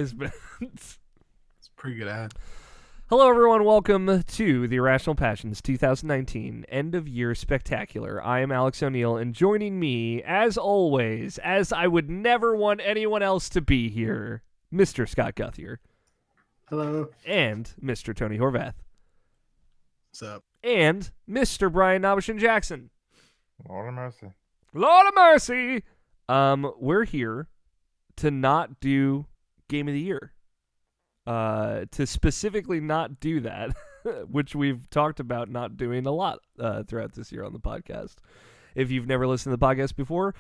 It's pretty good ad. Hello, everyone. Welcome to the Irrational Passions 2019 End of Year Spectacular. I am Alex O'Neill, and joining me, as always, as I would never want anyone else to be here, Mr. Scott Guthier. Hello. And Mr. Tony Horvath. What's up? And Mr. Brian Nabeshin Jackson. Lord of mercy. Lord of mercy! We're here to not do Game of the Year. To specifically not do that, which we've talked about not doing a lot throughout this year on the podcast. If you've never listened to the podcast before,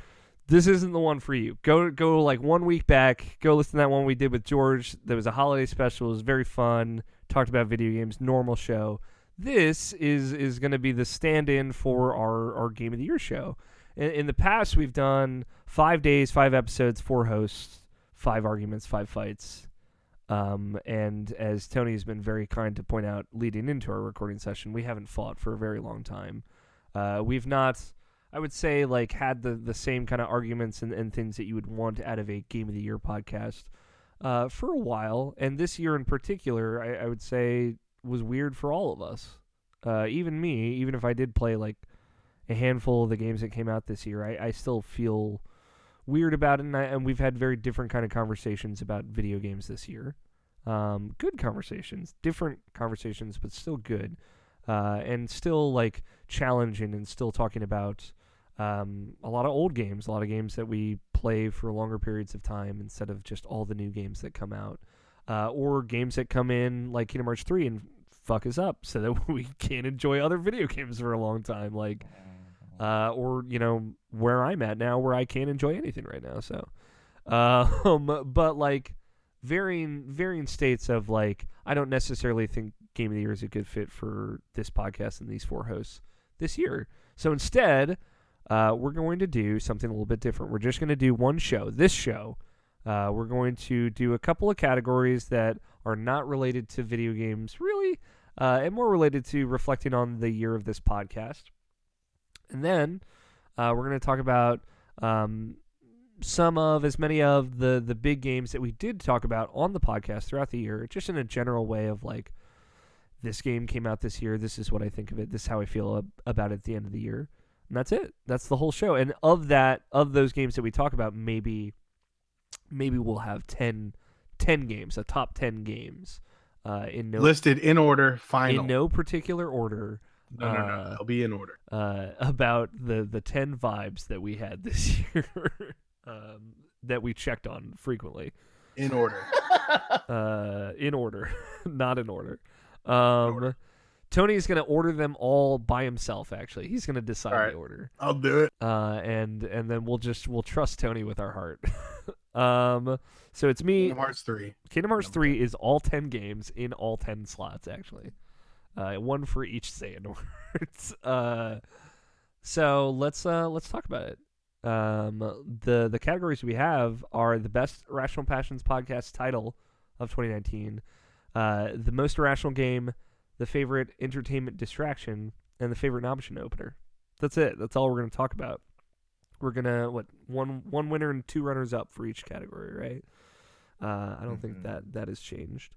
this isn't the one for you. Go like 1 week back. Go listen to that one we did with George. There was a holiday special. It was very fun. Talked about video games. Normal show. This is going to be the stand-in for our Game of the Year show. In the past, we've done 5 days, 5 episodes, 4 hosts, 5 arguments, 5 fights. And as Tony has been very kind to point out leading into our recording session, we haven't fought for a very long time. We've not, I would say, like had the same kind of arguments and things that you would want out of a Game of the Year podcast for a while. And this year in particular, I would say was weird for all of us. Even me, even if I did play like a handful of the games that came out this year, I still feel weird about it, and we've had very different kind of conversations about video games this year. Good conversations, different conversations, but still good, and still like challenging, and still talking about a lot of old games, a lot of games that we play for longer periods of time instead of just all the new games that come out, or games that come in like Kingdom Hearts 3 and fuck us up so that we can't enjoy other video games for a long time, like or you know where I'm at now, where I can't enjoy anything right now. So, but like varying states of like, I don't necessarily think Game of the Year is a good fit for this podcast and these 4 hosts this year. So instead, we're going to do something a little bit different. We're just going to do one show. This show, we're going to do a couple of categories that are not related to video games, really, and more related to reflecting on the year of this podcast. And then we're going to talk about as many of the big games that we did talk about on the podcast throughout the year, just in a general way of like, this game came out this year, this is what I think of it, this is how I feel about it at the end of the year. And that's it. That's the whole show. And of those games that we talk about, maybe we'll have 10 games, a top 10 games. Listed in order, final. In no particular order. No. It'll be in order. About the 10 vibes that we had this year, that we checked on frequently. In order. In order, not in order. Tony's gonna order them all by himself. Actually, he's gonna decide the order. I'll do it. And then we'll trust Tony with our heart. So it's me. Kingdom Hearts 3. Kingdom Hearts 3 is all 10 games in all 10 slots, actually. One for each Xehanort. So let's talk about it. The categories we have are the best Irrational Passions podcast title of 2019, the most irrational game, the favorite entertainment distraction, and the favorite Nabeshin opener. That's it. That's all we're going to talk about. We're gonna one winner and 2 runners up for each category, right? I don't think that has changed.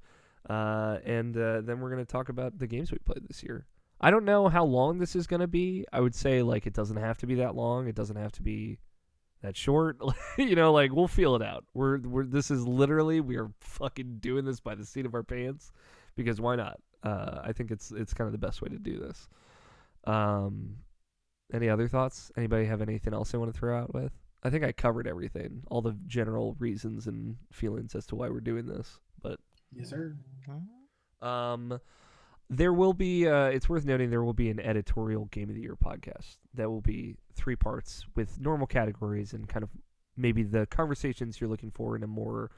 And then we're going to talk about the games we played this year. I don't know how long this is going to be. I would say, like, it doesn't have to be that long. It doesn't have to be that short. You know, like, we'll feel it out. This is literally, we are fucking doing this by the seat of our pants, because why not? I think it's kind of the best way to do this. Any other thoughts? Anybody have anything else they want to throw out with? I think I covered everything, all the general reasons and feelings as to why we're doing this, but yes, sir. There will be, it's worth noting, there will be an editorial Game of the Year podcast that will be 3 parts with normal categories and kind of maybe the conversations you're looking for in a more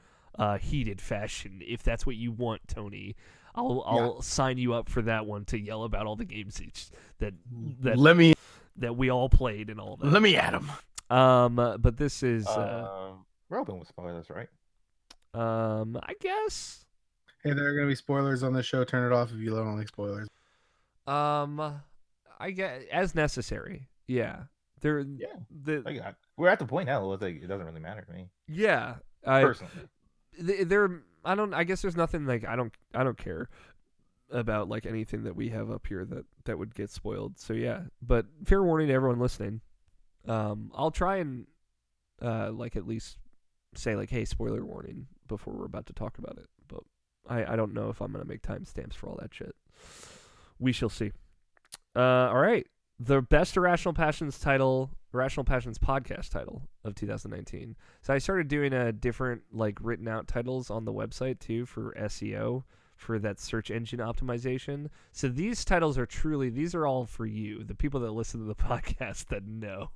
heated fashion. If that's what you want, Tony, I'll sign you up for that one, to yell about all the games that we all played and all that. Let me at them. But this is we're open with spoilers, right? I guess. Hey, there are going to be spoilers on this show. Turn it off if you don't like spoilers. I guess as necessary. Yeah. We're at the point now. It doesn't really matter to me. Yeah. Personally. I guess there's nothing like I don't care about like anything that we have up here that would get spoiled. So yeah, but fair warning to everyone listening. I'll try and like at least say like, hey, spoiler warning before we're about to talk about it. But I don't know if I'm gonna make timestamps for all that shit. We shall see. All right, the best Irrational Passions podcast title of 2019. So I started doing a different like written out titles on the website too for SEO, for that search engine optimization. So these titles these are all for you, the people that listen to the podcast that know.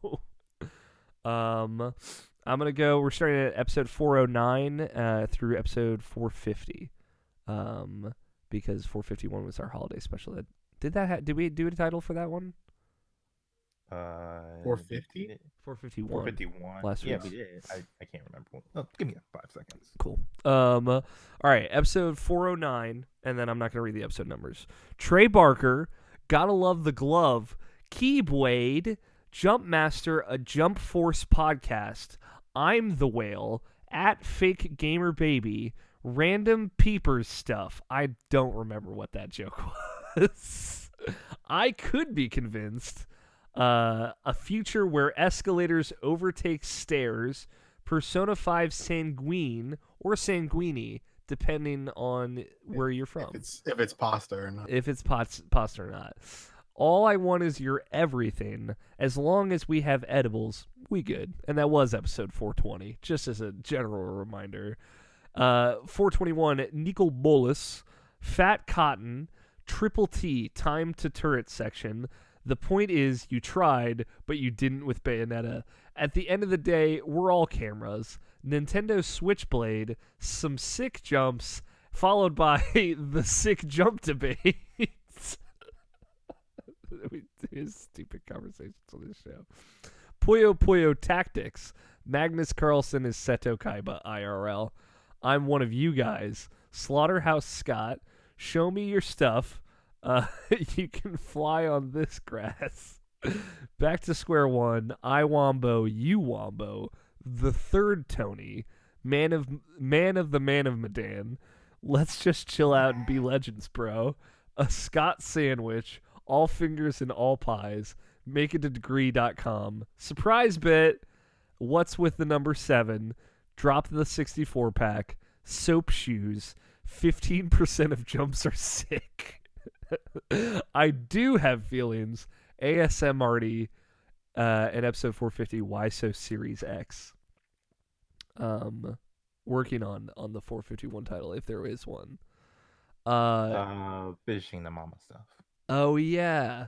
We're starting at episode 409 through episode 450. Because 451 was our holiday special. Did we do a title for that one? 450? 451. 451. Last yeah, week's. we did. I can't remember. Oh, give me 5 seconds. Cool. All right, episode 409, and then I'm not gonna read the episode numbers. Trey Barker, Gotta Love the Glove, Keyblade, Jump Master, a Jump Force podcast, I'm the Whale, at Fake Gamer Baby, Random Peepers Stuff. I don't remember what that joke was. I could be convinced. A future where escalators overtake stairs, Persona 5 Sanguine or Sanguini, depending on where you're from. If it's pasta or not. If it's pasta or not. All I want is your everything. As long as we have edibles, we good. And that was episode 420, just as a general reminder. 421, Nicol Bolas, Fat Cotton, Triple T, Time to Turret section. The point is, you tried, but you didn't with Bayonetta. At the end of the day, we're all cameras. Nintendo Switchblade, some sick jumps, followed by the sick jump debate. We do stupid conversations on this show. Puyo Puyo Tactics. Magnus Carlsen is Seto Kaiba IRL. I'm one of you guys. Slaughterhouse Scott. Show me your stuff. You can fly on this grass. Back to square one. I Wombo, you Wombo. The third Tony. Man of the Man of Medan. Let's just chill out and be legends, bro. A Scott sandwich. All fingers and all pies. Makeadegree.com. Surprise bit. What's with the number 7? Drop the 64 pack. Soap shoes. 15% of jumps are sick. I do have feelings. ASMRT in episode 450. Why so Series X? Working on the 451 title if there is one. Finishing the mama stuff. Oh yeah.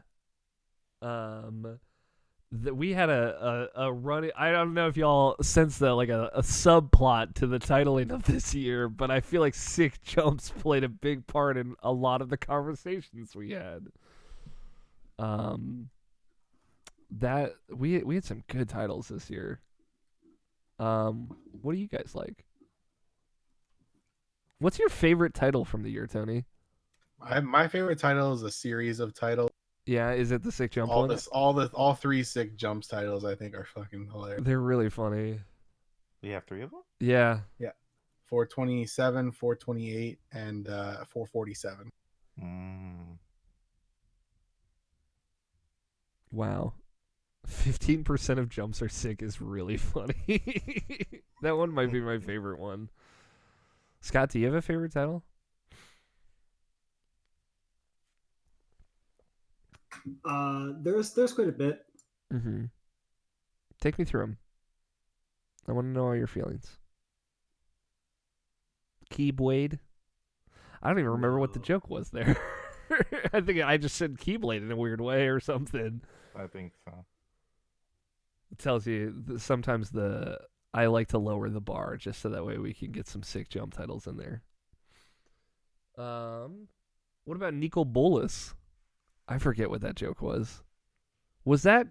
We had a running. I don't know if y'all sense that like a subplot to the titling of this year, but I feel like sick jumps played a big part in a lot of the conversations we had. That we had some good titles this year. What do you guys like? What's your favorite title from the year, Tony? My favorite title is a series of titles. Yeah, is it the sick jump one? All 3 sick jumps titles I think are fucking hilarious. They're really funny. We have 3 of them? Yeah. 427, 428, and 447. Wow. 15% of jumps are sick is really funny. That one might be my favorite one. Scott, do you have a favorite title? There's quite a bit. Mm-hmm. Take me through them. I want to know all your feelings. Keyblade. I don't even remember what the joke was there. I think I just said Keyblade in a weird way or something. I think so. It tells you sometimes I like to lower the bar just so that way we can get some sick jump titles in there. What about Nicol Bolas? I forget what that joke was. Was that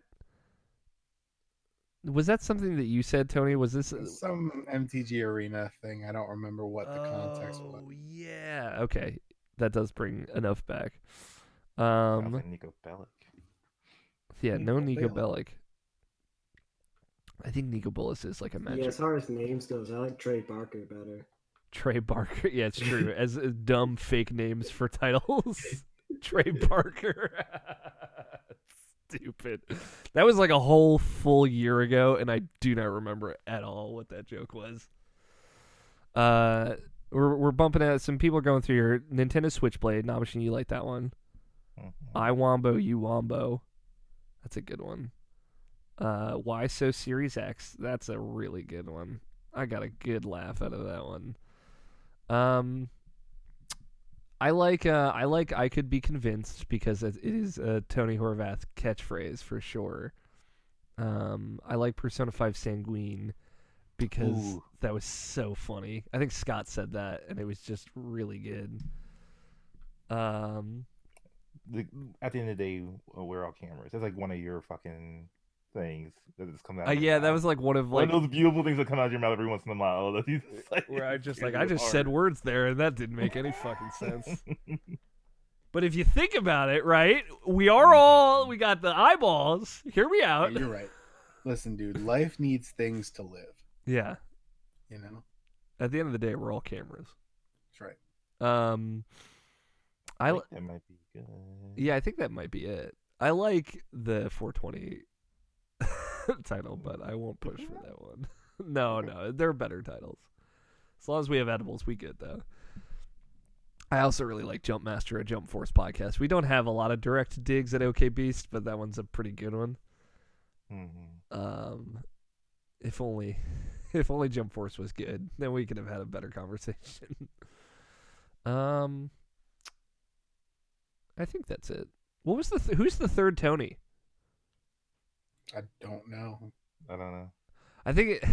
something that you said, Tony? Was this some MTG Arena thing? I don't remember what the context was. Oh yeah. Okay, that does bring enough back. Sounds like Nico Bellic. Yeah, no Nico Bellic. Bellic. I think Nicol Bolas is like a magic. Yeah, as far as names goes, I like Trey Barker better. Trey Barker. Yeah, it's true. As dumb fake names for titles. Trey Barker. Stupid. That was like a whole full year ago, and I do not remember at all what that joke was. We're bumping out. Some people are going through your Nintendo Switchblade. Nabeshin, you like that one? Mm-hmm. I Wombo, you Wombo. That's a good one. Why So Series X? That's a really good one. I got a good laugh out of that one. I like I Could Be Convinced because it is a Tony Horvath catchphrase for sure. I like Persona 5 Sanguine because that was so funny. I think Scott said that and it was just really good. At the end of the day, we're all cameras. That's like one of your fucking things that just comes out. Yeah, that was like one of those beautiful things that come out of your mouth every once in a while. Where I just said words there and that didn't make any fucking sense. But if you think about it, right? We got the eyeballs. Hear me out. Yeah, you're right. Listen, dude, life needs things to live. Yeah. You know? At the end of the day, we're all cameras. That's right. I think that might be good. Yeah, I think that might be it. I like the 420 title, but I won't push for that one. No, there are better titles. As long as we have edibles, we good though. I also really like Jump Master, a Jump Force podcast. We don't have a lot of direct digs at OK Beast, but that one's a pretty good one. Mm-hmm. If only Jump Force was good, then we could have had a better conversation. I think that's it. What was who's the third Tony? I don't know. I don't know. I think it.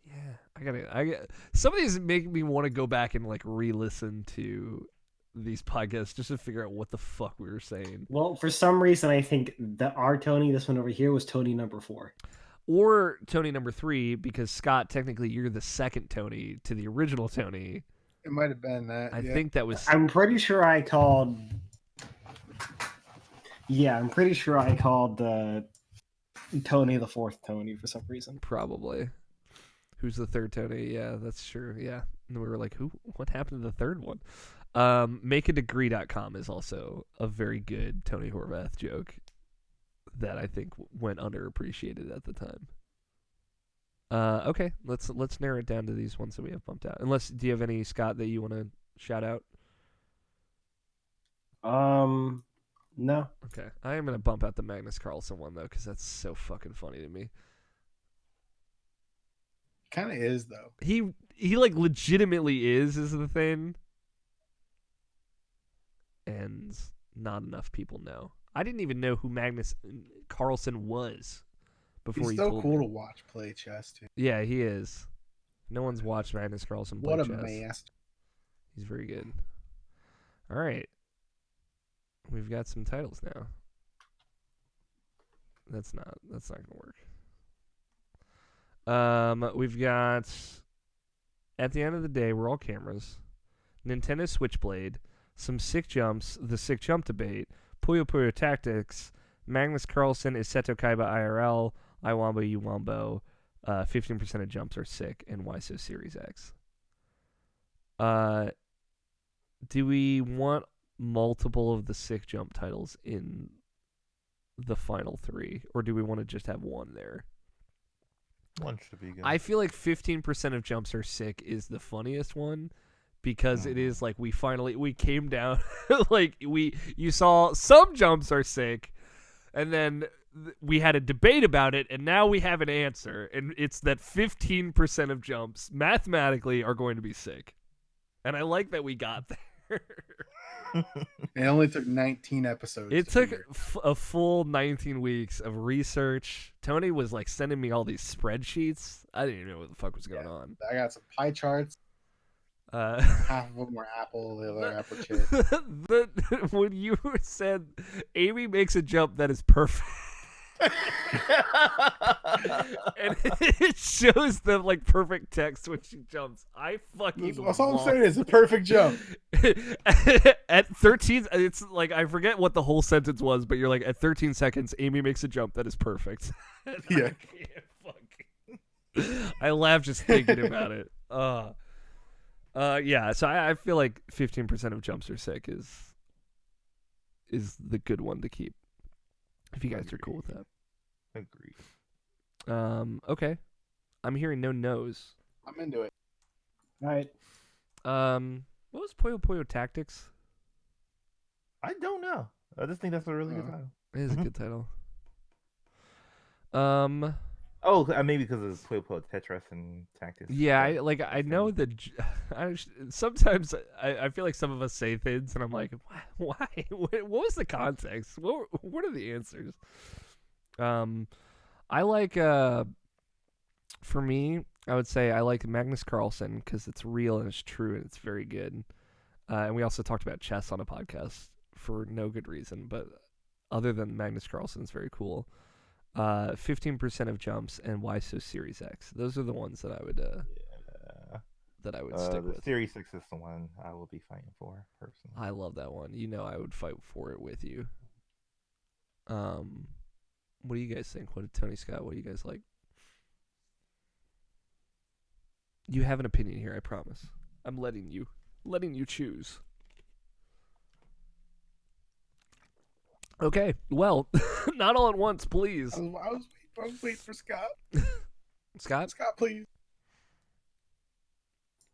Yeah, I got some of these make me want to go back and like re-listen to these podcasts just to figure out what the fuck we were saying. Well, for some reason, I think that our Tony, this one over here, was Tony number 4. Or Tony number 3, because Scott, technically you're the second Tony to the original Tony. It might have been that. I think that was. I'm pretty sure I called. Yeah, I'm pretty sure I called Tony the 4th Tony for some reason. Probably. Who's the third Tony? Yeah, that's true. Yeah. And we were like, what happened to the third one? Makeadegree.com is also a very good Tony Horvath joke that I think went underappreciated at the time. Okay, let's narrow it down to these ones that we have bumped out. Unless, do you have any, Scott, that you want to shout out? No. Okay, I am going to bump out the Magnus Carlsen one, though, because that's so fucking funny to me. Kind of is, though. He like legitimately is the thing. And not enough people know. I didn't even know who Magnus Carlsen was before He's he so told cool me. to watch play chess, too. Yeah, he is. No one's watched Magnus Carlsen play What chess. a master. He's very good. All right. We've got some titles now. That's not going to work. We've got At the End of the Day, We're All Cameras, Nintendo Switchblade, some sick jumps, the sick jump debate, Puyo Puyo Tactics, Magnus Carlsen is Seto Kaiba IRL, I Wombo You Wombo, 15% of jumps are sick, and Why So Series X. Do we want multiple of the sick jump titles in the final 3, or do we want to just have one there? One should be good. I feel like 15% of jumps are sick is the funniest one because it is like we came down like you saw some jumps are sick and then we had a debate about it and now we have an answer and it's that 15% of jumps mathematically are going to be sick. And I like that we got there. It only took 19 episodes. It took a full 19 weeks of research. Tony was like sending me all these spreadsheets. I didn't even know what the fuck was going on. I got some pie charts. Half of them were apple, the other apple chip. When you said Amy makes a jump that is perfect. And it shows the like perfect text when she jumps. I fucking That's all I'm saying is a perfect jump. At 13, it's like I forget what the whole sentence was, but you're like at 13 seconds, Amy makes a jump that is perfect. Yeah. I laugh just thinking about it. Yeah. So I feel like 15% of jumps are sick is the good one to keep. If you guys are cool with that. Agreed. Okay. I'm hearing no no's. I'm into it. All right. What was Puyo Puyo Tactics? I don't know. I just think that's a really good title. It is a good title. Oh, maybe because of Puyo Puyo Tetris and Tactics. Yeah, I know that. Sometimes I feel like some of us say things, and I'm like, why? What was the context? What are the answers? I like. For me, I would say I like Magnus Carlsen because it's real and it's true and it's very good. And we also talked about chess on a podcast for no good reason, but other than Magnus Carlsen, it's very cool. 15% of jumps and why so Series X. Those are the ones that I would stick with. Series 6 is the one I will be fighting for personally. I love that one. You know I would fight for it with you. What do you guys think? What did Tony Scott? What do you guys like? You have an opinion here, I promise. I'm letting you choose. Okay, well, not all at once, please. I was waiting for Scott. Scott? Scott, please.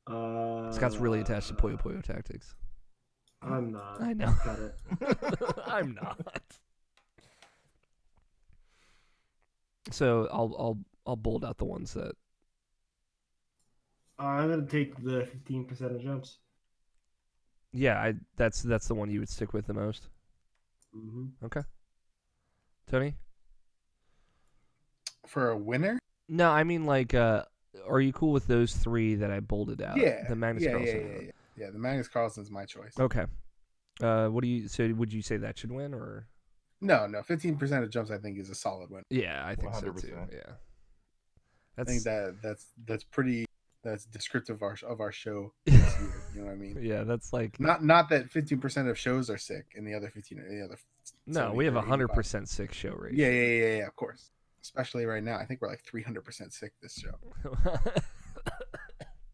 Scott's really attached to Puyo Puyo Tactics. I'm not. I know. Got it. I'm not. So I'll bold out the ones that. I'm gonna take the 15% of jumps. Yeah, that's the one you would stick with the most. Mm-hmm. Okay. Tony? For a winner? No, I mean like, are you cool with those three that I bolded out? Yeah. The Magnus Carlsen. Yeah, the Magnus Carlsen's my choice. Okay. So would you say that should win or? No, 15% of jumps I think is a solid win. Yeah, I think 100%. So too. Yeah. I think that's pretty. That's descriptive of our show this year. You know what I mean? Yeah, that's like not that 15% of shows are sick and the other 15 are the other. No, we have 100% sick show rate. Yeah, of course. Especially right now, I think we're like 300% sick this show.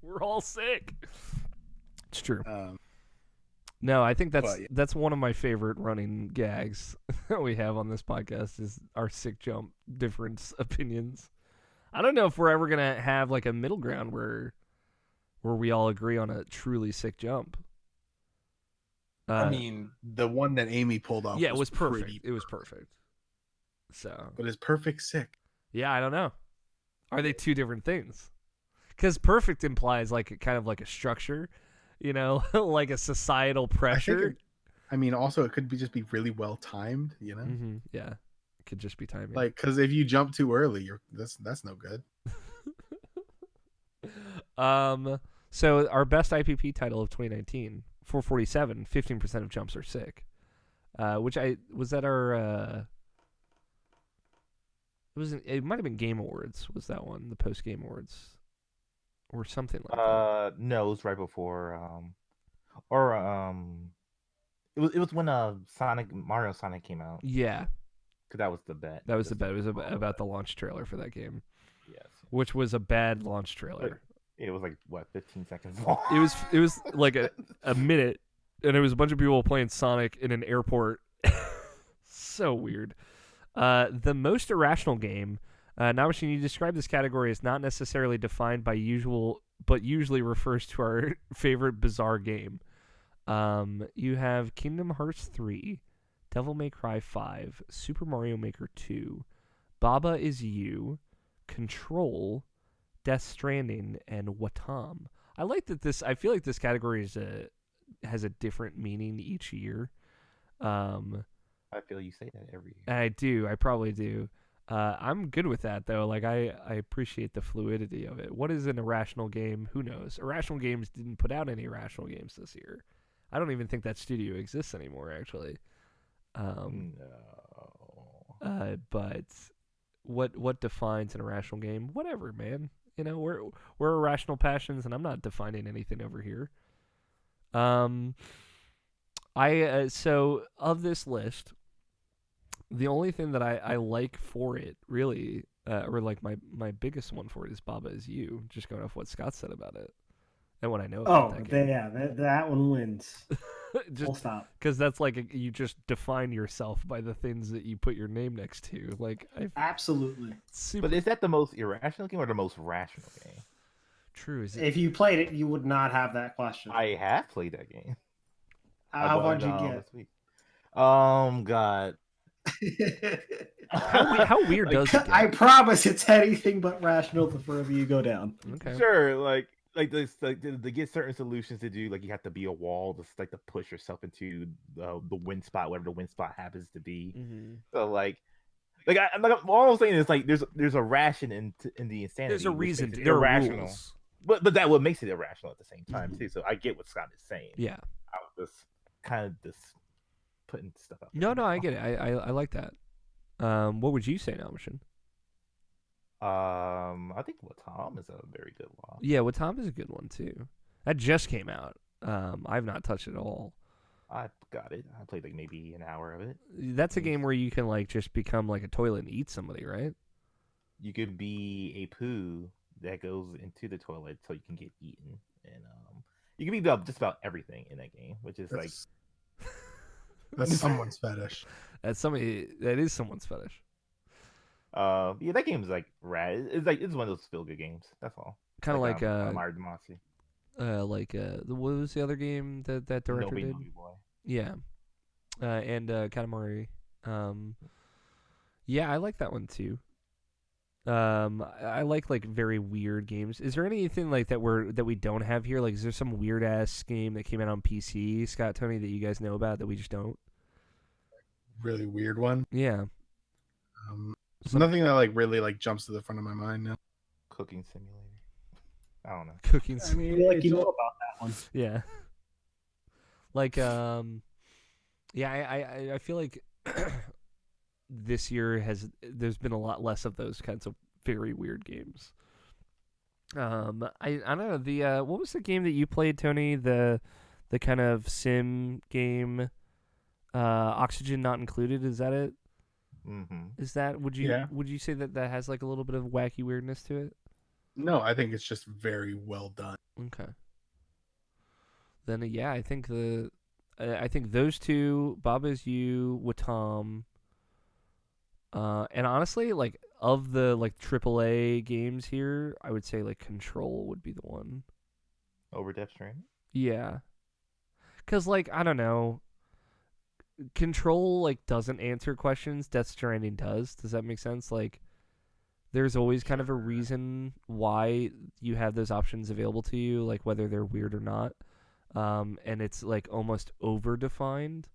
We're all sick. It's true. No, I think that's one of my favorite running gags that we have on this podcast is our sick jump difference opinions. I don't know if we're ever gonna have like a middle ground where we all agree on a truly sick jump. I mean, the one that Amy pulled off. Yeah, it was perfect. Pretty it was perfect. So, but is perfect sick? Yeah, I don't know. Are they two different things? Because perfect implies like kind of like a structure, you know, like a societal pressure. I mean, also it could just be really well timed, you know. Mm-hmm. Yeah, it could just be timing. Like, because if you jump too early, that's no good. So our best IPP title of 2019, 447, 15% of jumps are sick. It might have been Game Awards. Was that one the post Game Awards, or something like that? No, it was right before. It was when Mario Sonic came out. Yeah, because that was the bet. That was the bet. It was about the launch trailer for that game. Yes, which was a bad launch trailer. It was like what 15 seconds long. It was like a minute, and it was a bunch of people playing Sonic in an airport. So weird. The most irrational game. Nabeshin, you describe this category as not necessarily defined by usual, but usually refers to our favorite bizarre game. You have Kingdom Hearts 3, Devil May Cry 5, Super Mario Maker 2, Baba Is You, Control, Death Stranding, and Watam. I like that this. I feel like this category has a different meaning each year. I feel you say that every year. I do. I probably do. I'm good with that though. Like I appreciate the fluidity of it. What is an irrational game? Who knows? Irrational Games didn't put out any irrational games this year. I don't even think that studio exists anymore. Actually. No. But what defines an irrational game? Whatever, man. You know, we're irrational passions, and I'm not defining anything over here. So of this list, the only thing that I like for it, really, or like my biggest one for it is Baba Is You, just going off what Scott said about it. and what I know Oh, about that game. that one wins. Just Full stop. because that's like you just define yourself by the things that you put your name next to. Like, Absolutely. super But is that the most irrational game or the most rational game? true. Is it? If you played it, you would not have that question. I have played that game. I How bought much it, you get? this week. God. How weird does it get? I promise it's anything but rational the further you go down. Okay. Sure, like this, like to get certain solutions to do, like you have to be a wall to push yourself into the win spot, whatever the win spot happens to be. Mm-hmm. So all I'm saying is like there's a ration in the insanity. There's a which reason. makes it There are irrational. rules. But that what makes it irrational at the same time too. So I get what Scott is saying. Yeah. I was just kind of just putting stuff out. No, I get it. I like that. What would you say, Nabeshin? I think Tom is a very good law. Yeah, Tom is a good one too. That just came out. I've not touched it at all. I got it. I played like maybe an hour of it. That's a game where you can like just become like a toilet and eat somebody, right? You could be a poo that goes into the toilet so you can get eaten, and you can be about just about everything in that game, which is That's someone's fetish. That is someone's fetish. yeah, that game is like rad. It's one of those feel good games. That's all. Kind of like Mario Demasi. What was the other game that director did? Boy. Yeah, and Katamari. Yeah, I like that one too. I like very weird games. Is there anything like that we don't have here? Like, is there some weird ass game that came out on PC, Scott, Tony, that you guys know about that we just don't? Really weird one. Yeah. Nothing that like really like jumps to the front of my mind now. Cooking Simulator. I don't know. Cooking. I mean, like you know about that one. Yeah. Like yeah, I feel like this year there's been a lot less of those kinds of very weird games. I don't know, the what was the game that you played, Tony? The kind of sim game, Oxygen Not Included, is that it? Mm-hmm. Is that would you say that has like a little bit of wacky weirdness to it? No, I think it's just very well done. Okay. Then yeah, I think those two, Bob Is You, Watam, and honestly, like of the like AAA games here, I would say like Control would be the one. Over Death Stranding? Yeah. 'Cause like I don't know, Control like doesn't answer questions. Death Stranding does. Does that make sense? Like, there's always kind of a reason why you have those options available to you, like whether they're weird or not. And it's like almost over-defined.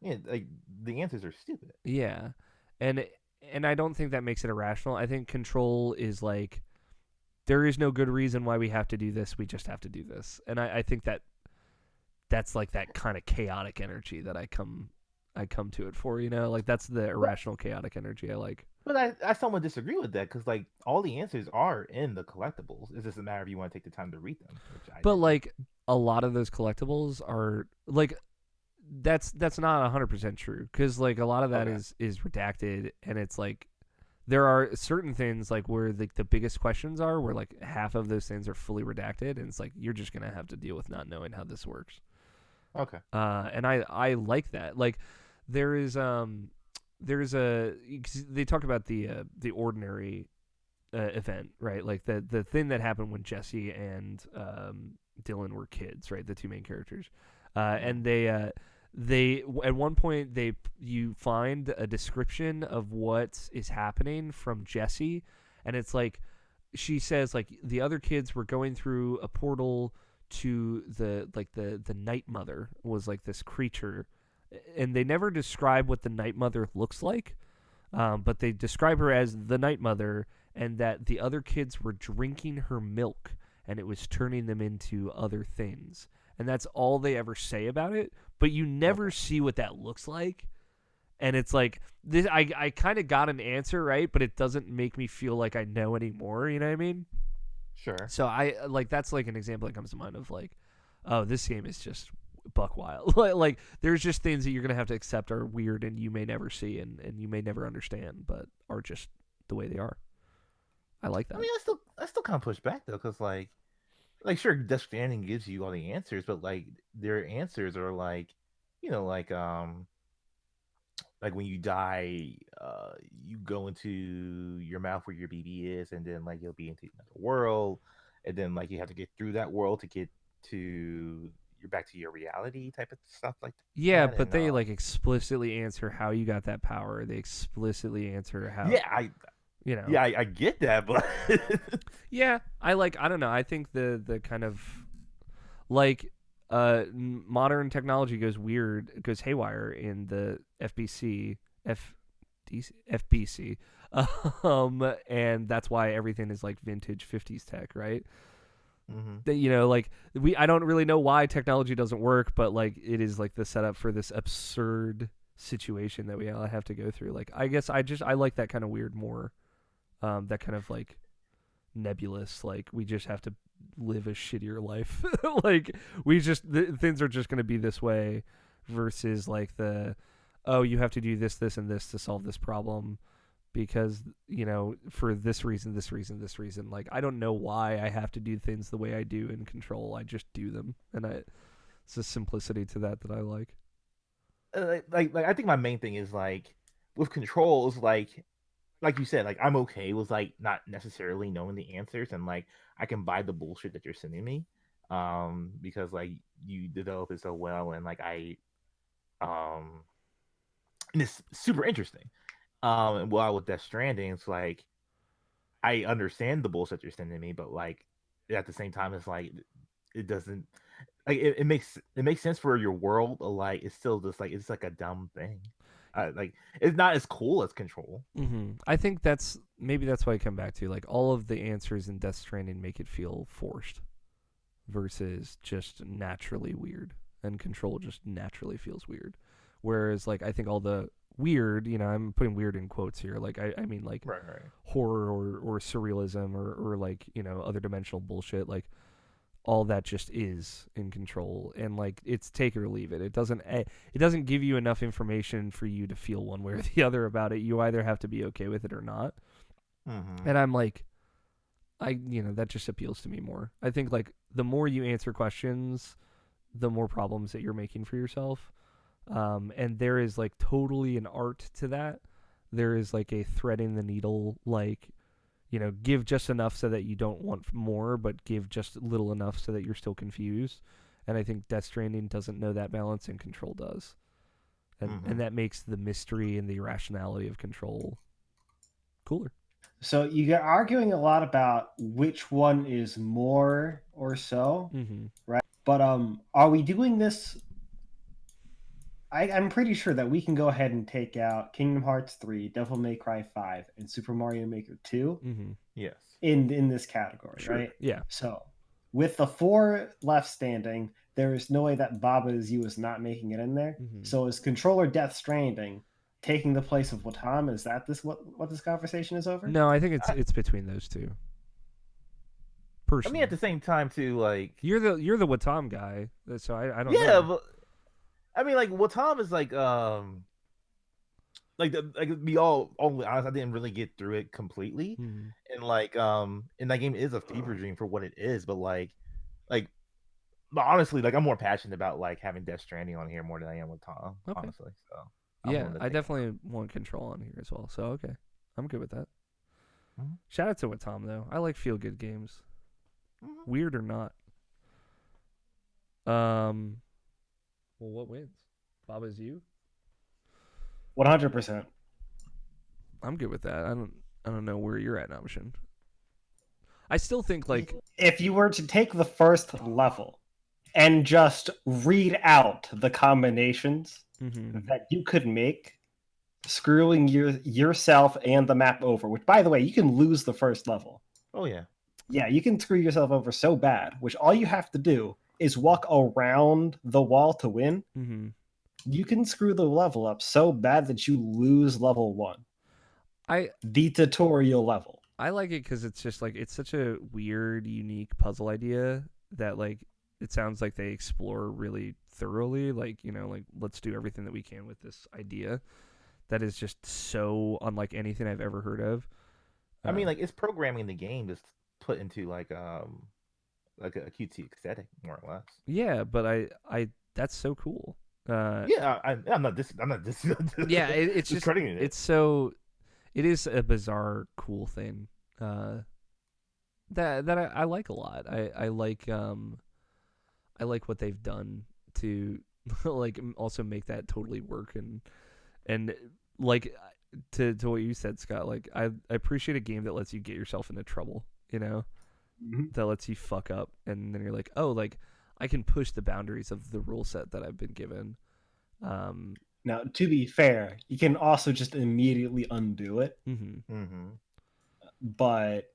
Yeah, like the answers are stupid. Yeah, and I don't think that makes it irrational. I think Control is like, there is no good reason why we have to do this. We just have to do this, and I think that's like that kind of chaotic energy that I come to it for. You know, like that's the irrational, chaotic energy I like. But I somewhat disagree with that because like all the answers are in the collectibles. It's just a matter of you want to take the time to read them. But like a lot of those collectibles are like, that's not 100% true, because like a lot of that is redacted, and it's like there are certain things like where the biggest questions are where like half of those things are fully redacted, and it's like you're just gonna have to deal with not knowing how this works. Okay. And I like that. Like there's they talk about the Ordinary event, right? Like the thing that happened when Jesse and Dylan were kids, right? The two main characters, and they at one point you find a description of what is happening from Jesse, and it's like she says like the other kids were going through a portal to the Night Mother was like this creature, and they never describe what the Night Mother looks like, but they describe her as the Night Mother, and that the other kids were drinking her milk and it was turning them into other things. And that's all they ever say about it, but you never see what that looks like. And it's like this, I kind of got an answer, right? But it doesn't make me feel like I know anymore, you know what I mean? Sure. So I like, that's like an example that comes to mind of like, oh, this game is just buck wild. like there's just things that you're gonna have to accept are weird and you may never see and you may never understand, but are just the way they are. I like that. I mean, I still kind of push back though, because like like sure, Death Stranding gives you all the answers, but like their answers are like, like when you die, you go into your mouth where your BB is, and then like you'll be into another world, and then like you have to get through that world to get to you're back to your reality type of stuff like Yeah, that. but And they like explicitly answer how you got that power. They explicitly answer how. yeah, I get that, but Yeah, I don't know. I think the kind of like modern technology goes haywire in the FBC, and that's why everything is like vintage 50s tech, right? Like I don't really know why technology doesn't work, but like it is like the setup for this absurd situation that we all have to go through. Like I guess I like that kind of weird more, that kind of like nebulous, like we just have to live a shittier life. Like things are just going to be this way, versus like you have to do this and this to solve this problem because for this reason. Like I don't know why I have to do things the way I do in Control. I just do them, and it's a simplicity to that I like. Like I think my main thing is like with Control is like you said, like I'm okay with like not necessarily knowing the answers, and like I can buy the bullshit that you're sending me, because like you develop it so well, and like and it's super interesting. And while with Death Stranding, it's like I understand the bullshit you're sending me, but like at the same time, it's like it doesn't like it makes sense for your world. Like it's still just like it's like a dumb thing. Like it's not as cool as Control. I think that's why I come back to like all of the answers in Death Stranding make it feel forced versus just naturally weird, and Control just naturally feels weird. Whereas like I think all the weird, I'm putting weird in quotes here, like I mean like right. horror or surrealism or like other dimensional bullshit, like all that just is in Control, and like it's take it or leave it. It doesn't give you enough information for you to feel one way or the other about it. You either have to be okay with it or not. And I'm like, that just appeals to me more. I think like the more you answer questions, the more problems that you're making for yourself. And there is like totally an art to that. There is like a threading the needle, like give just enough so that you don't want more, but give just little enough so that you're still confused. And I think Death Stranding doesn't know that balance, and Control does. And that makes the mystery and the irrationality of Control cooler. So you get arguing a lot about which one is more or so, right? But are we doing this? I'm pretty sure that we can go ahead and take out Kingdom Hearts 3, Devil May Cry 5, and Super Mario Maker 2 Yes. in this category, Sure. right? Yeah. So with the 4 left standing, there is no way that Baba Is You is not making it in there. So is Controller Death Stranding taking the place of Watam? Is that what this conversation is over? No, I think it's between those two. Personally. I mean, at the same time, too, like you're the Watam guy, so I don't know. Yeah, but I mean, like Watam is like be all honest, I didn't really get through it completely, and like and that game is a fever dream for what it is, but but honestly, like I'm more passionate about like having Death Stranding on here more than I am with Tom. Okay. Honestly, so I definitely want Control on here as well. So okay, I'm good with that. Shout out to Watam though. I like feel good games, weird or not. Well, what wins? Baba Is You? 100%. I'm good with that. I don't know where you're at, Nabeshin. I still think like if you were to take the first level and just read out the combinations that you could make, screwing yourself and the map over, which by the way, you can lose the first level. Oh yeah. Yeah, you can screw yourself over so bad, which all you have to do is walk around the wall to win. You can screw the level up so bad that you lose level 1. The tutorial level. I like it because it's just like it's such a weird, unique puzzle idea that like it sounds like they explore really thoroughly. Like like let's do everything that we can with this idea that is just so unlike anything I've ever heard of. I mean, like it's programming the game just put into like like a cutesy aesthetic, more or less. Yeah, but I that's so cool. Yeah, I'm not this. I'm not this. Yeah, it's just discrediting it. it's so it is a bizarre, cool thing that I like a lot. I like what they've done to like also make that totally work and like to what you said, Scott. Like I appreciate a game that lets you get yourself into trouble. You know, that lets you fuck up, and then you're like, oh, like I can push the boundaries of the rule set that I've been given. Now, to be fair, you can also just immediately undo it. But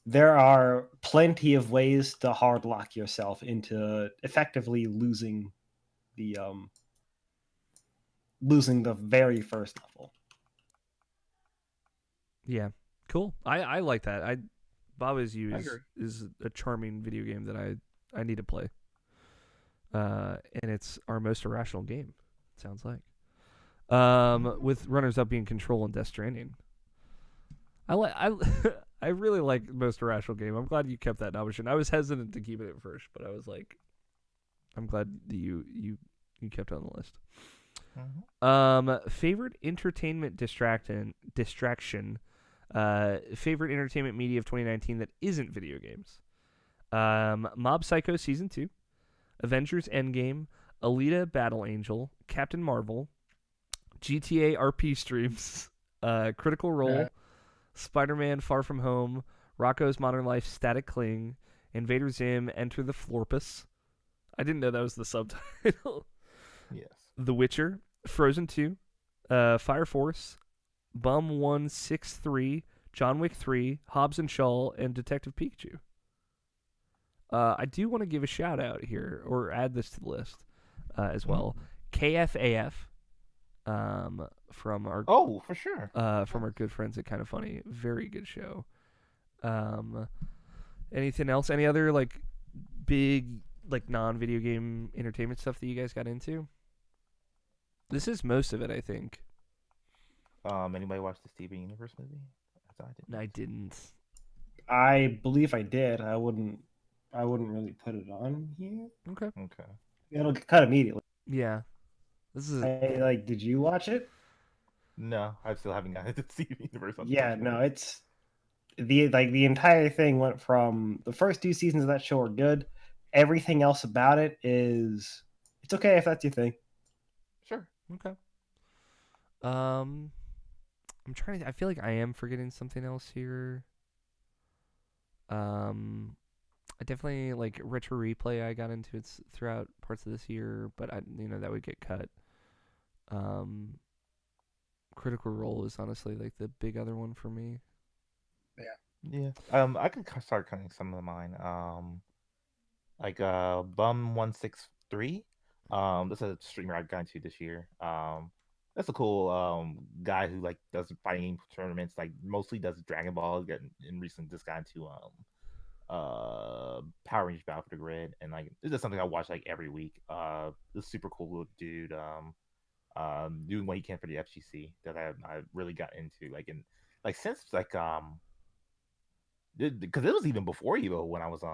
there are plenty of ways to hard lock yourself into effectively losing the very first level. Yeah, cool. I like that. Bob Is You is a charming video game that I need to play. And it's our most irrational game, it sounds like. With runners up being Control and Death Stranding. I really like most irrational game. I'm glad you kept that nomination. I was hesitant to keep it at first, but I was like, I'm glad that you kept it on the list. Favorite entertainment distraction. Favorite entertainment media of 2019 that isn't video games. Mob Psycho Season 2, Avengers Endgame, Alita Battle Angel, Captain Marvel, GTA RP streams, Critical Role, Spider-Man Far From Home, Rocco's Modern Life Static Cling, Invader Zim Enter the Florpus. I didn't know that was the subtitle. Yes. The Witcher, Frozen 2, Fire Force, Bum 163, John Wick 3, Hobbs and Shaw, and Detective Pikachu. I do want to give a shout out here, or add this to the list as well. KFAF, from our for sure, from our good friends at Kind of Funny, very good show. Anything else? Any other like big like non-video game entertainment stuff that you guys got into? This is most of it, I think. Anybody watch the Steven Universe movie? I didn't. I believe I did. I wouldn't really put it on here. Okay. It'll get cut immediately. Yeah. This is did you watch it? No, I still haven't gotten to Steven Universe. Yeah, no, it's the entire thing went from the first 2 seasons of that show are good. Everything else about it is it's okay if that's your thing. Sure. Okay. I'm trying to. I feel like I am forgetting something else here. I definitely like Retro Replay. I got into it throughout parts of this year, but that would get cut. Critical Role is honestly like the big other one for me. Yeah. I can start cutting some of mine. Like Bum 163. That's a streamer I got into this year. That's a cool guy who like does fighting tournaments, like mostly does Dragon Ball. In recent just got into Power Rangers Battle for the Grid, and like this is something I watch like every week. This super cool dude doing what he can for the FGC that I really got into since because it was even before Evo when I was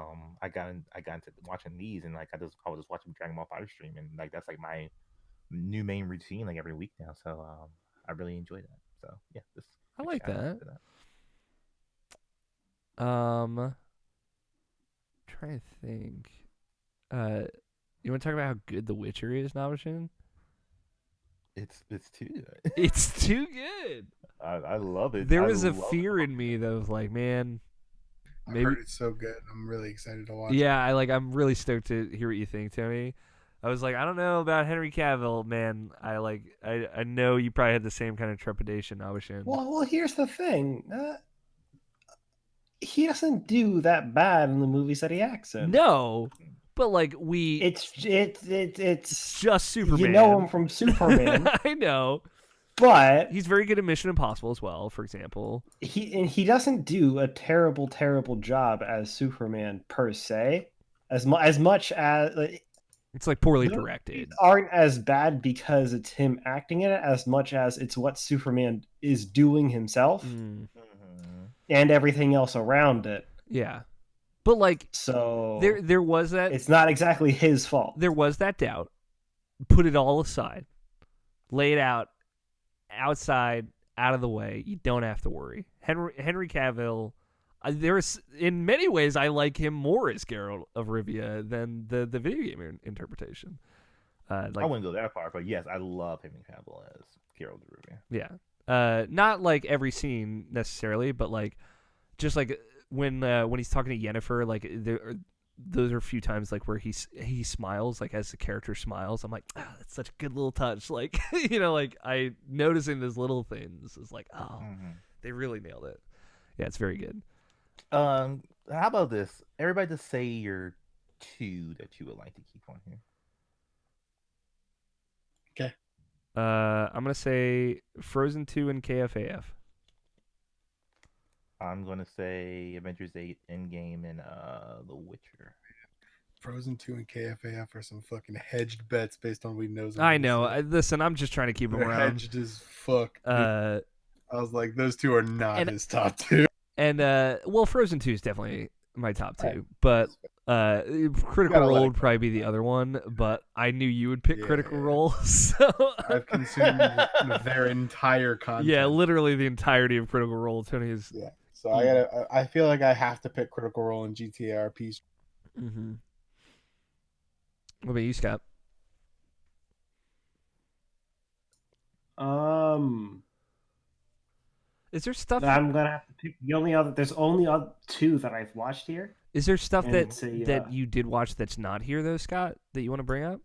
I got into watching these, and like I was just watching Dragon Ball Fighter stream, and like that's like my new main routine like every week now. So I really enjoy that. So yeah, I like that. Trying to think. You want to talk about how good The Witcher is, Nabeshin? It's too good. It's too good. I love it. There was a fear in me that was like, man, maybe. I heard it's so good. I'm really excited to watch. Yeah, I'm really stoked to hear what you think, Tony. I was like, I don't know about Henry Cavill, man. I know you probably had the same kind of trepidation, Nabeshin. Well, here's the thing. He doesn't do that bad in the movies that he acts in. No, but like it's just Superman. You know him from Superman. I know, but he's very good at Mission Impossible as well, for example. He doesn't do a terrible job as Superman per se, as much as it's like poorly directed. Aren't as bad because it's him acting in it as much as it's what Superman is doing himself. And everything else around it. Yeah. But like, So there was that. It's not exactly his fault. There was that doubt. Put it all aside. Lay it out outside, out of the way. You don't have to worry. Henry Cavill. In many ways, I like him more as Geralt of Rivia than the video game interpretation. I wouldn't go that far, but yes, I love him and Cavill as Geralt of Rivia. Yeah. Not like every scene necessarily, but like just like when he's talking to Yennefer, like those are a few times like where he smiles, like as the character smiles. I'm like, that's such a good little touch. Like like I noticing those little things is like, they really nailed it. Yeah, it's very good. How about this? Everybody just say your 2 that you would like to keep on here. Okay. I'm gonna say Frozen 2 and KFAF. I'm gonna say Avengers 8, Endgame, and The Witcher. Frozen 2 and KFAF are some fucking hedged bets based on we knows. I know. Listen, I'm just trying to keep them around. Hedged as fuck. I was like, those 2 are not his top 2. And well, Frozen 2 is definitely my top 2, but Critical Role would probably be the other one. But I knew you would pick Critical Role, so I've consumed their entire content. Yeah, literally the entirety of Critical Role. Tony is. Yeah, so I feel like I have to pick Critical Role and GTA RPs. Mm-hmm. What about you, Scott? Is there stuff I'm gonna have to pick there's only 2 that I've watched here. Is there stuff that you did watch that's not here though, Scott, that you want to bring up?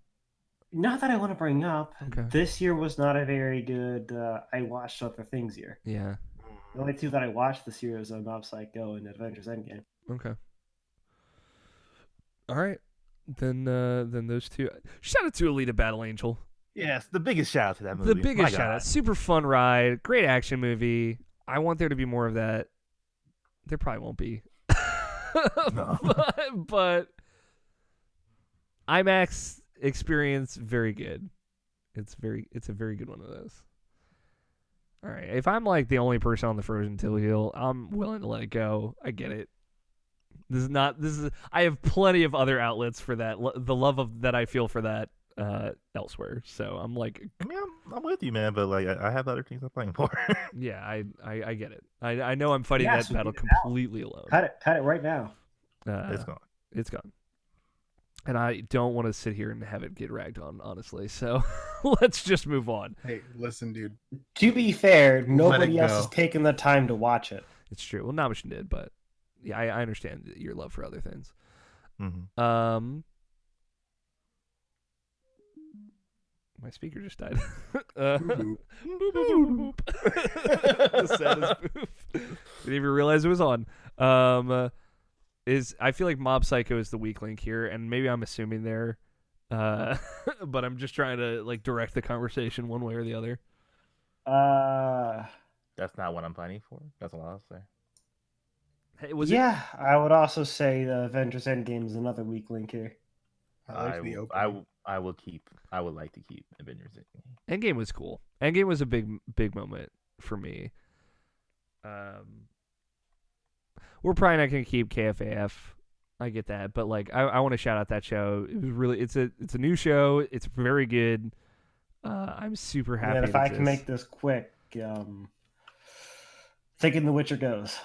Not that I want to bring up. Okay. This year was not a very good. I watched other things here. Yeah. The only 2 that I watched this year was Mob Psycho and Avengers Endgame. Okay. All right. Then those 2. Shout out to Alita Battle Angel. Yes, the biggest shout out to that movie. The biggest shout out. Super fun ride. Great action movie. I want there to be more of that. There probably won't be. No. but IMAX experience, very good. It's a very good one of those. All right. If I'm like the only person on the Frozen Till Heel, I'm willing to let it go. I get it. I have plenty of other outlets for that. The love that I feel for that elsewhere. So I'm like, I mean, I'm with you, man, but like I have other things I'm playing for. Yeah, I get it. I know I'm fighting that battle completely alone. Cut it right now. It's gone. It's gone. And I don't want to sit here and have it get ragged on, honestly. So let's just move on. Hey, listen, dude. To be fair, nobody else has taken the time to watch it. It's true. Well, Nabeshin did, but yeah, I understand your love for other things. Mm-hmm. My speaker just died. Boop, boop, boop. The saddest boop. Didn't even realize it was on. I feel like Mob Psycho is the weak link here, and maybe I'm assuming there, but I'm just trying to like direct the conversation one way or the other. That's not what I'm planning for. That's what I'll say. Hey, I would also say the Avengers Endgame is another weak link here. I would like to keep Avengers Endgame. Endgame was cool. Endgame was a big moment for me. We're probably not going to keep KFAF. I get that, but like I want to shout out that show. It was really it's a new show. It's very good. I'm super happy. And if I can make this quick, thinking The Witcher goes.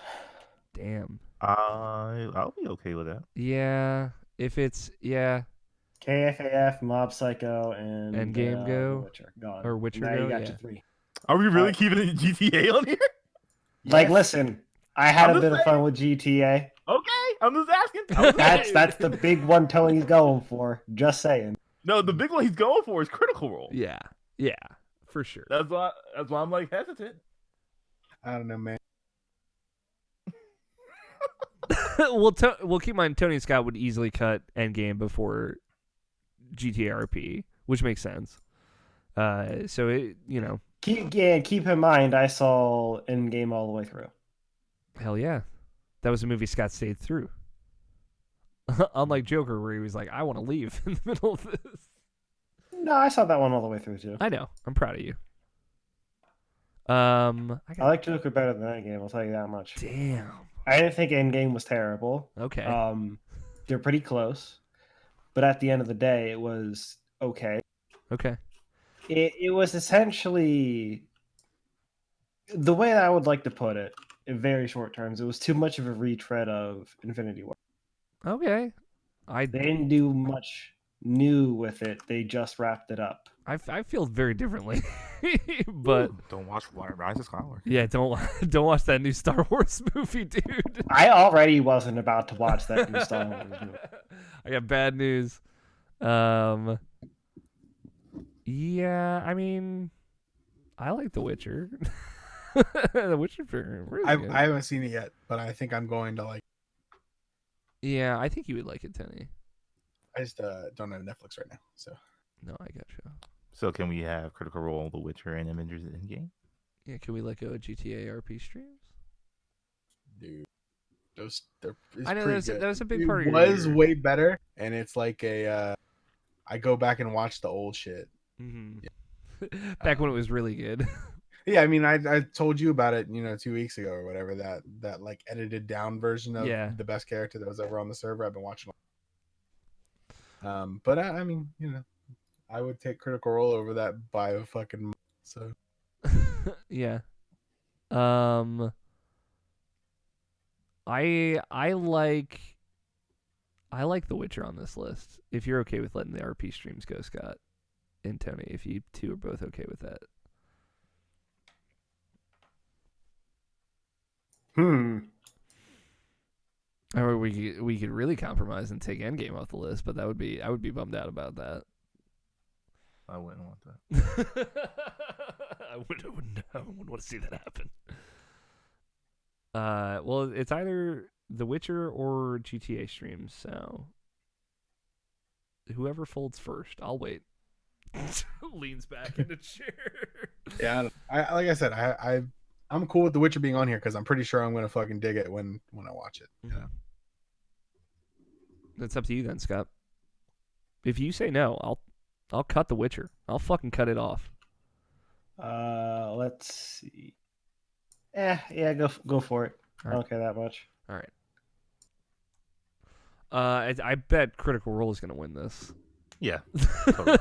Damn. I'll be okay with that. Yeah, if it's KFAF, Mob Psycho, and Endgame go Witcher gone. or Witcher now go. You got yeah. your 3. Are we really keeping GTA on here? Like, listen, I had a bit of fun with GTA. Okay, I'm just asking. That's the big one Tony's going for. Just saying. No, the big one he's going for is Critical Role. Yeah, for sure. That's why I'm like hesitant. I don't know, man. We'll keep in mind Tony and Scott would easily cut Endgame before GTRP, which makes sense. So it, keep in mind I saw Endgame all the way through. Hell yeah, that was a movie Scott stayed through. Unlike Joker, where he was like, "I want to leave in the middle of this." No, I saw that one all the way through too. I know. I'm proud of you. I like Joker better than Endgame. I'll tell you that much. Damn. I didn't think Endgame was terrible. Okay. They're pretty close, but at the end of the day, it was okay. Okay. It was essentially the way I would like to put it in very short terms. It was too much of a retread of Infinity War. Okay. They didn't do much new with it. They just wrapped it up. I feel very differently, but don't watch Rise of Skywalker. Yeah, don't watch that new Star Wars movie, dude. I already wasn't about to watch that new Star Wars movie. I got bad news. Yeah, I mean, I like The Witcher. The Witcher really good. I haven't seen it yet, but I think I'm going to like. Yeah, I think you would like it, Tenny. I just don't have Netflix right now, so. No, I got you. So can we have Critical Role, The Witcher, and Avengers Endgame? Yeah, can we let go of GTA RP streams? Dude, I know that was a big part of it your was year. way better, and it's like a. I go back and watch the old shit. Mm-hmm. Yeah. Back when it was really good. Yeah, I mean, I told you about it, 2 weeks ago or whatever. That like edited down version of the best character that was ever on the server. I've been watching. But I mean, I would take Critical Role over that by a fucking month, so. Yeah. I like The Witcher on this list. If you're okay with letting the RP streams go, Scott and Tony, if you two are both okay with that. Or we could really compromise and take Endgame off the list, but I would be bummed out about that. I wouldn't want that. I wouldn't want to see that happen. Well, it's either The Witcher or GTA streams, so whoever folds first, I'll wait. Leans back in the chair. Yeah, like I said, I'm cool with The Witcher being on here because I'm pretty sure I'm gonna fucking dig it when I watch it. Yeah. That's up to you then, Scott. If you say no, I'll cut The Witcher. I'll fucking cut it off. Let's see. Yeah, go for it. Right. I don't care that much. All right. I bet Critical Role is gonna win this. Yeah. Totally.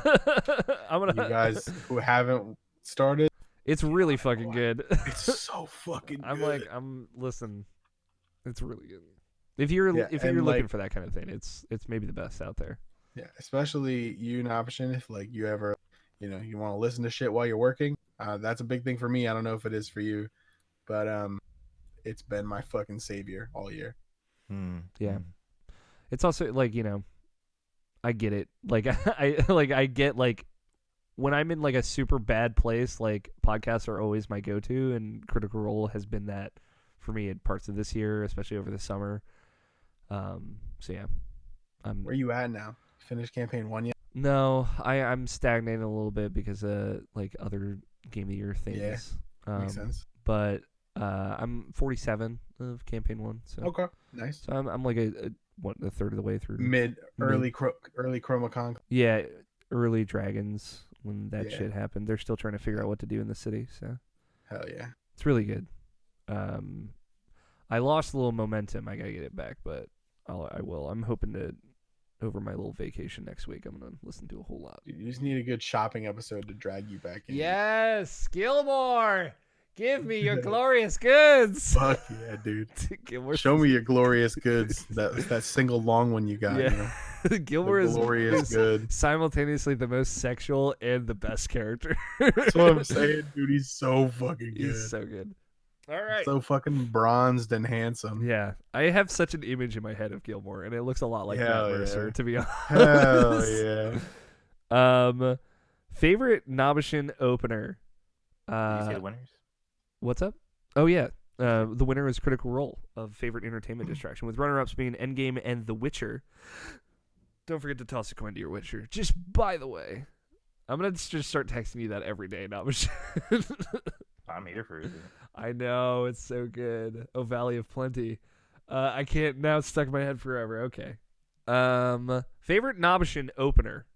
You guys who haven't started, it's really fucking good. It's so fucking good. Listen, it's really good. If you're looking for that kind of thing, it's maybe the best out there. Yeah, especially you, Nabeshin, if like you ever, you want to listen to shit while you're working. That's a big thing for me. I don't know if it is for you, but it's been my fucking savior all year. Yeah, it's also like I get it. Like I get like when I'm in like a super bad place, like podcasts are always my go-to, and Critical Role has been that for me in parts of this year, especially over the summer. So yeah, where you at now? Finished campaign 1 yet? No, I'm stagnating a little bit because of like other game of the year things. Yeah, makes sense. But I'm 47 of campaign 1. So okay, nice. So I'm like a third of the way through. Early ChromaCon. Yeah, early Dragons when that shit happened. They're still trying to figure out what to do in the city. So hell yeah, it's really good. I lost a little momentum. I gotta get it back, but I will. I'm hoping to. Over my little vacation next week, I'm gonna listen to a whole lot. You just need a good shopping episode to drag you back in. Yes, Gilmore, give me your glorious goods. Fuck yeah, dude. Show me your glorious goods. That single long one you got. Yeah. Gilmore is glorious good. Simultaneously the most sexual and the best character. That's what I'm saying, dude. He's so fucking good. He's so good. All right. So fucking bronzed and handsome. Yeah. I have such an image in my head of Gilmore, and it looks a lot like Matt Mercer, to be honest. Hell yeah. Favorite Nabeshin opener? Did you say the winners? What's up? Oh, yeah. The winner is Critical Role of favorite entertainment distraction, with runner-ups being Endgame and The Witcher. Don't forget to toss a coin to your Witcher. Just by the way, I'm going to just start texting you that every day, Nabeshin. I'm here for it. I know, it's so good. Oh, Valley of Plenty. I can't, now it's stuck in my head forever. Okay. Favorite Nabeshin opener.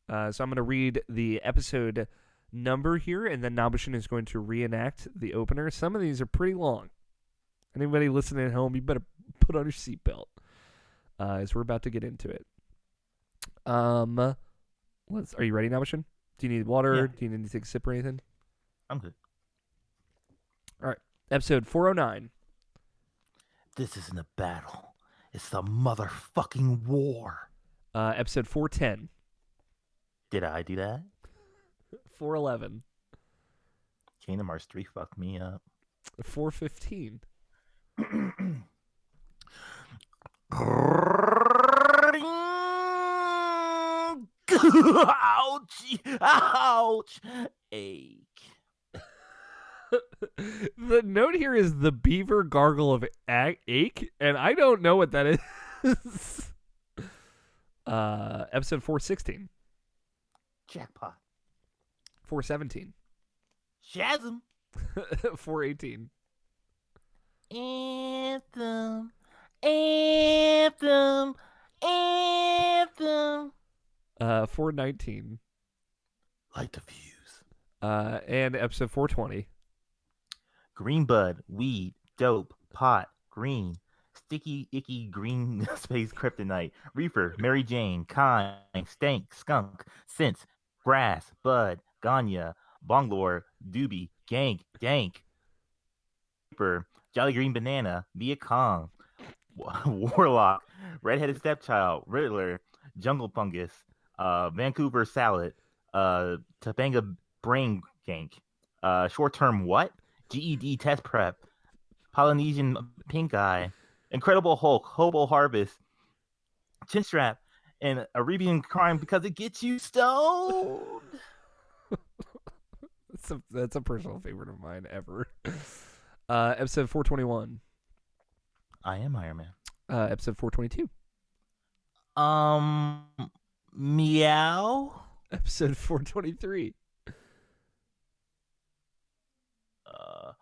So I'm going to read the episode number here, and then Nabeshin is going to reenact the opener. Some of these are pretty long. Anybody listening at home, you better put on your seatbelt, as we're about to get into it. Are you ready, Nabeshin? Do you need water? Yeah. Do you need to take a sip or anything? I'm good. All right. Episode 409. This isn't a battle. It's the motherfucking war. Episode 410. Did I do that? 411. Kingdom Hearts 3 fucked me up. 415. Ouch! Ouch! Ache. The note here is the beaver gargle of ache, and I don't know what that is. Episode 416. Jackpot. 417. Shazam. 418. Anthem. Anthem. Anthem. 419. Light the fuse. And episode 420. Green bud, weed, dope, pot, green, sticky, icky, green space kryptonite, reefer, Mary Jane, kind, stank, skunk, sense, grass, bud, ganya, bonglore, doobie, gank, dank, reaper, jolly green banana, Viet Cong, warlock, redheaded stepchild, riddler, jungle fungus, Vancouver salad, Topanga brain gank, short-term what? GED test prep, Polynesian pink eye, Incredible Hulk, Hobo Harvest, Chinstrap, and Arabian crime because it gets you stoned. That's a personal favorite of mine ever. Episode 421. I am Iron Man. Episode 422. Meow. Episode 423.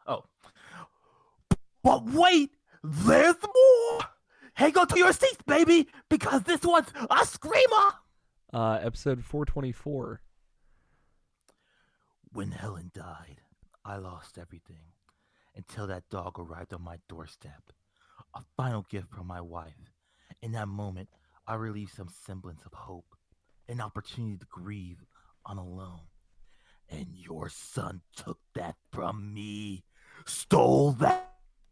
Oh. But wait, there's more. Hang on to your seats, baby, because this one's a screamer. Episode 424. When Helen died, I lost everything until that dog arrived on my doorstep. A final gift from my wife. In that moment, I relieved some semblance of hope, an opportunity to grieve on alone. And your son took that from me, stole that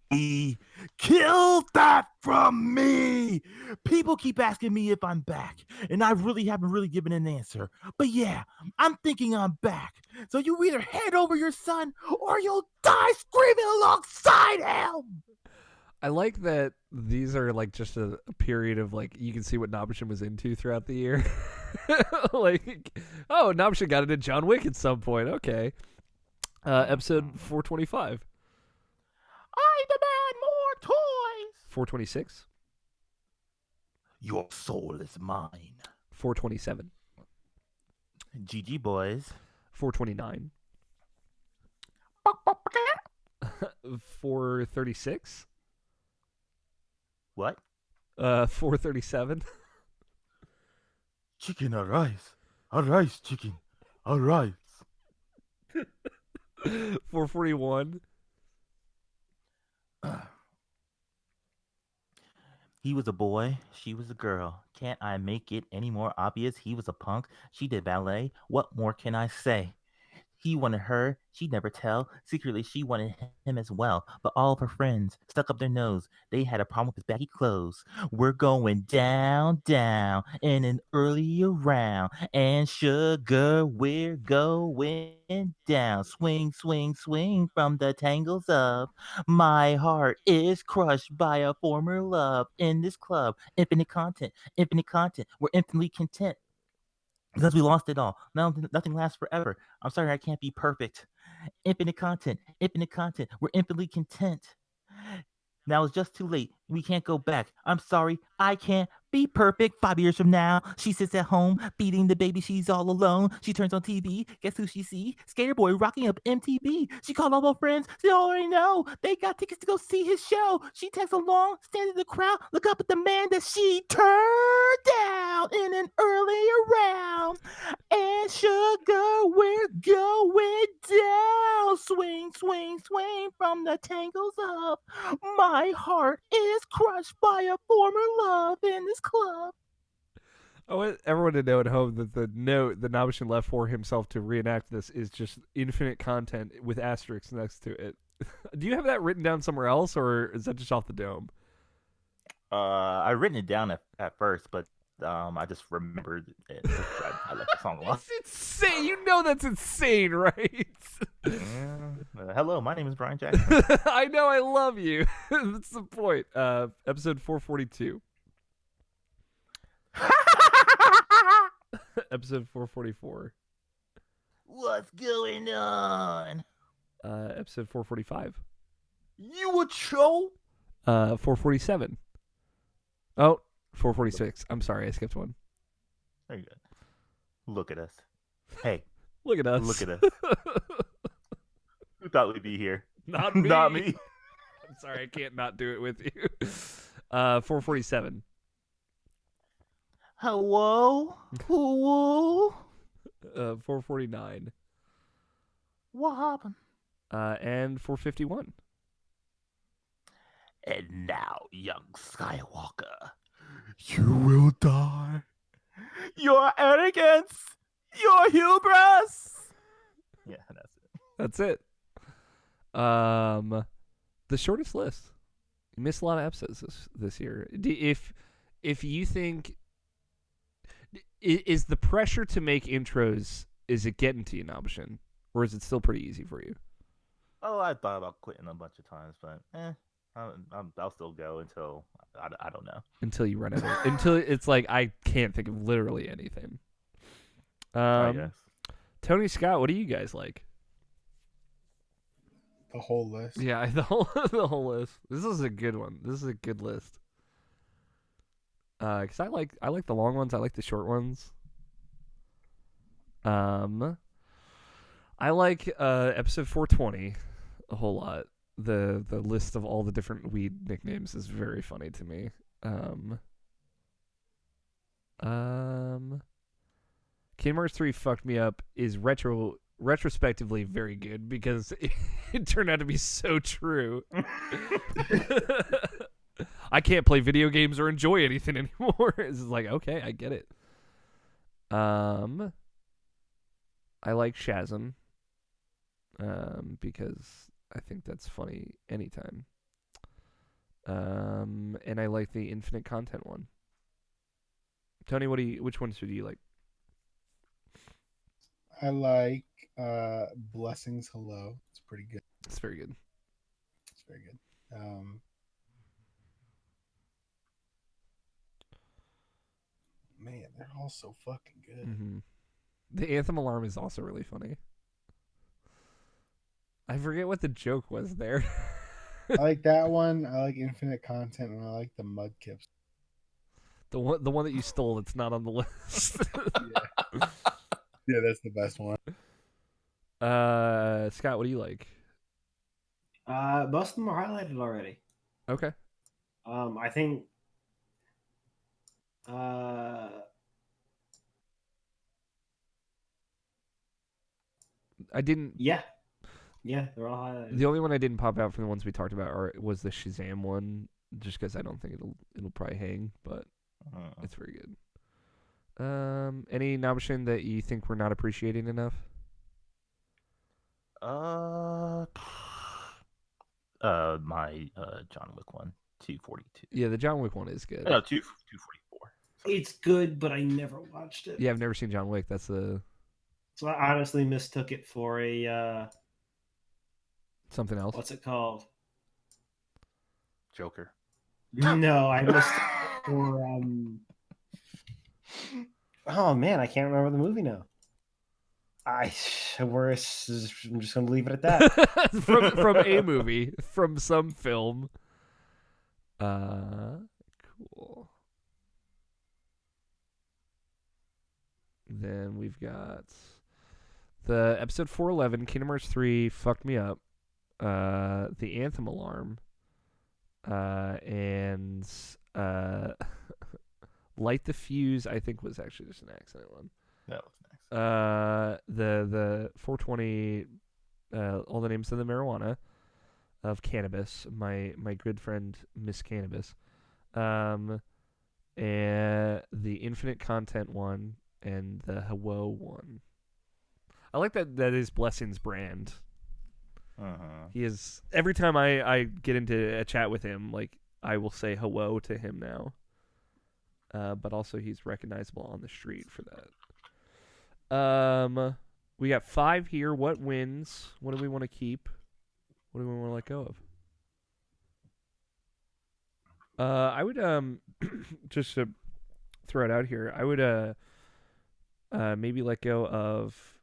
from me, killed that from me. People keep asking me if I'm back, and I really haven't given an answer. But yeah, I'm thinking I'm back. So you either hand over your son, or you'll die screaming alongside him. I like that these are like just a period of like you can see what Nabeshin was into throughout the year. Like, oh, Nabeshin got into John Wick at some point. Okay. Episode 425. I demand more toys. 426. Your soul is mine. 427. GG boys. 429. 436. What? 437. Chicken arise. Arise, chicken. Arise. 441. He was a boy, she was a girl. Can't I make it any more obvious? He was a punk, she did ballet. What more can I say? He wanted her, she'd never tell. Secretly, she wanted him as well. But all of her friends stuck up their nose. They had a problem with his baggy clothes. We're going down, down in an earlier round. And sugar, we're going down. Swing, swing, swing from the tangles of my heart is crushed by a former love in this club. Infinite content. We're infinitely content. Because we lost it all. Nothing lasts forever. I'm sorry I can't be perfect. Infinite content. We're infinitely content. Now it's just too late. We can't go back. I'm sorry. I can't be perfect. 5 years from now, she sits at home, feeding the baby. She's all alone. She turns on TV. Guess who she see? Skater Boy rocking up MTV. She called all her friends. They already know. They got tickets to go see his show. She texts along, stands in the crowd, look up at the man that she turned down in an earlier round. And sugar, we're going down, swing, swing, swing from the tangles up. My heart is crushed by a former love in this club. I want everyone to know at home that the note that Nabeshin left for himself to reenact this is just infinite content with asterisks next to it. Do you have that written down somewhere else, or is that just off the dome? I written it down at first, but I just remembered it. I left the song alone. It's insane. You know that's insane, right? Hello, my name is Brian Jackson. I know. I love you. That's the point. Episode 442. Episode 444. What's going on? Episode 445. You a troll? 447. Oh, 446. I'm sorry, I skipped one. Very good. Look at us. Hey, Look at us. look at us. Who thought we'd be here? Not me. Not me. I'm sorry, I can't not do it with you. 447. Hello? Hello? 449. What happened? And 451. And now, young Skywalker, you will die. Your arrogance, your hubris. Yeah, that's it. That's it. The shortest list. You missed a lot of episodes this year. If you think is the pressure to make intros, is it getting to you, Nabeshin, or is it still pretty easy for you? Oh, I thought about quitting a bunch of times, but I'll still go until I don't know. Until you run out of until it's like I can't think of literally anything. I guess. Tony Scott, what do you guys like? The whole list. Yeah, the whole list. This is a good one. This is a good list. Cause I like the long ones. I like the short ones. I like episode 420 a whole lot. The list of all the different weed nicknames is very funny to me. Kingdom Hearts 3 fucked me up is retrospectively very good because it turned out to be so true. I can't play video games or enjoy anything anymore. It's like, okay, I get it. I like Shazam. Because I think that's funny anytime. And I like the infinite content one. Tony, which ones do you like? I like Blessings Hello. It's pretty good. It's very good. It's very good. Man, they're all so fucking good. Mm-hmm. The Anthem alarm is also really funny. I forget what the joke was there. I like that one. I like infinite content, and I like the Mudkips. The one that you stole that's not on the list. Yeah, that's the best one. Scott, what do you like? Most of them are highlighted already. Okay. I think I didn't. yeah, they're all highlighted. The only one I didn't pop out from the ones we talked about was the Shazam one, just because I don't think it'll probably hang, but it's very good. Any Nabeshin that you think we're not appreciating enough? My John Wick one, 242. Yeah, the John Wick one is good. No, 244. It's good, but I never watched it. Yeah, I've never seen John Wick. That's the So I honestly mistook it for a something else. what's it called? Joker. No, I missed it for oh man, I can't remember the movie now. I'm just gonna leave it at that. from a movie, from some film. Cool. Then we've got the episode 411, Kingdom Hearts 3 fucked me up. The Anthem alarm. And Light the Fuse, I think, was actually just an accident one. That was nice. The 420 all the names of the marijuana, of cannabis. My good friend Miss Cannabis, and the infinite content one, and the Hello one. I like that is Blessing's brand. He is, every time I get into a chat with him, like, I will say hello to him now. But also he's recognizable on the street for that. We got 5 here. What wins? What do we want to keep? What do we want to let go of? I would just to throw it out here, I would maybe let go of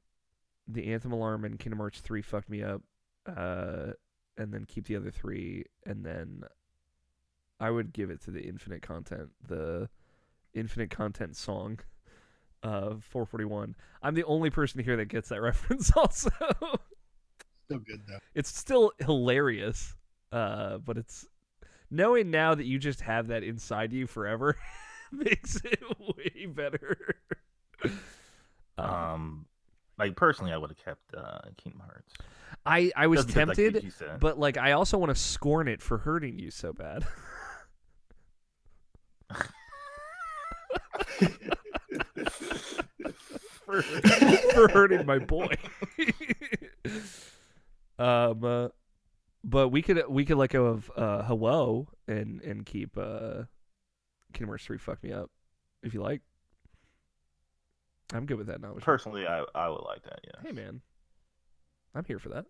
the Anthem Alarm and Kingdom Hearts 3 fucked me up. And then keep the other 3, and then I would give it to the infinite content song of 441. I'm the only person here that gets that reference also. Still good though. It's still hilarious, but it's knowing now that you just have that inside you forever makes it way better. Like, personally, I would have kept Kingdom Hearts. I was Just because, like tempted, you said. but like I also want to scorn it for hurting you so bad. for hurting my boy. But we could let go of hello and keep Kingdom Hearts 3 fuck me up if you like. I'm good with that now. Personally, I would like that. Yeah. Hey man, I'm here for that.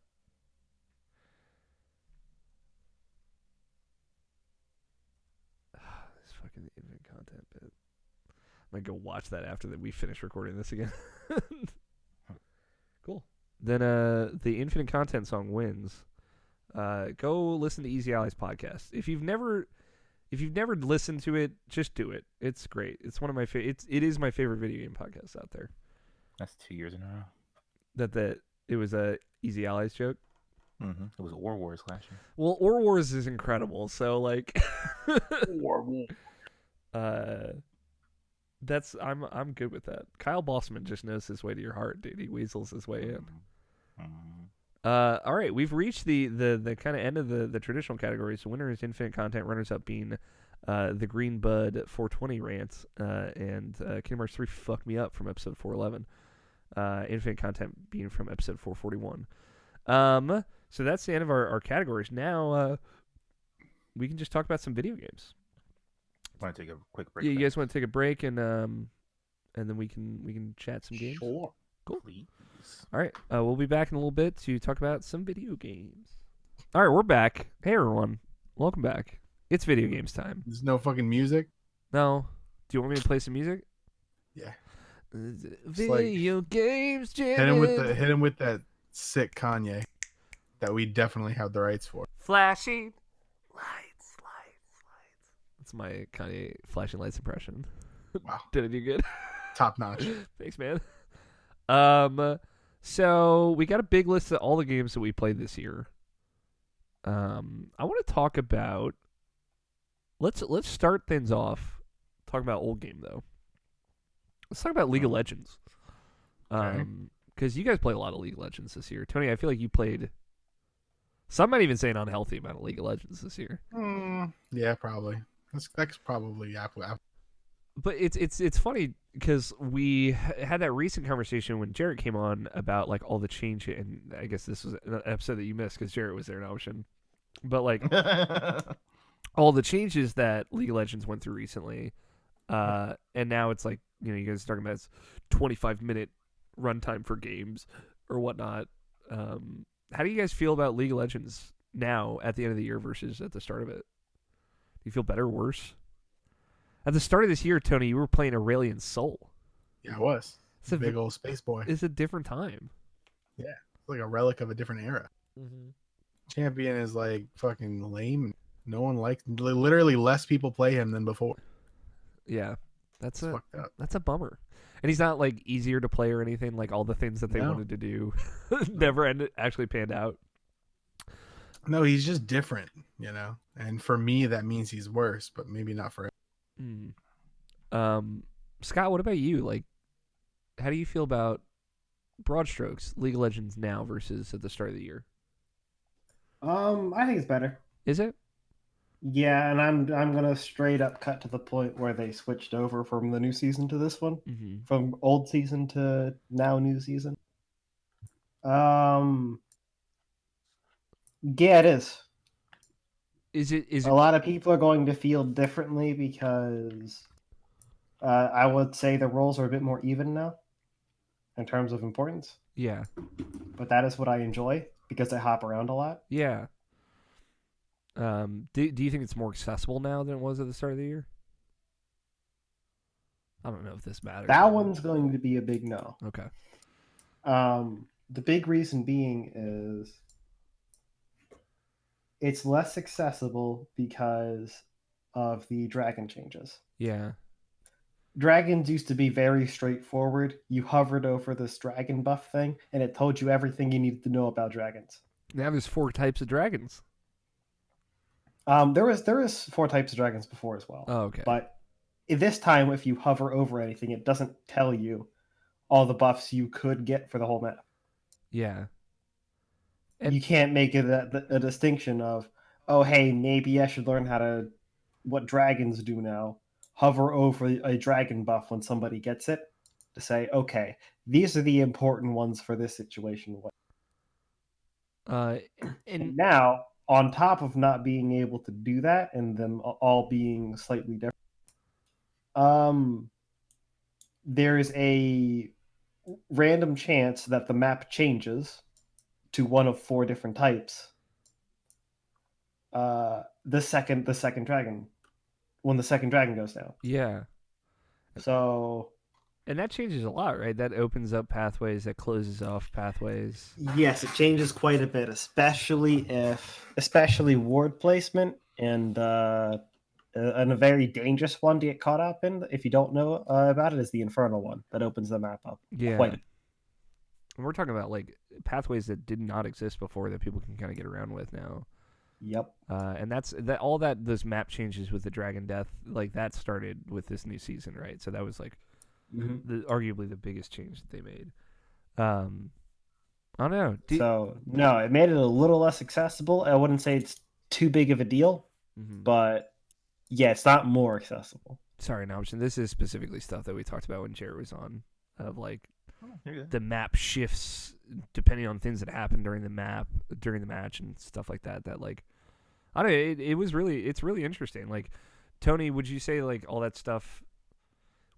This fucking infinite content bit. I'm gonna go watch that after that we finish recording this again. Cool. Then the infinite content song wins. Go listen to Easy Allies podcast. If you've never listened to it, just do it. It's great. It's one of my it is my favorite video game podcast out there. That's 2 years in a row. That it was a Easy Allies joke. Mm-hmm. It was War Wars last year. Well, Or Wars is incredible. So like, that's I'm good with that. Kyle Bossman just knows his way to your heart, dude. He weasels his way in. All right, we've reached the kind of end of the traditional categories. So winner is infinite content. Runners up being the Green Bud 420 rant and Kingdom Hearts 3 fuck me up from episode 411. Infinite content being from episode 441. So that's the end of our categories. Now we can just talk about some video games. Want to take a quick break? Yeah, you guys want to take a break and then we can chat some games. Sure. Cool. Please. All right, we'll be back in a little bit to talk about some video games. All right, we're back. Hey everyone, welcome back. It's video games time. There's no fucking music. No, do you want me to play some music? Yeah. Video games. Hit him with that sick Kanye that we definitely have the rights for. Flashing lights. That's my Kanye flashing lights impression. Wow. Did I do good? Top notch. Thanks, man. So we got a big list of all the games that we played this year. I want to talk about. Let's start things off. Talk about old game though. Let's talk about League of Legends. Because you guys played a lot of League of Legends this year. Tony, I feel like you played. Some might even say an unhealthy amount of League of Legends this year. Yeah, probably. That's probably apple. But it's funny because we had that recent conversation when Jarrett came on about like all the change, and I guess this was an episode that you missed because Jarrett was there in Ocean. But like all the changes that League of Legends went through recently, and now it's like, you know, you guys are talking about it's 25-minute runtime for games or whatnot. How do you guys feel about League of Legends now at the end of the year versus at the start of it? Do you feel better or worse? At the start of this year, Tony, you were playing Aurelion Sol. Yeah, I was. It's a big old space boy. It's a different time. Yeah, it's like a relic of a different era. Mm-hmm. Champion is like fucking lame. No one likes. Literally, less people play him than before. Yeah, that's fucked up. That's a bummer. And he's not like easier to play or anything. Like all the things that they wanted to do never actually panned out. No, he's just different, you know. And for me, that means he's worse, but maybe not for him. Scott, what about you? Like, how do you feel about broad strokes, League of Legends now versus at the start of the year? I think it's better. Is it? Yeah, and I'm gonna straight up cut to the point where they switched over from the new season to this one, from old season to now new season. Yeah, it is. Is it a lot of people are going to feel differently because I would say the roles are a bit more even now in terms of importance. Yeah. But that is what I enjoy because I hop around a lot. Yeah. Do you think it's more accessible now than it was at the start of the year? I don't know if this matters. That one's going to be a big no. Okay. The big reason being is it's less accessible because of the dragon changes. Yeah. Dragons used to be very straightforward. You hovered over this dragon buff thing, and it told you everything you needed to know about dragons. Now there's 4 types of dragons. There was 4 types of dragons before as well. Oh, okay. But this time, if you hover over anything, it doesn't tell you all the buffs you could get for the whole map. Yeah. And you can't make it a distinction of, oh, hey, maybe I should learn what dragons do now. Hover over a dragon buff when somebody gets it to say, okay, these are the important ones for this situation. And now, on top of not being able to do that and them all being slightly different, there's a random chance that the map changes to one of 4 different types. The second dragon, when the second dragon goes down. Yeah. So. And that changes a lot, right? That opens up pathways, that closes off pathways. Yes, it changes quite a bit, especially ward placement and a very dangerous one to get caught up in. If you don't know about it, is the Infernal one that opens the map up. Yeah. Quite a bit. And we're talking about like pathways that did not exist before that people can kind of get around with now. Yep. And those map changes with the Dragon Death, like that started with this new season, right? So that was like arguably the biggest change that they made. I don't know. No, it made it a little less accessible. I wouldn't say it's too big of a deal, but yeah, it's not more accessible. Sorry, Nabeshin, this is specifically stuff that we talked about when Jared was on, of like the map shifts depending on things that happen during the match and stuff like that. That like, I don't know. It's really interesting. Like, Tony, would you say like all that stuff?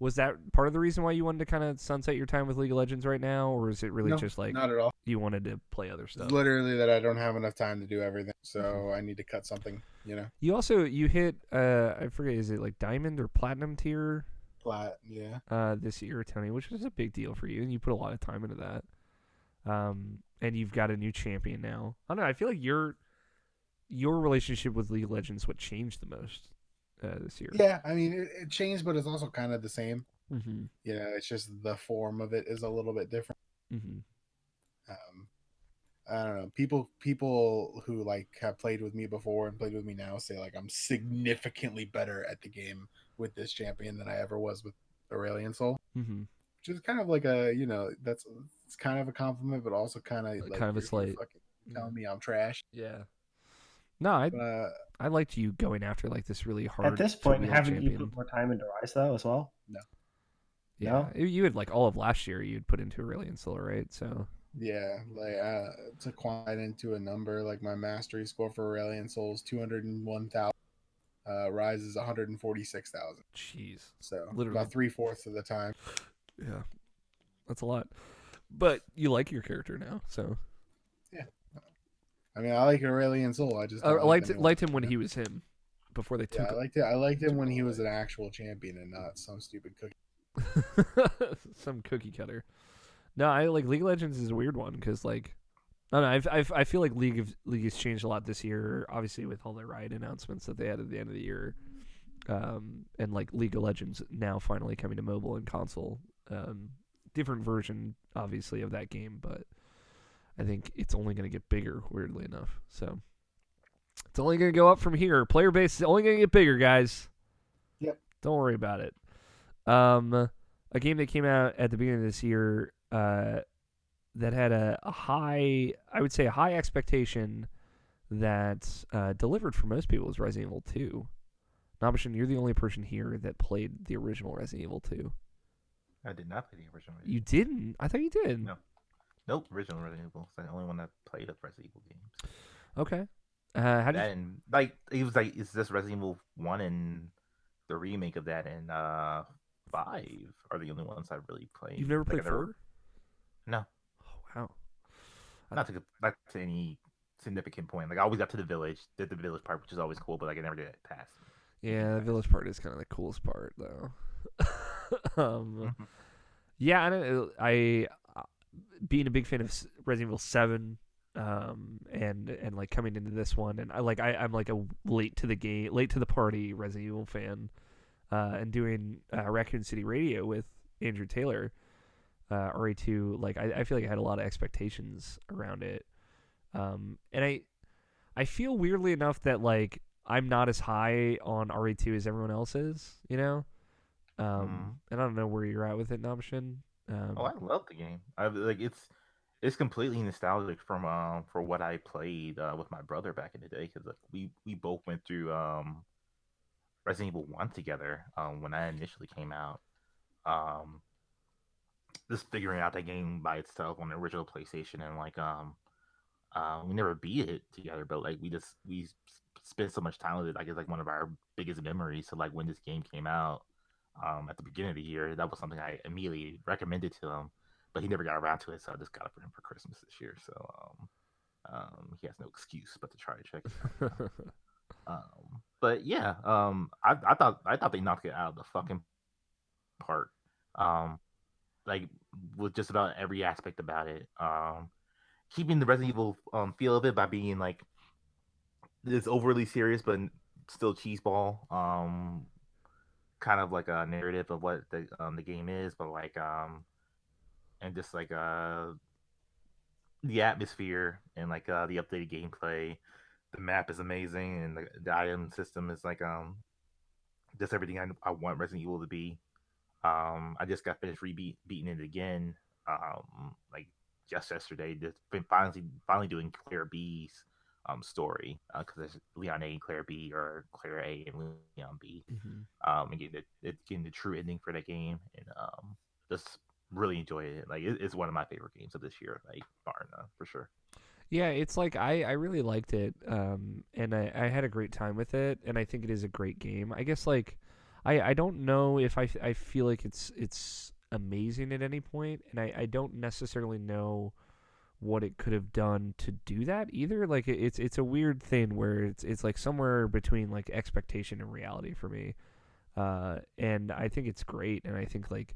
Was that part of the reason why you wanted to kind of sunset your time with League of Legends right now, or is it really just like not at all? You wanted to play other stuff? It's literally that I don't have enough time to do everything, so I need to cut something. You hit I forget, is it like diamond or platinum tier? Plat, yeah. This year, Tony, which was a big deal for you, and you put a lot of time into that. And you've got a new champion now. I don't know. I feel like your relationship with League of Legends is what changed the most this year. Yeah, I mean it changed, but it's also kind of the same. Mm-hmm. It's just the form of it is a little bit different. Mm-hmm. I don't know. People who like have played with me before and played with me now say like I'm significantly better at the game with this champion than I ever was with Aurelion Sol. Mm-hmm. Which is kind of like it's kind of a compliment, but also kind of like kind of a slight. Telling me I'm trash. Yeah. No, I liked you going after like this really hard. At this point, haven't champion. you put more time into Rise though as well? No. Yeah, no? You had like all of last year you'd put into Aurelion Sol, right? So. Yeah, like to quite into a number, like my mastery score for Aurelion Sol is 201,000. Rise is 146,000. Jeez. So literally about 3/4 of the time. Yeah, that's a lot. But you like your character now, so. Yeah. I mean, I like Aurelion Sol. I just liked him when he was him, before they took. Yeah, I liked him when he was an actual champion and not some stupid cookie. Some cookie cutter. No, I like League of Legends is a weird one because like, I don't know. I feel like League has changed a lot this year. Obviously, with all the Riot announcements that they had at the end of the year, and like League of Legends now finally coming to mobile and console. Different version, obviously, of that game, but I think it's only going to get bigger. Weirdly enough, so it's only going to go up from here. Player base is only going to get bigger, guys. Yep. Don't worry about it. A game that came out at the beginning of this year. that had a high, I would say, a high expectation that delivered for most people was Resident Evil 2. Nabeshin, you're the only person here that played the original Resident Evil 2. I did not play the original. You didn't? I thought you did. No. Nope, original Resident Evil. It's the only one that played of Resident Evil games. Okay. How did And like it was like it's just Resident Evil 1 and the remake of that and 5 are the only ones I really played. You've never Like, played 4? No. Oh, wow. Not to any significant point. Like I always got to the village, did the village part, which is always cool, but like I never did it past. Yeah, the village part is kind of the coolest part, though. Yeah, I being a big fan of Resident Evil 7, and like coming into this one, and I'm like a late to the party Resident Evil fan, and doing Raccoon City Radio with Andrew Taylor, RE2. Like I feel like I had a lot of expectations around it, and I feel weirdly enough that like I'm not as high on RE2 as everyone else is, you know. And I don't know where you're at with it, Nabeshin. I love the game. I like it's completely nostalgic from for what I played with my brother back in the day because like, we both went through Resident Evil 1 together when that initially came out. Just figuring out that game by itself on the original PlayStation and like we never beat it together, but like we spent so much time with it. Like it's like one of our biggest memories. So like when this game came out at the beginning of the year, that was something I immediately recommended to him, but he never got around to it. So I just got it for him for Christmas this year. So he has no excuse but to try to check it out. But yeah, I thought they knocked it out of the fucking park. Like with just about every aspect about it. Keeping the Resident Evil feel of it by being like this overly serious but still cheeseball, kind of like a narrative of what the game is, but like and just like the atmosphere and like the updated gameplay. The map is amazing and the item system is like just everything I want Resident Evil to be. I just got finished beating it again like just yesterday. Just been finally doing Claire B's story because there's Leon A and Claire B or Claire A and Leon B, and getting the true ending for that game, and just really enjoyed it. Like it's one of my favorite games of this year, like bar none, for sure. Yeah, it's like I really liked it, and I had a great time with it, and I think it is a great game. I guess like I don't know if I feel like it's amazing at any point, and I don't necessarily know what it could have done to do that either. Like it's a weird thing where it's like somewhere between like expectation and reality for me, and I think it's great, and I think like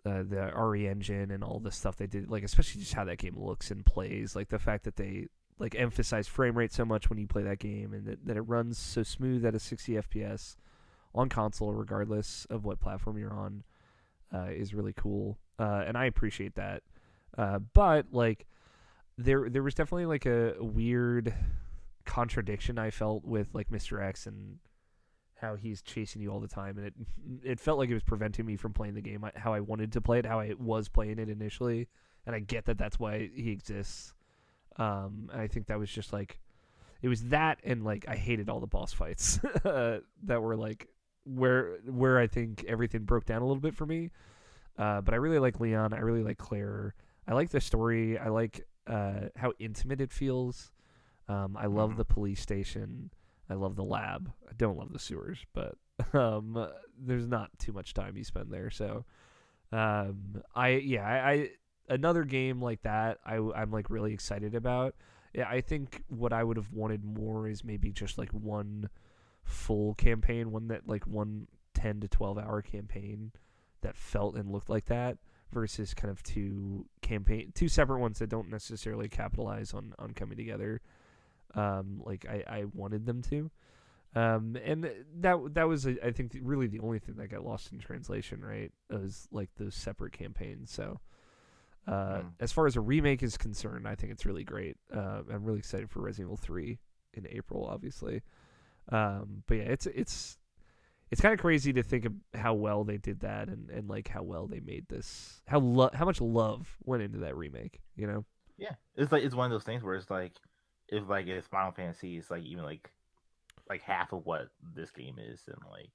the RE engine and all the stuff they did, like especially just how that game looks and plays, like the fact that they like emphasize frame rate so much when you play that game, and that it runs so smooth at a 60 FPS on console regardless of what platform you're on, is really cool, and I appreciate that. But like there was definitely like a weird contradiction I felt with like Mr. X and how he's chasing you all the time, and it felt like it was preventing me from playing the game how I wanted to play it, how I was playing it initially, and I get that that's why he exists. And I think that was just like it was that, and like I hated all the boss fights that were like where I think everything broke down a little bit for me. But I really like Leon. I really like Claire. I like the story. I like how intimate it feels. I love the police station. I love the lab. I don't love the sewers, but there's not too much time you spend there. So I another game like that I'm like really excited about. Yeah, I think what I would have wanted more is maybe just like one full campaign, one 10 to 12 hour campaign that felt and looked like that, versus kind of two separate ones that don't necessarily capitalize on coming together like I wanted them to, and that was I think really the only thing that got lost in translation, right? It was like those separate campaigns. So as far as a remake is concerned, I think it's really great. I'm really excited for Resident Evil 3 in April, obviously. But yeah, it's kind of crazy to think of how well they did that and like how well they made this, how much love went into that remake, you know? Yeah, it's like it's one of those things where it's like if Final Fantasy is like even like half of what this game is, and like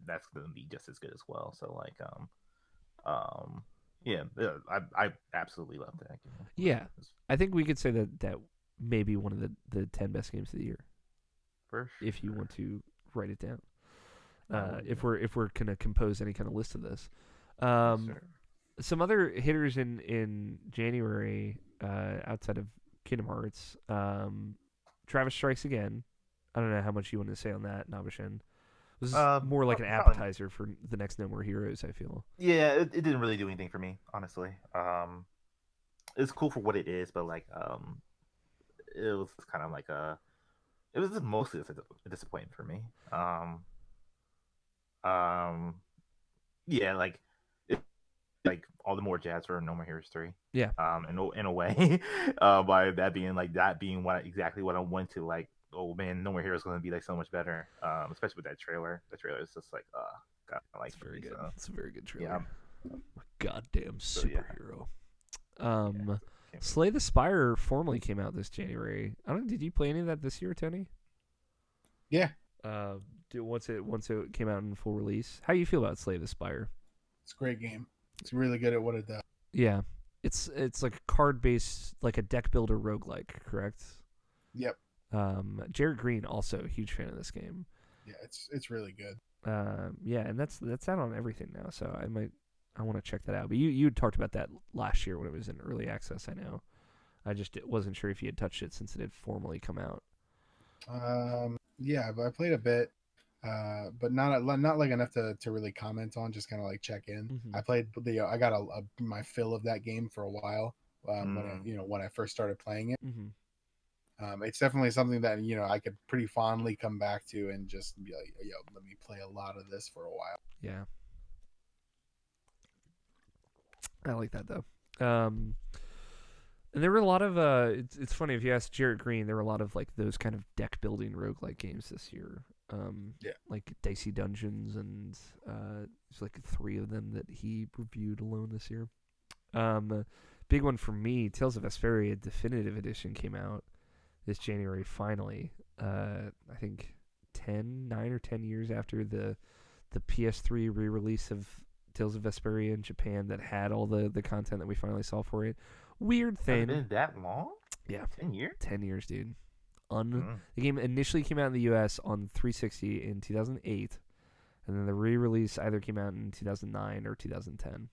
that's gonna be just as good as well. So like yeah, I absolutely loved that game. Yeah, I think we could say that may be one of the 10 best games of the year, for sure. if you want to write it down. If we're gonna compose any kind of list of this. Yes, sir. Some other hitters in January outside of Kingdom Hearts, Travis Strikes Again. I don't know how much you want to say on that, Nabeshin. This is more like an appetizer for the next No More Heroes, I feel. Yeah, it didn't really do anything for me, honestly. It's cool for what it is, but like it was kind of like it was just mostly a disappointment for me. Yeah, like all the more jazz for No More Heroes 3. Yeah. In a way, by that being exactly what I went to, like, oh man, No More Heroes is going to be like so much better. Especially with that trailer. The trailer is just like, God, I like it's very good. So. It's a very good trailer. Yeah. My goddamn superhero. Yeah. Slay the Spire formally came out this January. I don't know, did you play any of that this year, Tony? Yeah. Once it came out in full release. How do you feel about Slay the Spire? It's a great game. It's really good at what it does. Yeah. It's like a card-based, like a deck builder roguelike, correct? Yep. Jared Green, also a huge fan of this game. Yeah, it's really good. Yeah, and that's out on everything now, so I want to check that out. But you had talked about that last year when it was in early access, I know. I just wasn't sure if you had touched it since it had formally come out. Yeah, but I played a bit, but not like enough to really comment on. Just kind of like check in. Mm-hmm. I played I got my fill of that game for a while when I first started playing it. Mm-hmm. It's definitely something that I could pretty fondly come back to and just be like, yo, let me play a lot of this for a while. Yeah, I like that though. And there were a lot of it's funny, if you ask Jarrett Green, there were a lot of like those kind of deck building roguelike games this year. Like Dicey Dungeons, and there's like 3 of them that he reviewed alone this year. Big one for me, Tales of Vesperia Definitive Edition came out this January finally. I think 9 or 10 years after the PS3 re-release of Tales of Vesperia in Japan that had all the content that we finally saw for it. Weird thing. Has it been that long? Yeah. 10 years? 10 years, dude. The game initially came out in the US on 360 in 2008, and then the re-release either came out in 2009 or 2010.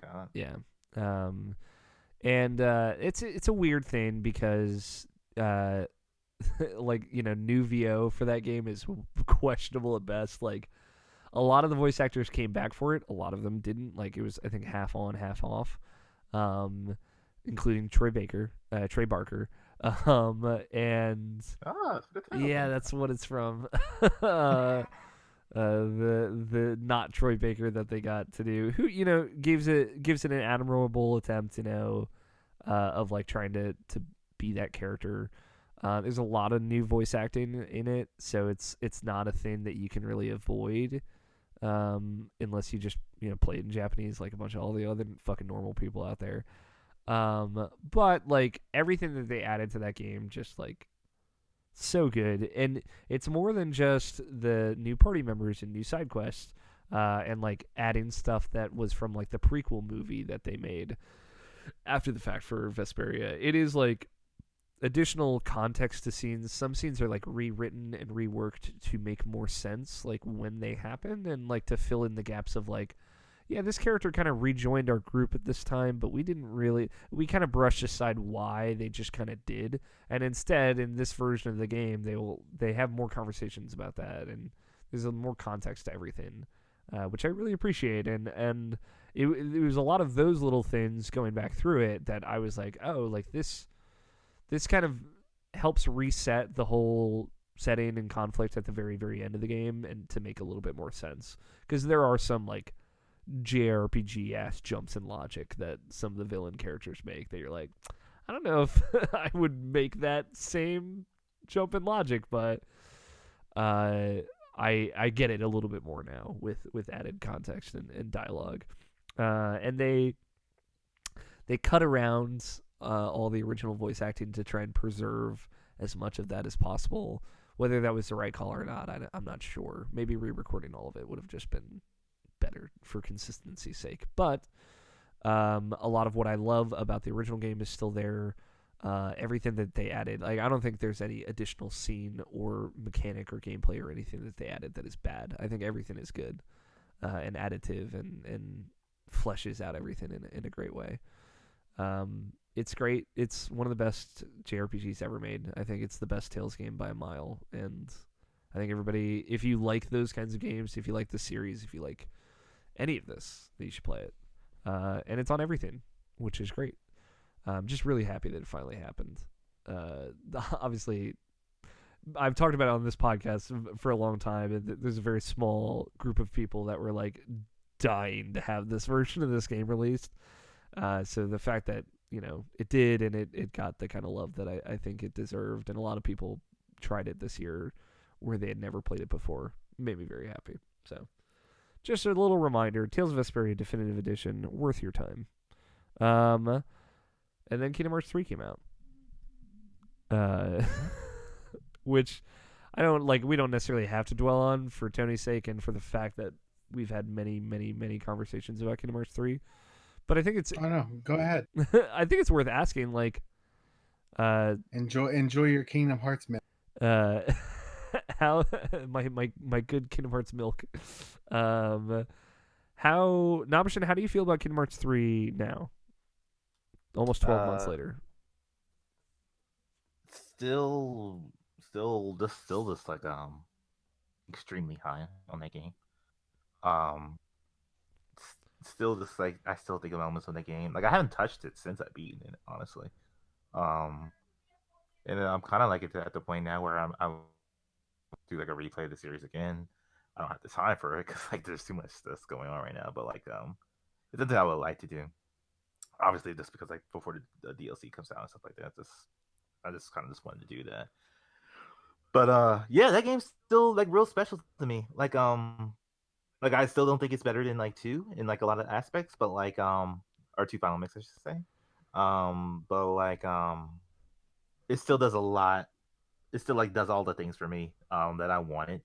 God. Yeah. And it's a weird thing because like, new VO for that game is questionable at best. Like, a lot of the voice actors came back for it. A lot of them didn't. Like, it was, I think, half on, half off. Including Trey Barker. And yeah, that's what it's from. The not Troy Baker that they got to do, who gives it an admirable attempt, of like trying to be that character. There's a lot of new voice acting in it, so it's not a thing that you can really avoid, unless you just play it in Japanese like a bunch of all the other fucking normal people out there. But like everything that they added to that game, just like so good, and it's more than just the new party members and new side quests, and like adding stuff that was from like the prequel movie that they made after the fact for Vesperia. It is like additional context to scenes. Some scenes are like rewritten and reworked to make more sense, like when they happen, and like to fill in the gaps of like, yeah, this character kind of rejoined our group at this time, but we kind of brushed aside why, they just kind of did. And instead, in this version of the game, they have more conversations about that, and there's more context to everything, which I really appreciate. And it was a lot of those little things going back through it that I was like, oh, like this kind of helps reset the whole setting and conflict at the very, very end of the game, and to make a little bit more sense. Because there are some like JRPG-ass jumps in logic that some of the villain characters make that you're like, I don't know if I would make that same jump in logic, but I I get it a little bit more now with added context and dialogue, and they cut around all the original voice acting to try and preserve as much of that as possible. Whether that was the right call or not, I'm not sure. Maybe re-recording all of it would have just been better for consistency's sake. But a lot of what I love about the original game is still there. Everything that they added, like I don't think there's any additional scene or mechanic or gameplay or anything that they added that is bad. I think everything is good and additive and fleshes out everything in a great way. It's great. It's one of the best JRPGs ever made. I think it's the best Tales game by a mile. And I think everybody, if you like those kinds of games, if you like the series, if you like any of this, then you should play it. And it's on everything, which is great. I'm just really happy that it finally happened. Obviously, I've talked about it on this podcast for a long time, and there's a very small group of people that were like dying to have this version of this game released. So the fact that, it did, and it got the kind of love that I think it deserved, and a lot of people tried it this year where they had never played it before, made me very happy. So just a little reminder, Tales of Vesperia Definitive Edition, worth your time. And then Kingdom Hearts 3 came out. Which I don't like, we don't necessarily have to dwell on for Tony's sake and for the fact that we've had many, many, many conversations about Kingdom Hearts 3. But I think it's... Oh, no. Go ahead. I think it's worth asking, like... Enjoy your Kingdom Hearts, man. How... my good Kingdom Hearts milk. Nabeshin, how do you feel about Kingdom Hearts 3 now? Almost 12 months later. Still just like extremely high on that game. Still just like I still think of elements of the game. Like I haven't touched it since I've beaten it, honestly. And I'm kind of like at the point now where I'm do like a replay of the series again. I don't have the time for it because like there's too much stuff going on right now. But like it's something I would like to do. Obviously, just because like before the DLC comes out and stuff like that, I just kind of just wanted to do that. But yeah, that game's still like real special to me. Like I still don't think it's better than like 2 in like a lot of aspects, but like or 2 Final Mix, I should say. But like it still does a lot. It still like does all the things for me that I wanted.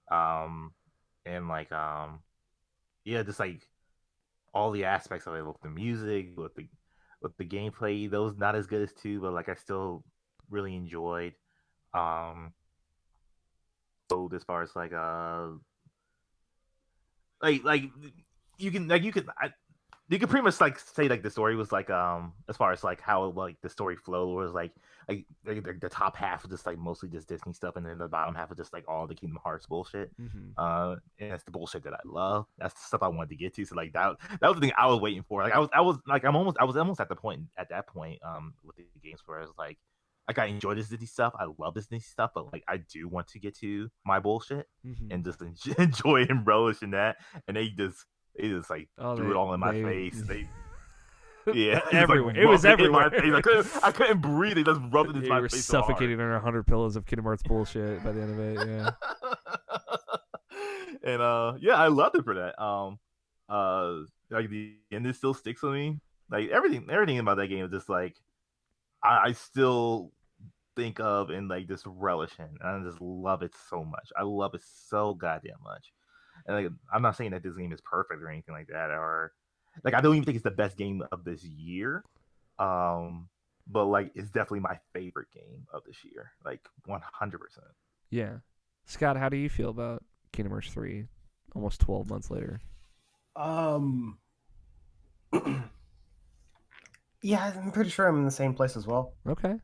And like yeah, just like all the aspects of it, with the music, with the gameplay, those not as good as 2, but like I still really enjoyed. So as far as like you can pretty much like say like the story was like as far as like how like the story flow was like the top half was just like mostly just Disney stuff, and then the bottom half was just like all the Kingdom Hearts bullshit. And that's the bullshit that I love. That's the stuff I wanted to get to. So like that was the thing I was waiting for. Like I was almost at that point with the games where I was like I enjoy this Disney stuff. I love this Disney stuff, but like I do want to get to my bullshit and just enjoy and relish in that. And they just like threw it all in my face. Yeah, everywhere. Like, it was everywhere. I couldn't breathe. They just rubbed it in my face. You were suffocating under 100 pillows of Kingdom Hearts bullshit by the end of it. Yeah. And yeah, I loved it for that. Like the end, it still sticks with me. Like everything about that game is just like I still think of and like just relish in, and I just love it so much. I love it so goddamn much. And like, I'm not saying that this game is perfect or anything like that, or like I don't even think it's the best game of this year. But like it's definitely my favorite game of this year, like 100%. Yeah, Scott, how do you feel about Kingdom Hearts 3 almost 12 months later? Yeah, I'm pretty sure I'm in the same place as well. Okay.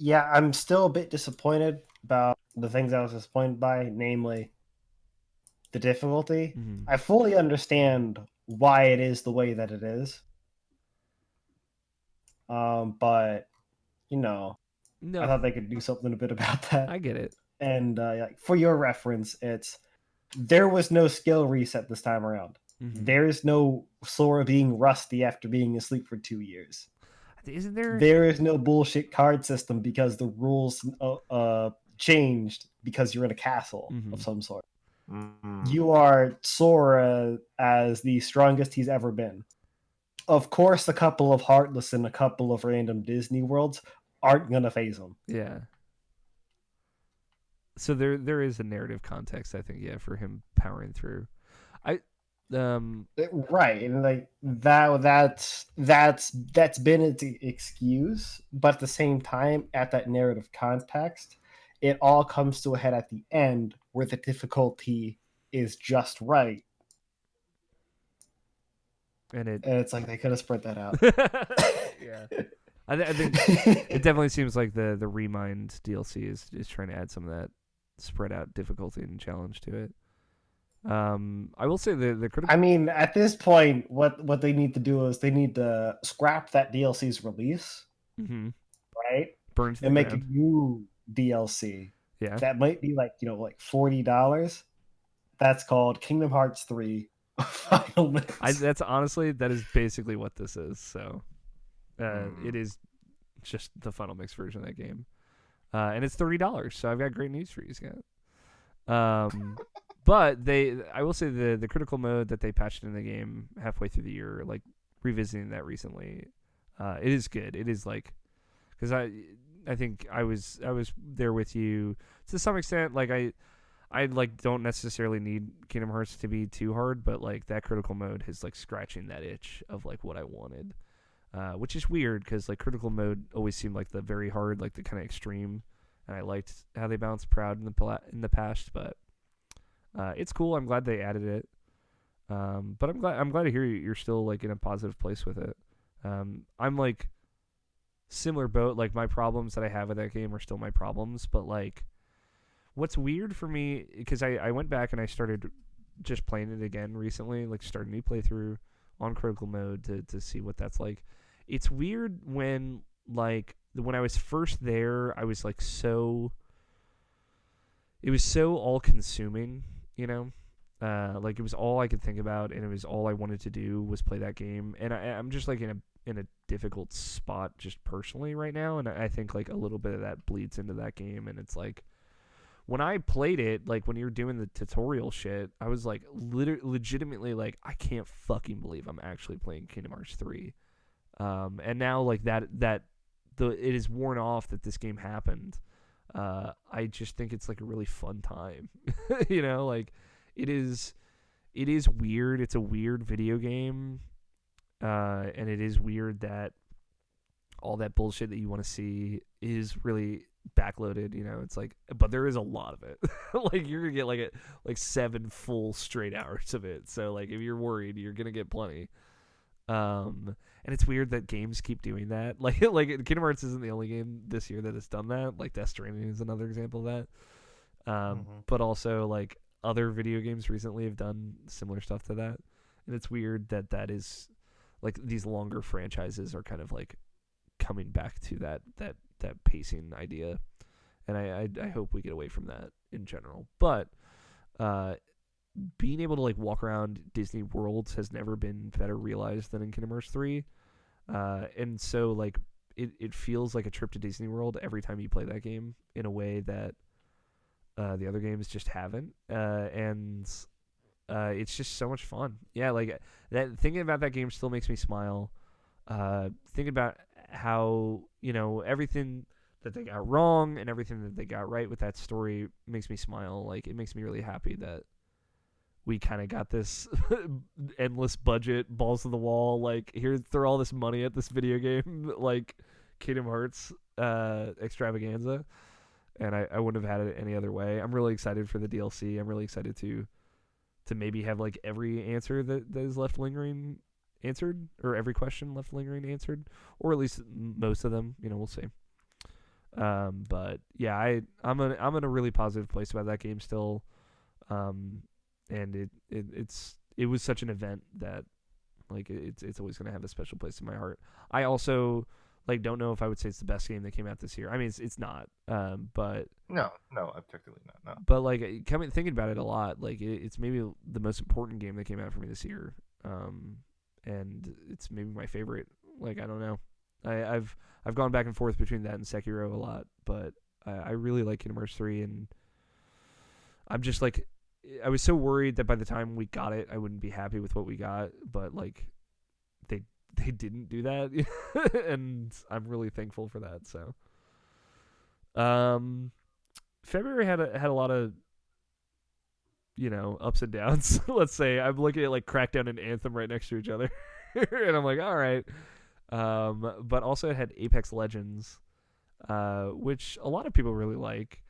Yeah, I'm still a bit disappointed about the things I was disappointed by, namely the difficulty. I fully understand why it is the way that it is. But no. I thought they could do something a bit about that. I get it. And for your reference, there was no skill reset this time around. There is no Sora being rusty after being asleep for 2 years. Isn't there? There is no bullshit card system because the rules changed because you're in a castle of some sort. You are Sora as the strongest he's ever been. Of course, a couple of Heartless and a couple of random Disney worlds aren't gonna phase him. Yeah. So there is a narrative context, I think, for him powering through. Right, and like that's been its excuse, but at the same time, at that narrative context, it all comes to a head at the end where the difficulty is just right. And it's like they could have spread that out. Yeah. I think it definitely seems like the Remind DLC is trying to add some of that spread out difficulty and challenge to it. I will say the critical. I mean, at this point, what they need to do is they need to scrap that DLC's release, right? Burn to the and make ground. a new DLC. Yeah. That might be like $40. That's called Kingdom Hearts 3 Final Mix. That is basically what this is. So, it is just the Final Mix version of that game, and it's $30. So I've got great news for you, Scott. But I will say the critical mode that they patched in the game halfway through the year, like revisiting that recently, it is good. It is like, because I think I was there with you to some extent. Like I like don't necessarily need Kingdom Hearts to be too hard, but like that critical mode is like scratching that itch of like what I wanted, which is weird because like critical mode always seemed like the very hard, like the kind of extreme, and I liked how they balanced Proud in the past, but. It's cool. I'm glad they added it. But I'm glad to hear you're still like in a positive place with it. I'm like similar boat. Like my problems that I have with that game are still my problems. But like, what's weird for me because I went back and I started just playing it again recently. Like started a new playthrough on critical mode to see what that's like. It's weird when I was first there, I was like so. It was so all consuming. You know, like it was all I could think about, and it was all I wanted to do was play that game. And I'm just like in a difficult spot just personally right now, and I think like a little bit of that bleeds into that game. And it's like when I played it, like when you're doing the tutorial shit, I was like legitimately like I can't fucking believe I'm actually playing Kingdom Hearts 3. And now like it is worn off that this game happened. I just think it's like a really fun time. You know, like it is weird. It's a weird video game. And it is weird that all that bullshit that you want to see is really backloaded, you know. It's like, but there is a lot of it. Like you're going to get like 7 full straight hours of it. So like if you're worried, you're going to get plenty. And it's weird that games keep doing that. Like Kingdom Hearts isn't the only game this year that has done that. Like Death Stranding is another example of that. But also like other video games recently have done similar stuff to that. And it's weird that is like these longer franchises are kind of like coming back to that pacing idea. And I hope we get away from that in general. But being able to like walk around Disney worlds has never been better realized than in Kingdom Hearts 3. And so like it feels like a trip to Disney World every time you play that game in a way that the other games just haven't. And it's just so much fun. Yeah, like that thinking about that game still makes me smile. Thinking about how, you know, everything that they got wrong and everything that they got right with that story makes me smile. Like it makes me really happy that we kind of got this endless budget, balls to the wall, like here, throw all this money at this video game, like Kingdom Hearts extravaganza, and I wouldn't have had it any other way. I'm really excited for the DLC. I'm really excited to maybe have like every answer that is left lingering answered, or every question left lingering answered, or at least most of them. You know, we'll see. But yeah, I'm in a really positive place about that game still. And it was such an event that like it's always gonna have a special place in my heart. I also like don't know if I would say it's the best game that came out this year. I mean it's not. But no, objectively not. No. But like thinking about it a lot, like it's maybe the most important game that came out for me this year. And it's maybe my favorite. Like I don't know. I've gone back and forth between that and Sekiro a lot, but I really like Kingdom Hearts 3, and I'm just like, I was so worried that by the time we got it, I wouldn't be happy with what we got, but like they didn't do that, and I'm really thankful for that. So, February had a lot of, ups and downs. Let's say I'm looking at like Crackdown and Anthem right next to each other, and I'm like, all right. But also it had Apex Legends, which a lot of people really like.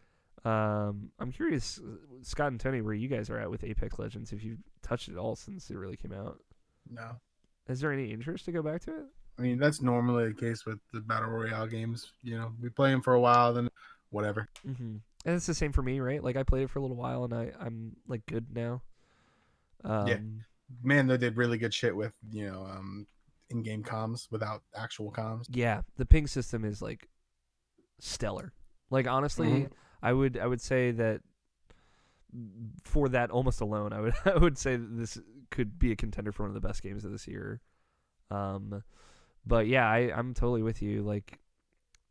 I'm curious, Scott and Tony, where you guys are at with Apex Legends, if you've touched it all since it really came out. No. Is there any interest to go back to it? I mean, that's normally the case with the Battle Royale games. We play them for a while, then whatever. Mm-hmm. And it's the same for me, right? Like, I played it for a little while, and I'm like good now. Yeah. Man, they did really good shit with, in-game comms without actual comms. Yeah, the ping system is like stellar. Like, honestly, I would say that for that almost alone, I would say that this could be a contender for one of the best games of this year. But yeah, I'm totally with you. Like,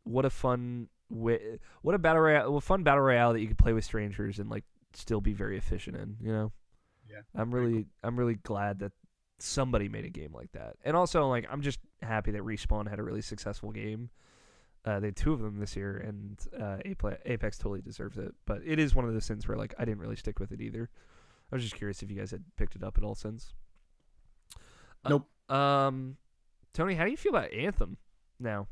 what a fun battle royale that you could play with strangers and like still be very efficient in. Yeah. I'm really glad that somebody made a game like that. And also, like, I'm just happy that Respawn had a really successful game. They had 2 of them this year, and Apex totally deserves it. But it is one of those sins where, like, I didn't really stick with it either. I was just curious if you guys had picked it up at all since. Nope. Tony, how do you feel about Anthem now?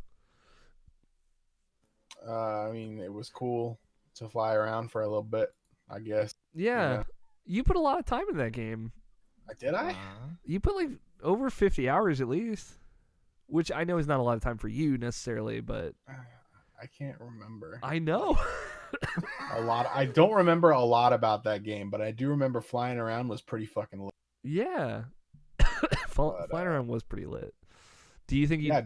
I mean, it was cool to fly around for a little bit, I guess. Yeah. You put a lot of time in that game. Did I? You put like over 50 hours at least, which I know is not a lot of time for you necessarily, but I can't remember. I know. A lot. I don't remember a lot about that game, but I do remember flying around was pretty fucking lit. Yeah. Flying around was pretty lit. Do you think I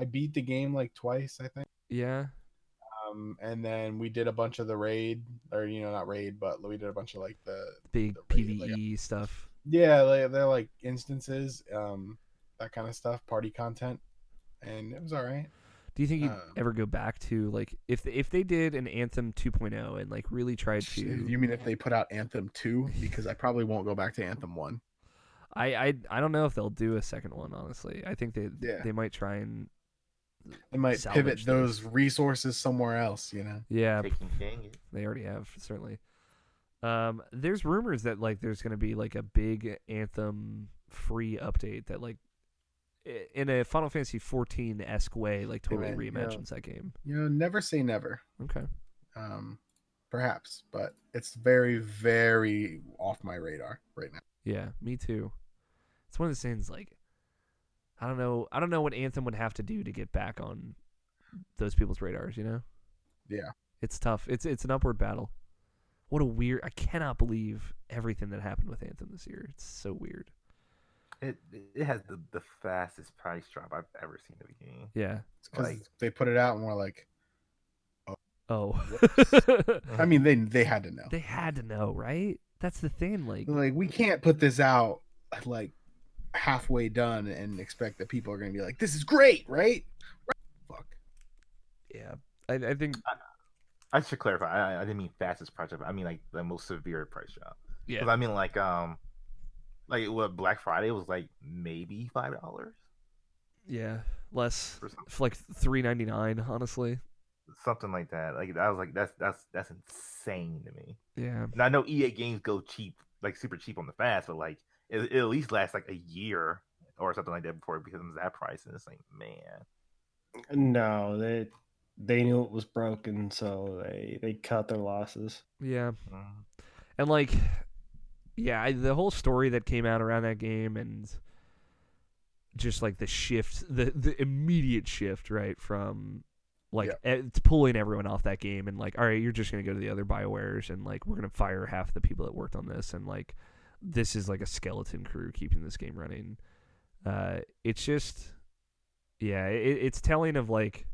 beat the game like twice, I think. Yeah. And then we did a bunch of the raid, or not raid, but we did a bunch of like the big the raid, PvE stuff. Yeah, they're like instances, that kind of stuff, party content, and it was all right. Do you think you'd ever go back to like if they did an Anthem 2.0 and like really tried to? You mean if they put out Anthem 2? Because I probably won't go back to Anthem 1. I don't know if they'll do a second one. Honestly, I think they might try and. They might pivot those resources somewhere else, Yeah, King. They already have, certainly. There's rumors that like there's going to be like a big Anthem free update that like in a Final Fantasy 14-esque way like totally reimagines that game. Never say never. Okay. Perhaps, but it's very, very off my radar right now. Yeah, me too. It's one of those things like I don't know what Anthem would have to do to get back on those people's radars, Yeah. It's tough. It's an upward battle. What a weird... I cannot believe everything that happened with Anthem this year. It's so weird. It has the fastest price drop I've ever seen of a game. Yeah. It's because they put it out and we're like, oh. I mean, they had to know. They had to know, right? That's the thing. Like we can't put this out like halfway done and expect that people are going to be like, this is great, right? Fuck. Yeah. I think... I should clarify. I didn't mean fastest price drop. I mean like the most severe price drop. Yeah. I mean like what Black Friday was like maybe $5. Yeah, less, like $3.99, honestly. Something like that. Like I was like, that's insane to me. Yeah. And I know EA games go cheap, like super cheap on the fast, but like it at least lasts like a year or something like that before it becomes that price. And it's like, man. No, they knew it was broken, so they cut their losses. Yeah. And like, yeah, the whole story that came out around that game and just like the shift, the immediate shift, right, from like it's pulling everyone off that game and like, all right, you're just going to go to the other BioWares and like we're going to fire half the people that worked on this and like this is like a skeleton crew keeping this game running. It's just, yeah, it's telling of like,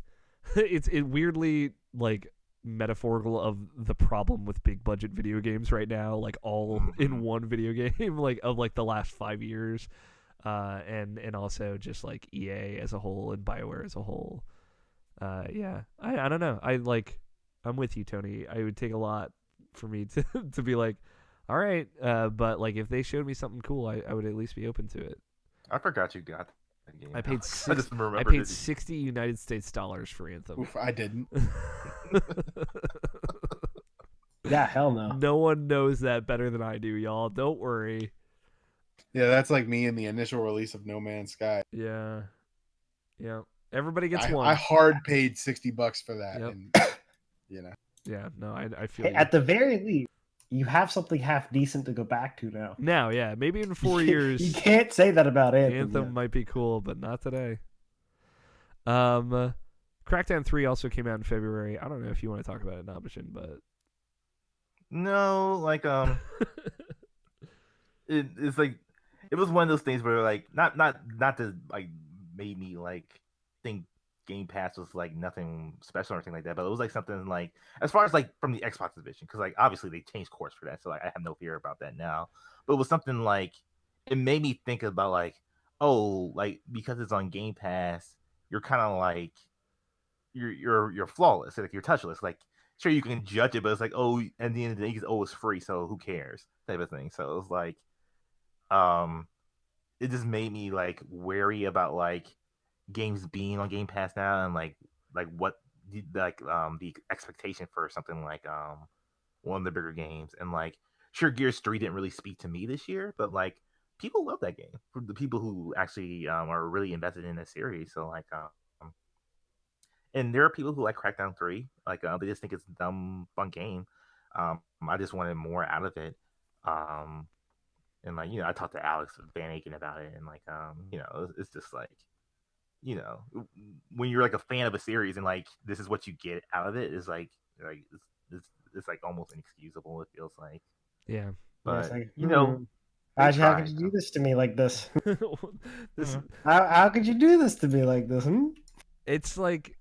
it weirdly like metaphorical of the problem with big budget video games right now, like all in one video game, like of like the last 5 years. and also just like EA as a whole and BioWare as a whole. Yeah, I don't know. I'm with you, Tony. I would take a lot for me to to be like, all right, but like if they showed me something cool, I would at least be open to it. I forgot you got that game. I paid I just remembered I paid it. $60 United States for Anthem. Oof, I didn't. Yeah, hell no. No one knows that better than I do, y'all. Don't worry. Yeah, that's like me in the initial release of No Man's Sky. Yeah. Everybody gets one. I hard paid $60 for that, Yep. and you know. Yeah, no, I feel Hey, you. at the very least, you have something half decent to go back to now. Now, yeah, maybe in 4 years. You can't say that about Anthem. Anthem yet. might be cool, but not today. Crackdown 3 also came out in February. I don't know if you want to talk about it, Nabeshin, but No, like it's like it was one of those things where like not to like made me like think Game Pass was like nothing special or anything like that, but it was like something like as far as like from the Xbox division, because like obviously they changed course for that, so like I have no fear about that now. But it was something like it made me think about like, oh, like because it's on Game Pass, you're kind of like you're flawless, like you're touchless. Like sure you can judge it, but it's like oh, at the end of the day, it's free, so who cares type of thing. So it was like, it just made me like wary about like games being on Game Pass now and like what the expectation for something like one of the bigger games. And like sure Gears 3 didn't really speak to me this year, but like people love that game for the people who actually are really invested in the series. So like and there are people who like Crackdown 3, like they just think it's a dumb fun game. I just wanted more out of it. And like, you know, I talked to Alex Van Aken about it, and like you know, it's just like, you know, when you're like a fan of a series and like this is what you get out of it, is like it's like almost inexcusable, it feels like. yeah. But It's like, you know, how try, could you do this to me like this? This How could you do this to me like this? it's like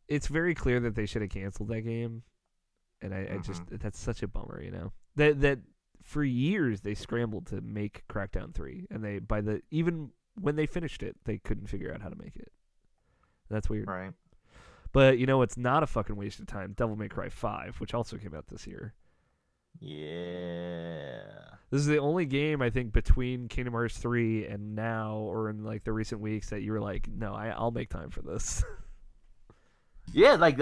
it's very clear that they should have canceled that game, and I just that's such a bummer, you know. That for years they scrambled to make Crackdown 3, and they even when they finished it, they couldn't figure out how to make it. That's weird. right? But you know, it's not a fucking waste of time. Devil May Cry 5, which also came out this year. Yeah. This is the only game I think between Kingdom Hearts 3 and now, or in like the recent weeks, that you were like, no, I'll make time for this. Yeah, like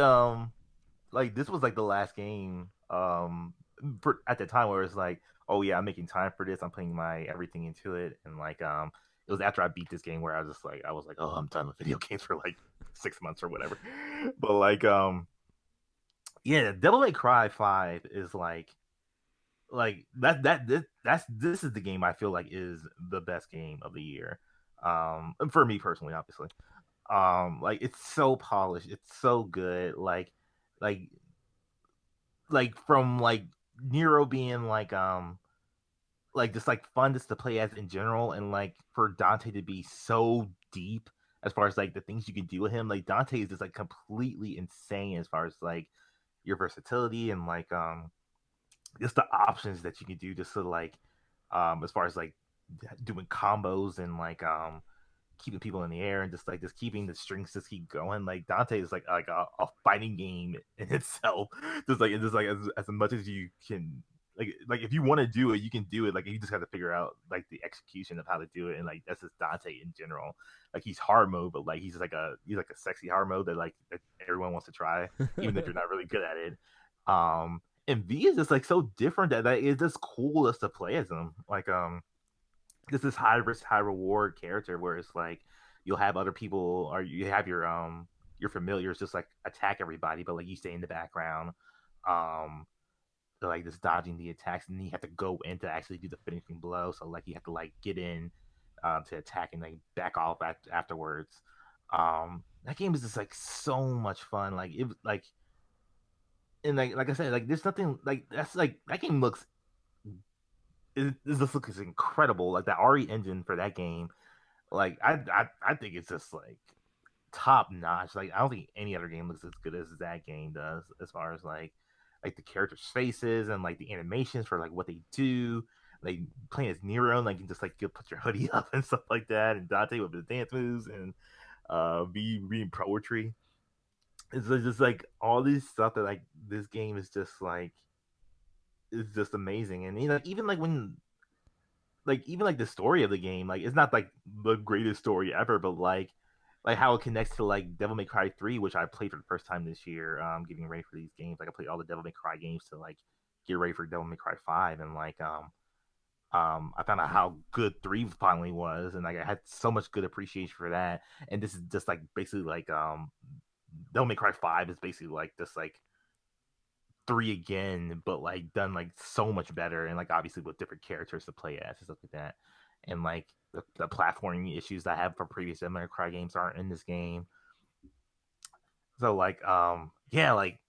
this was like the last game at the time where it's like, oh yeah, I'm making time for this, I'm putting my everything into it. And like it was after I beat this game where I was like, oh, I'm done with video games for like 6 months or whatever. But like yeah, Devil May Cry 5 is like this is the game I feel like is the best game of the year. For me personally, obviously. Like it's so polished, it's so good. Like from like Nero being like just like fun just to play as in general, and like for Dante to be so deep as far as like the things you can do with him. Like Dante is just like completely insane as far as like your versatility and like just the options that you can do, just to like as far as like doing combos and like keeping people in the air and just keeping the strings just keep going. Like Dante is like a fighting game in itself. Just like as much as you can, like if you want to do it, you can do it. Like you just have to figure out like the execution of how to do it. And like that's just Dante in general. Like he's hard mode, but like he's like a sexy hard mode that like that everyone wants to try, even if you're not really good at it. And V is just like so different that it's just cool just to play as him. Like this high risk, high reward character where it's like you'll have other people, or you have your familiars just like attack everybody, but like you stay in the background, like just dodging the attacks, and then you have to go in to actually do the finishing blow. So like you have to like get in to attack and like back off afterwards. That game is just like so much fun. Like it like, and like I said, like there's nothing like that's like that game looks. This looks incredible. Like the RE engine for that game, like I think it's just like top notch. Like I don't think any other game looks as good as that game does, as far as like the characters' faces and like the animations for like what they do. like playing as Nero, like you just like you put your hoodie up and stuff like that, and Dante with the dance moves and be reading poetry. It's just like all these stuff that like this game is just like is just amazing. And even like when like even like the story of the game, like it's not like the greatest story ever, but like how it connects to like Devil May Cry 3, which I played for the first time this year, getting ready for these games. Like I played all the Devil May Cry games to like get ready for Devil May Cry 5, and like I found out how good 3 finally was, and like I had so much good appreciation for that. And this is just like basically like Devil May Cry 5 is basically like just like 3 again, but like done like so much better, and like obviously with different characters to play as and stuff like that. And like the platforming issues that I have from previous Devil May Cry games aren't in this game. So like yeah, like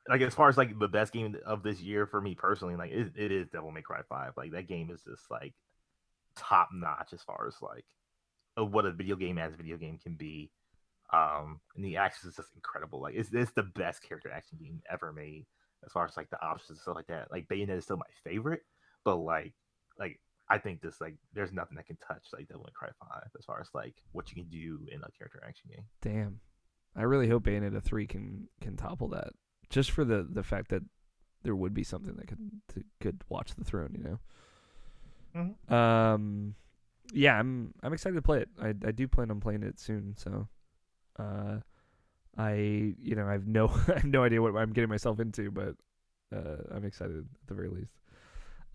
as far as like the best game of this year for me personally, like it is Devil May Cry 5. Like that game is just like top notch as far as like what a video game can be. And the action is just incredible. Like it's the best character action game ever made as far as like the options and stuff like that. Like Bayonetta is still my favorite, but like I think this like there's nothing that can touch like Devil May Cry 5 as far as like what you can do in a character action game. Damn, I really hope Bayonetta 3 can topple that, just for the fact that there would be something that could watch the throne, you know. Mm-hmm. Yeah, I'm excited to play it. I do plan on playing it soon, so I have no I have no idea what I'm getting myself into, but I'm excited at the very least.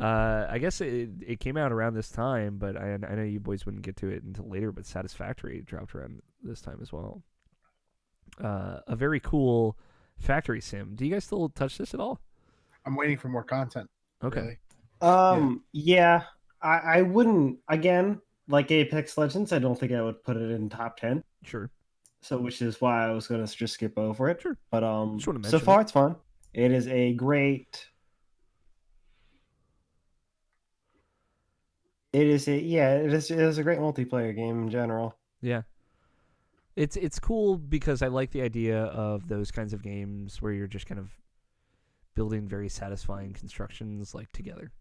I guess it came out around this time, but I know you boys wouldn't get to it until later, but Satisfactory dropped around this time as well. A very cool factory sim. Do you guys still touch this at all? I'm waiting for more content. Okay. Really. Yeah. I wouldn't, again, like Apex Legends, I don't think I would put it in top 10. Sure. So, which is why I was going to just skip over it. Sure. But so far it's fun. It is a great. It is a great multiplayer game in general. Yeah. It's cool because I like the idea of those kinds of games where you're just kind of building very satisfying constructions like together.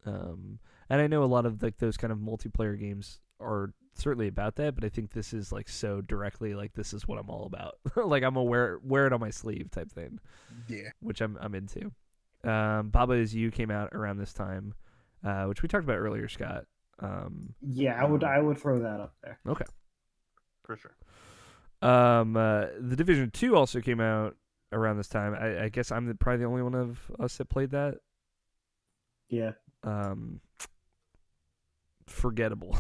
And I know a lot of like those kind of multiplayer games are certainly about that, but I think this is like so directly like this is what I'm all about. Like I'm a wear it on my sleeve type thing. Yeah. Which I'm into. Baba Is You came out around this time, which we talked about earlier, Scott. Yeah, I would throw that up there. Okay. For sure. The Division 2 also came out around this time. I guess I'm probably the only one of us that played that. Yeah. Forgettable.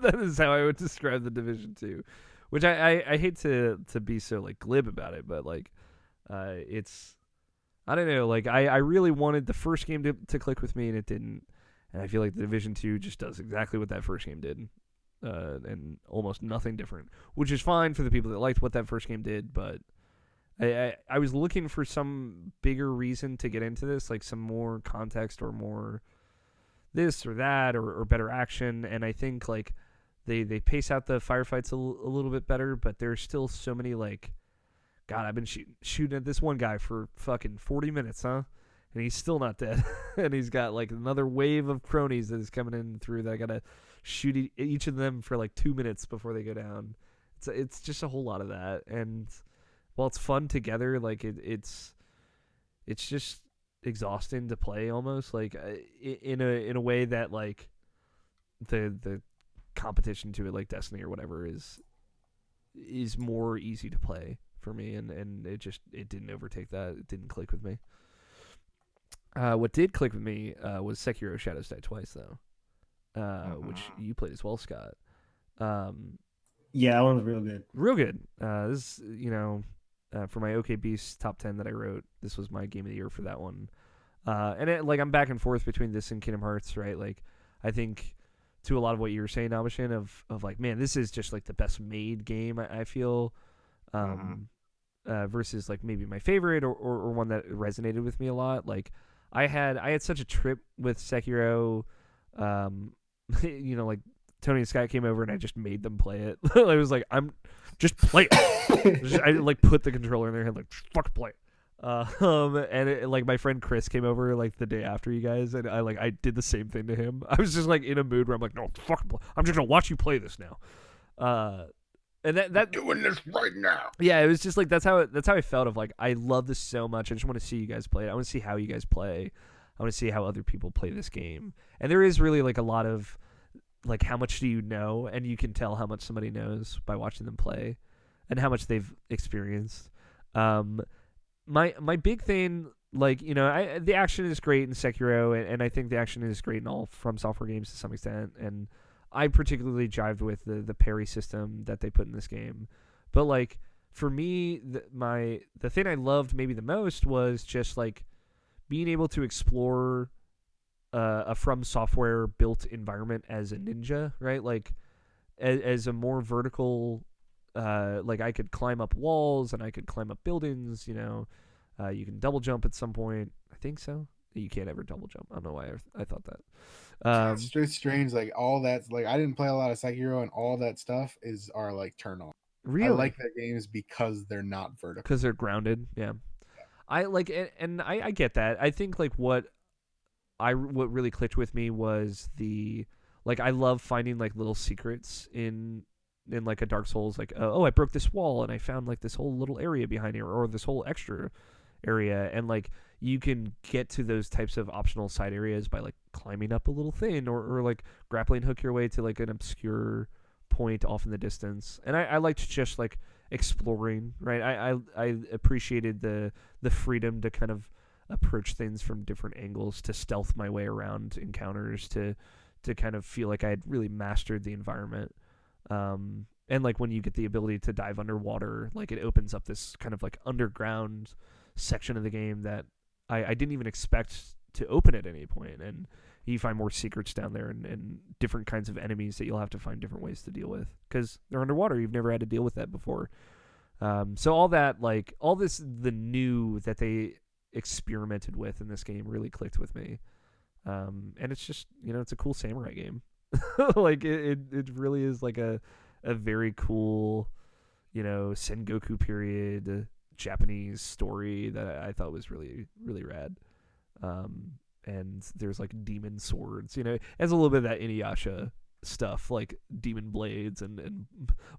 That is how I would describe the Division 2, which I hate to be so like glib about it, but like it's, I don't know, like I really wanted the first game to click with me and it didn't, and I feel like the Division 2 just does exactly what that first game did, and almost nothing different, which is fine for the people that liked what that first game did, but I was looking for some bigger reason to get into this, like some more context or more this or that or better action, and I think like they pace out the firefights a little bit better, but there's still so many like, God, I've been shooting at this one guy for fucking 40 minutes, huh? And he's still not dead. And he's got like another wave of cronies that is coming in through that I gotta shoot each of them for like 2 minutes before they go down. It's just a whole lot of that, and while it's fun together, like it's just exhausting to play almost, like in a way that like the competition to it, like Destiny or whatever, is more easy to play for me, and it didn't overtake that. It didn't click with me. What did click with me was Sekiro Shadows Die Twice, though, which you played as well, Scott. Yeah, that one was real good. Real good. This, for my OK Beast top 10 that I wrote, this was my game of the year for that one. And I'm back and forth between this and Kingdom Hearts, right? Like, I think to a lot of what you were saying, Nabeshin, of like, man, this is just like the best made game, I feel, versus like maybe my favorite or one that resonated with me a lot. Like, I had such a trip with Sekiro, like Tony and Scott came over and I just made them play it. I was like, I'm just play it. I like put the controller in their hand, like, fuck, play it. Like my friend Chris came over like the day after you guys, and I did the same thing to him. I was just like in a mood where I'm like, no, fucking, I'm just gonna watch you play this now. And that Doing this right now. yeah, it was just like that's how I felt of like I love this so much. I just want to see you guys play it. I want to see how you guys play. I want to see how other people play this game. And there is really like a lot of like how much do you know, and you can tell how much somebody knows by watching them play, and how much they've experienced. My big thing, like, you know, the action is great in Sekiro, and I think the action is great in all From Software games to some extent, and I particularly jived with the parry system that they put in this game. But like for me, the thing I loved maybe the most was just like being able to explore a From Software built environment as a ninja, right? Like as a more vertical, like I could climb up walls and I could climb up buildings, you know. You can double jump at some point. I think so. You can't ever double jump. I don't know why I thought that. It's strange. Like all that's like I didn't play a lot of Sekiro, and all that stuff are like turn on. Really? I like their games because they're not vertical. Because they're grounded. Yeah. I like, and I get that. I think like what really clicked with me was like I love finding like little secrets in like a Dark Souls. Like I broke this wall and I found like this whole little area behind here, or this whole extra area, and like you can get to those types of optional side areas by like climbing up a little thing, or like grappling hook your way to like an obscure point off in the distance. And I liked just like exploring, right? I appreciated the freedom to kind of approach things from different angles, to stealth my way around encounters, to kind of feel like I had really mastered the environment. And like when you get the ability to dive underwater, like it opens up this kind of like underground section of the game that I didn't even expect to open at any point. And you find more secrets down there, and different kinds of enemies that you'll have to find different ways to deal with because they're underwater. You've never had to deal with that before. So all that, like all this, the new that they experimented with in this game really clicked with me. And it's just, you know, it's a cool samurai game. Like it really is like a very cool, you know, Sengoku period Japanese story that I thought was really, really rad. And there's like demon swords, you know, it has a little bit of that Inuyasha stuff, like demon blades and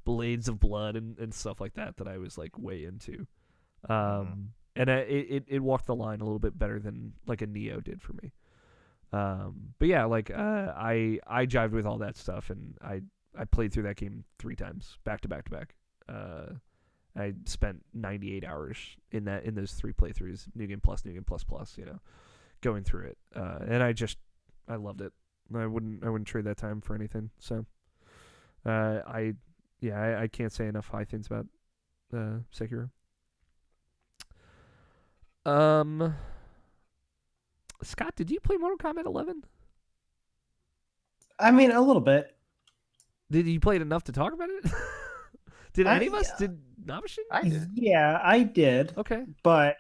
blades of blood and stuff like that I was like way into. And it walked the line a little bit better than like a Neo did for me. But yeah, like I jived with all that stuff, and I played through that game 3 times back to back to back. I spent 98 hours in those 3 playthroughs, New Game Plus, you know, going through it. And I loved it. I wouldn't trade that time for anything. So I can't say enough high things about Sekiro. Scott, did you play Mortal Kombat 11? I mean, a little bit. Did you play it enough to talk about it? Did any of us? Did Nabeshin? I did. Yeah, I did. Okay. But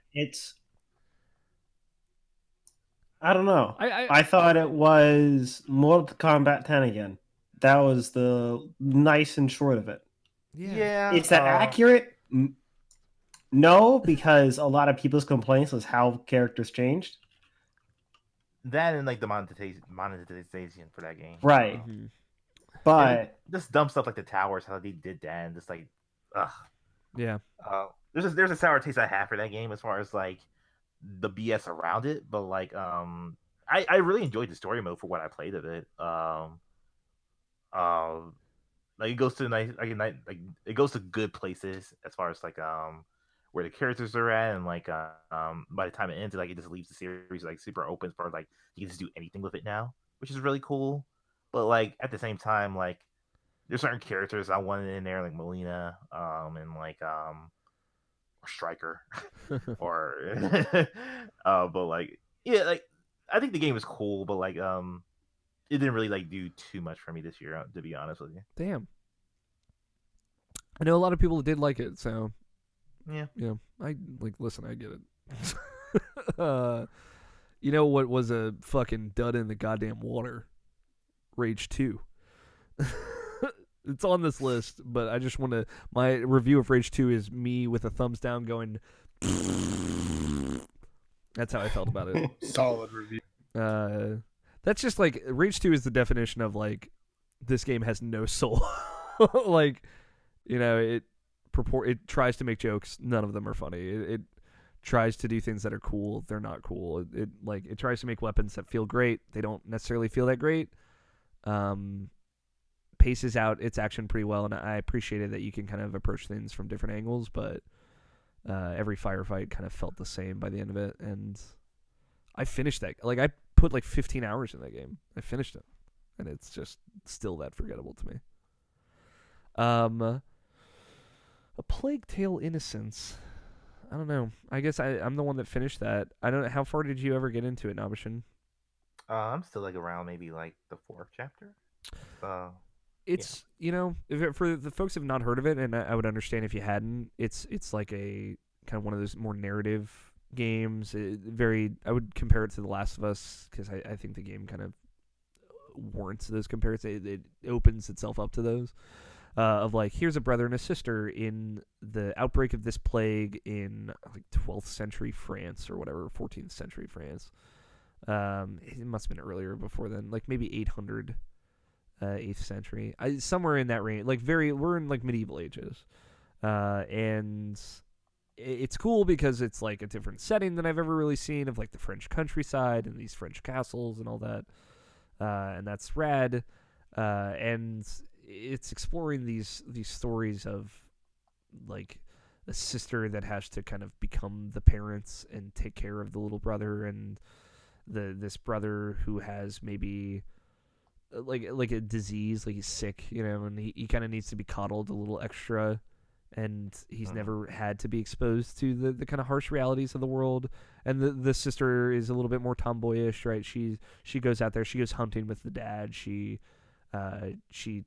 I don't know. I thought it was Mortal Kombat 10 again. That was the nice and short of it. Yeah. Is that accurate? No, because a lot of people's complaints was how characters changed. That and like the monetization for that game. Right. But just dumb stuff like the towers, how they did that, and just like, ugh. Yeah. There's a sour taste I have for that game as far as like the BS around it, but like I really enjoyed the story mode for what I played of it. Like it goes to it goes to good places as far as like where the characters are at, and like by the time it ends, like it just leaves the series like super open for like you can just do anything with it now, which is really cool. But like at the same time, like there's certain characters I wanted in there, like Molina, and like or Striker, or but like yeah, like I think the game was cool, but like it didn't really like do too much for me this year, to be honest with you. Damn. I know a lot of people did like it, so yeah. I like listen, I get it. You know what was a fucking dud in the goddamn water? Rage 2. It's on this list, but I just want to. My review of Rage 2 is me with a thumbs down going. That's how I felt about it. Solid review. That's just like Rage 2 is the definition of like this game has no soul. Like, you know, it tries to make jokes, none of them are funny. It tries to do things that are cool, they're not cool. It tries to make weapons that feel great, they don't necessarily feel that great. Paces out its action pretty well, and I appreciated that you can kind of approach things from different angles, but every firefight kind of felt the same by the end of it, and I finished that. Like, I put like 15 hours in that game. I finished it, and it's just still that forgettable to me. A Plague Tale Innocence. I don't know. I guess I'm the one that finished that. I don't know. How far did you ever get into it, Nabeshin? I'm still like around maybe like the 4th chapter. It's, you know, for the folks who have not heard of it, and I would understand if you hadn't, it's like a kind of one of those more narrative games. I would compare it to The Last of Us, because I think the game kind of warrants those comparisons. It opens itself up to those. Of like, here's a brother and a sister in the outbreak of this plague in like 12th century France or whatever, 14th century France. It must have been earlier before then, like maybe 800, 8th century, somewhere in that range. Like we're in like medieval ages, and it's cool because it's like a different setting than I've ever really seen, of like the French countryside and these French castles and all that, and that's rad, and it's exploring these stories of like a sister that has to kind of become the parents and take care of the little brother, and this brother who has maybe like a disease, like he's sick, you know, and he kind of needs to be coddled a little extra, and he's never had to be exposed to the kind of harsh realities of the world. And the sister is a little bit more tomboyish, right? She goes out there, she goes hunting with the dad, she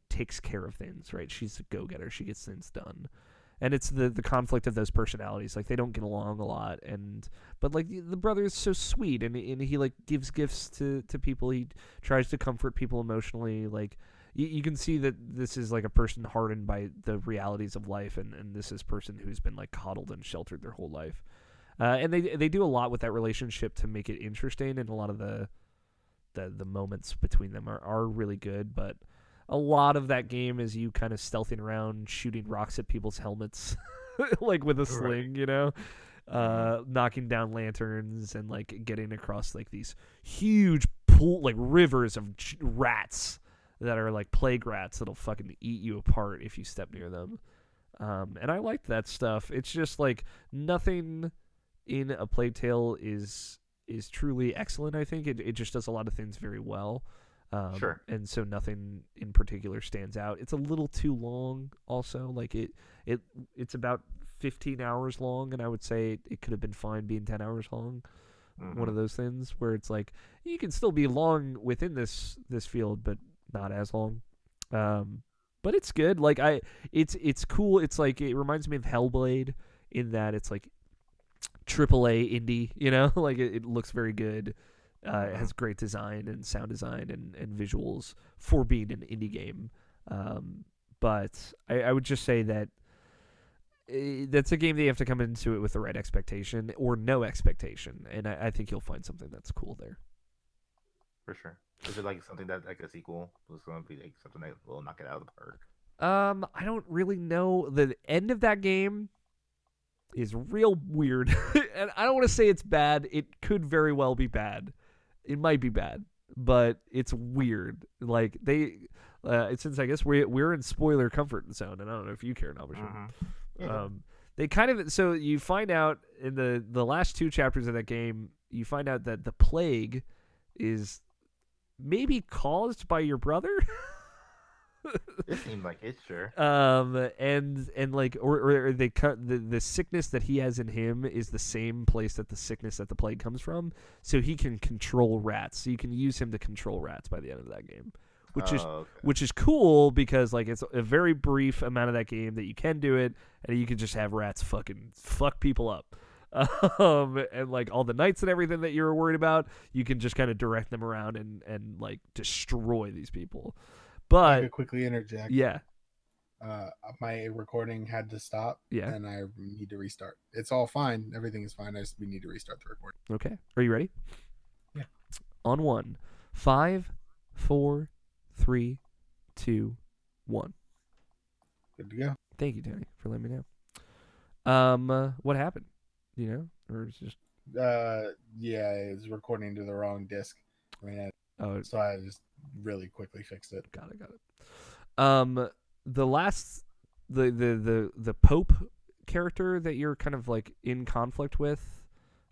takes care of things, right? She's a go-getter, she gets things done. And it's the conflict of those personalities. Like, they don't get along a lot, but like the brother is so sweet, and he like gives gifts to people. He tries to comfort people emotionally. Like, you can see that this is like a person hardened by the realities of life, and this is a person who's been like coddled and sheltered their whole life. And they do a lot with that relationship to make it interesting, and a lot of the moments between them are really good, but a lot of that game is you kind of stealthing around, shooting rocks at people's helmets, like with a sling, you know, knocking down lanterns, and like getting across like these huge like rivers of rats that are like plague rats that'll fucking eat you apart if you step near them. And I liked that stuff. It's just like nothing in A Plague Tale is truly excellent. I think it just does a lot of things very well. Sure. And so nothing in particular stands out. It's a little too long also. Like it's about 15 hours long, and I would say it could have been fine being 10 hours long. One of those things where it's like you can still be long within this field, but not as long. But it's good. Like it's cool. It's like, it reminds me of Hellblade in that it's like AAA indie, you know, like it looks very good. It has great design and sound design and visuals for being an indie game. But I would just say that that's a game that you have to come into it with the right expectation or no expectation. And I think you'll find something that's cool there. For sure. Is it like something that like a sequel was going to be like something that will knock it out of the park? I don't really know. The end of that game is real weird. And I don't want to say it's bad. It could very well be bad. It might be bad, but it's weird. Like since I guess we're in spoiler comfort zone, and I don't know if you care, Nabeshin. They kind of, so you find out in the last 2 chapters of that game, you find out that the plague is maybe caused by your brother. It seemed like it, sure. And like, or they cut the sickness that he has in him is the same place that the sickness that the plague comes from, so he can control rats. So you can use him to control rats by the end of that game, which is cool, because like it's a very brief amount of that game that you can do it, and you can just have rats fucking fuck people up. And like all the knights and everything that you're worried about, you can just kind of direct them around and like destroy these people. But I could quickly interject. Yeah. my recording had to stop. Yeah. And I need to restart. It's all fine. Everything is fine. We need to restart the recording. Okay. Are you ready? Yeah. On 1. 5, 4, 3, 2, 1. Good to go. Thank you, Tony, for letting me know. What happened? Do you know? Or it's just Yeah, it was recording to the wrong disc. So I just really quickly fixed it. Got it. The last the Pope character that you're kind of like in conflict with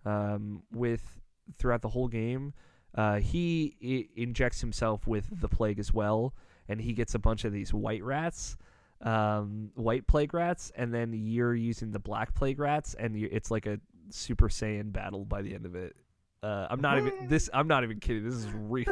throughout the whole game, injects himself with the plague as well, and he gets a bunch of these white rats, white plague rats, and then you're using the black plague rats, and it's like a Super Saiyan battle by the end of it. I'm not even kidding. This is real.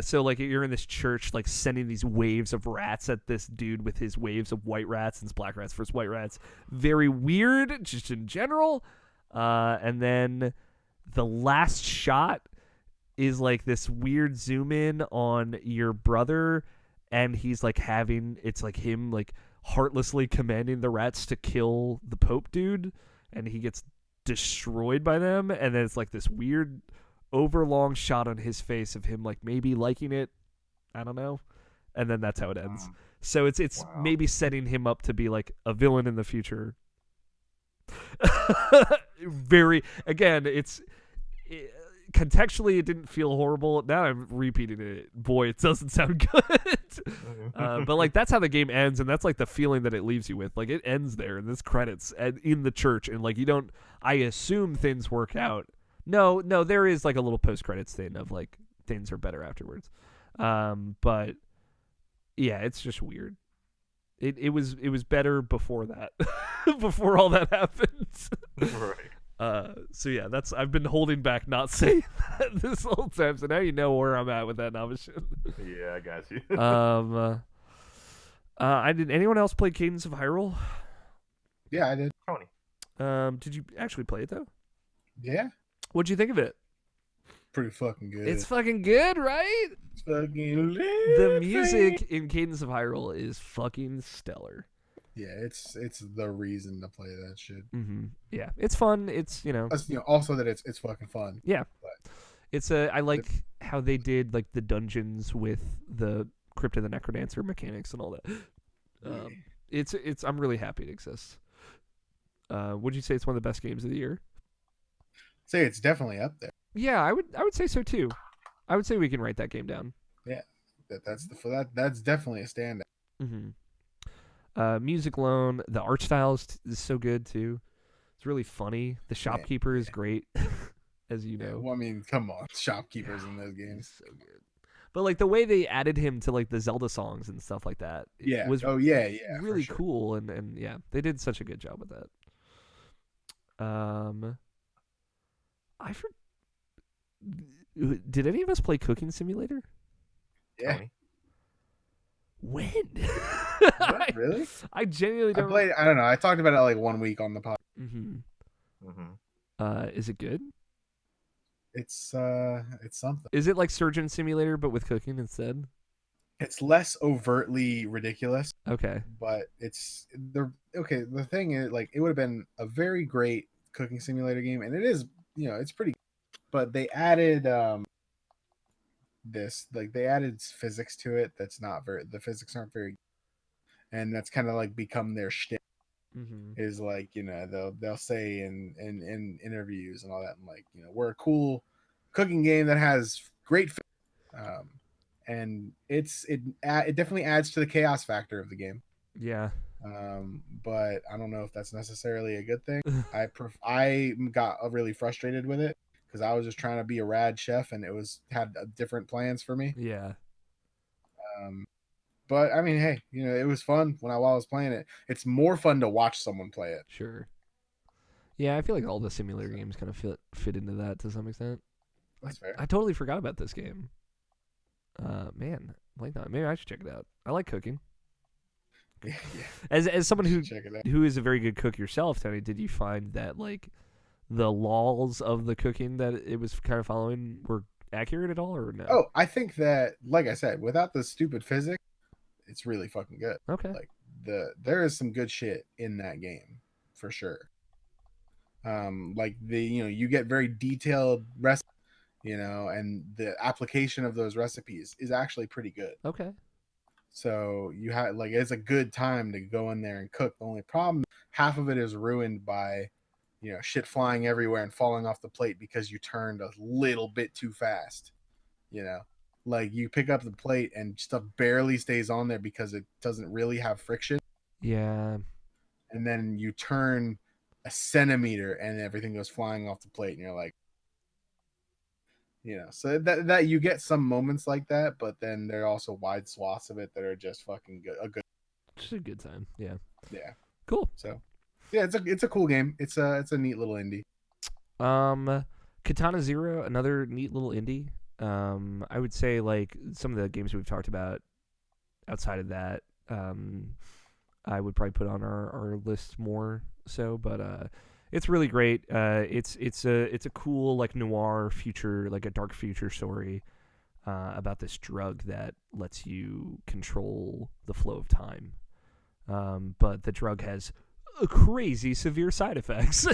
So like you're in this church, like sending these waves of rats at this dude with his waves of white rats, and it's black rats versus white rats. Very weird, just in general. And then the last shot is like this weird zoom in on your brother, and he's like it's like him like heartlessly commanding the rats to kill the Pope dude, and he gets destroyed by them, and then it's like this weird overlong shot on his face of him like maybe liking it, I don't know, and then that's how it ends. So it's Wow. maybe setting him up to be like a villain in the future. Contextually it didn't feel horrible. Now I'm repeating it. Boy, it doesn't sound good. But like that's how the game ends, and that's like the feeling that it leaves you with. Like it ends there, and this credits and in the church, and like you don't. I assume things work out. No, there is like a little post credits thing of like things are better afterwards. But yeah, it's just weird. It was better before that, before all that happened. Right. So yeah, I've been holding back not saying that this whole time, so now you know where I'm at with that Nabeshin. Yeah, I got you. Did anyone else play Cadence of Hyrule? Yeah, I did. Tony. Did you actually play it though? Yeah, What'd you think of it? pretty fucking good. It's fucking good, right? It's fucking lit. The music in Cadence of Hyrule is fucking stellar. Yeah, it's the reason to play that shit. Mm-hmm. Yeah, it's fun. It's Also that it's fucking fun. yeah. But It's I like how they did like the dungeons with the Crypt of the Necrodancer mechanics and all that. It's I'm really happy it exists. Would you say it's one of the best games of the year? say it's definitely up there. Yeah, I would say so too. I would say we can write that game down. That's definitely a standout. Mm-hmm. Music alone, the art style is so good too. It's really funny. The shopkeeper is great, as you know. Well, I mean, come on, shopkeepers in those games. So good. But like the way they added him to like the Zelda songs and stuff like that, was really sure. cool, and yeah, they did such a good job with that. Did any of us play Cooking Simulator? Yeah. Tony. When? What, really? I genuinely don't. I don't know. I talked about it like 1 week on the pod. Is it good? It's something. Is it like Surgeon Simulator but with cooking instead? It's less overtly ridiculous. Okay. But okay. The thing is, like, it would have been a very great cooking simulator game, and it is, it's pretty. But they added they added physics to it. The physics aren't very, and that's kind of like become their shtick. Is like, they'll say in interviews and all that, and like, we're a cool cooking game that has great and it definitely adds to the chaos factor of the game. Yeah. But I don't know if that's necessarily a good thing. I got really frustrated with it because I was just trying to be a rad chef, and it had different plans for me. Yeah. But I mean, hey, it was fun while I was playing it. It's more fun to watch someone play it. Sure. Yeah, I feel like all the simulator games kind of fit into that to some extent. That's fair. I totally forgot about this game. Man, like that. Maybe I should check it out. I like cooking. Yeah. As someone Check it out. who is a very good cook yourself, Tony, did you find that like the laws of the cooking that it was kind of following were accurate at all, or no? Oh, I think that, like I said, without the stupid physics, it's really fucking good. Okay. Like there is some good shit in that game for sure. Like you get very detailed recipes, and the application of those recipes is actually pretty good. Okay. So you have like it's a good time to go in there and cook. The only problem, half of it is ruined by shit flying everywhere and falling off the plate because you turned a little bit too fast. Like you pick up the plate and stuff barely stays on there because it doesn't really have friction. Yeah. And then you turn a centimeter and everything goes flying off the plate, and you're like, so that you get some moments like that, but then there are also wide swaths of it that are just fucking good. Just a good time. Yeah. Yeah. Cool. So yeah, it's a cool game. It's a neat little indie. Katana Zero, another neat little indie. I would say like some of the games we've talked about outside of that, I would probably put on our list more so, but it's really great. It's a cool like noir future, like a dark future story about this drug that lets you control the flow of time. But the drug has crazy severe side effects.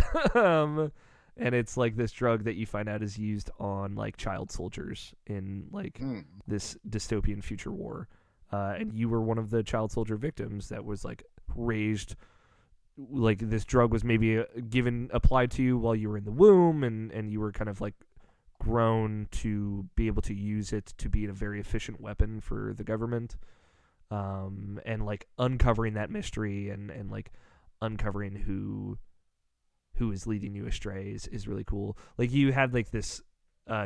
And it's like this drug that you find out is used on like child soldiers in like this dystopian future war. And you were one of the child soldier victims that was like raised, like this drug was maybe applied to you while you were in the womb, and you were kind of like grown to be able to use it to be a very efficient weapon for the government. And like uncovering that mystery and like uncovering who is leading you astray is really cool. Like you had like this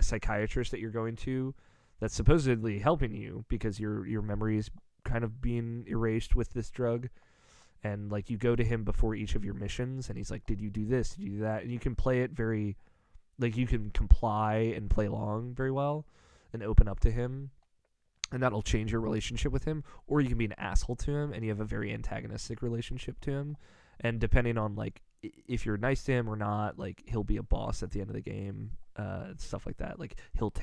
psychiatrist that you're going to that's supposedly helping you because your memory is kind of being erased with this drug, and like you go to him before each of your missions and he's like, did you do this, did you do that? And you can play it very like you can comply and play along very well and open up to him, and that'll change your relationship with him. Or you can be an asshole to him and you have a very antagonistic relationship to him, and depending on like if you're nice to him or not, like he'll be a boss at the end of the game, stuff like that. Like he'll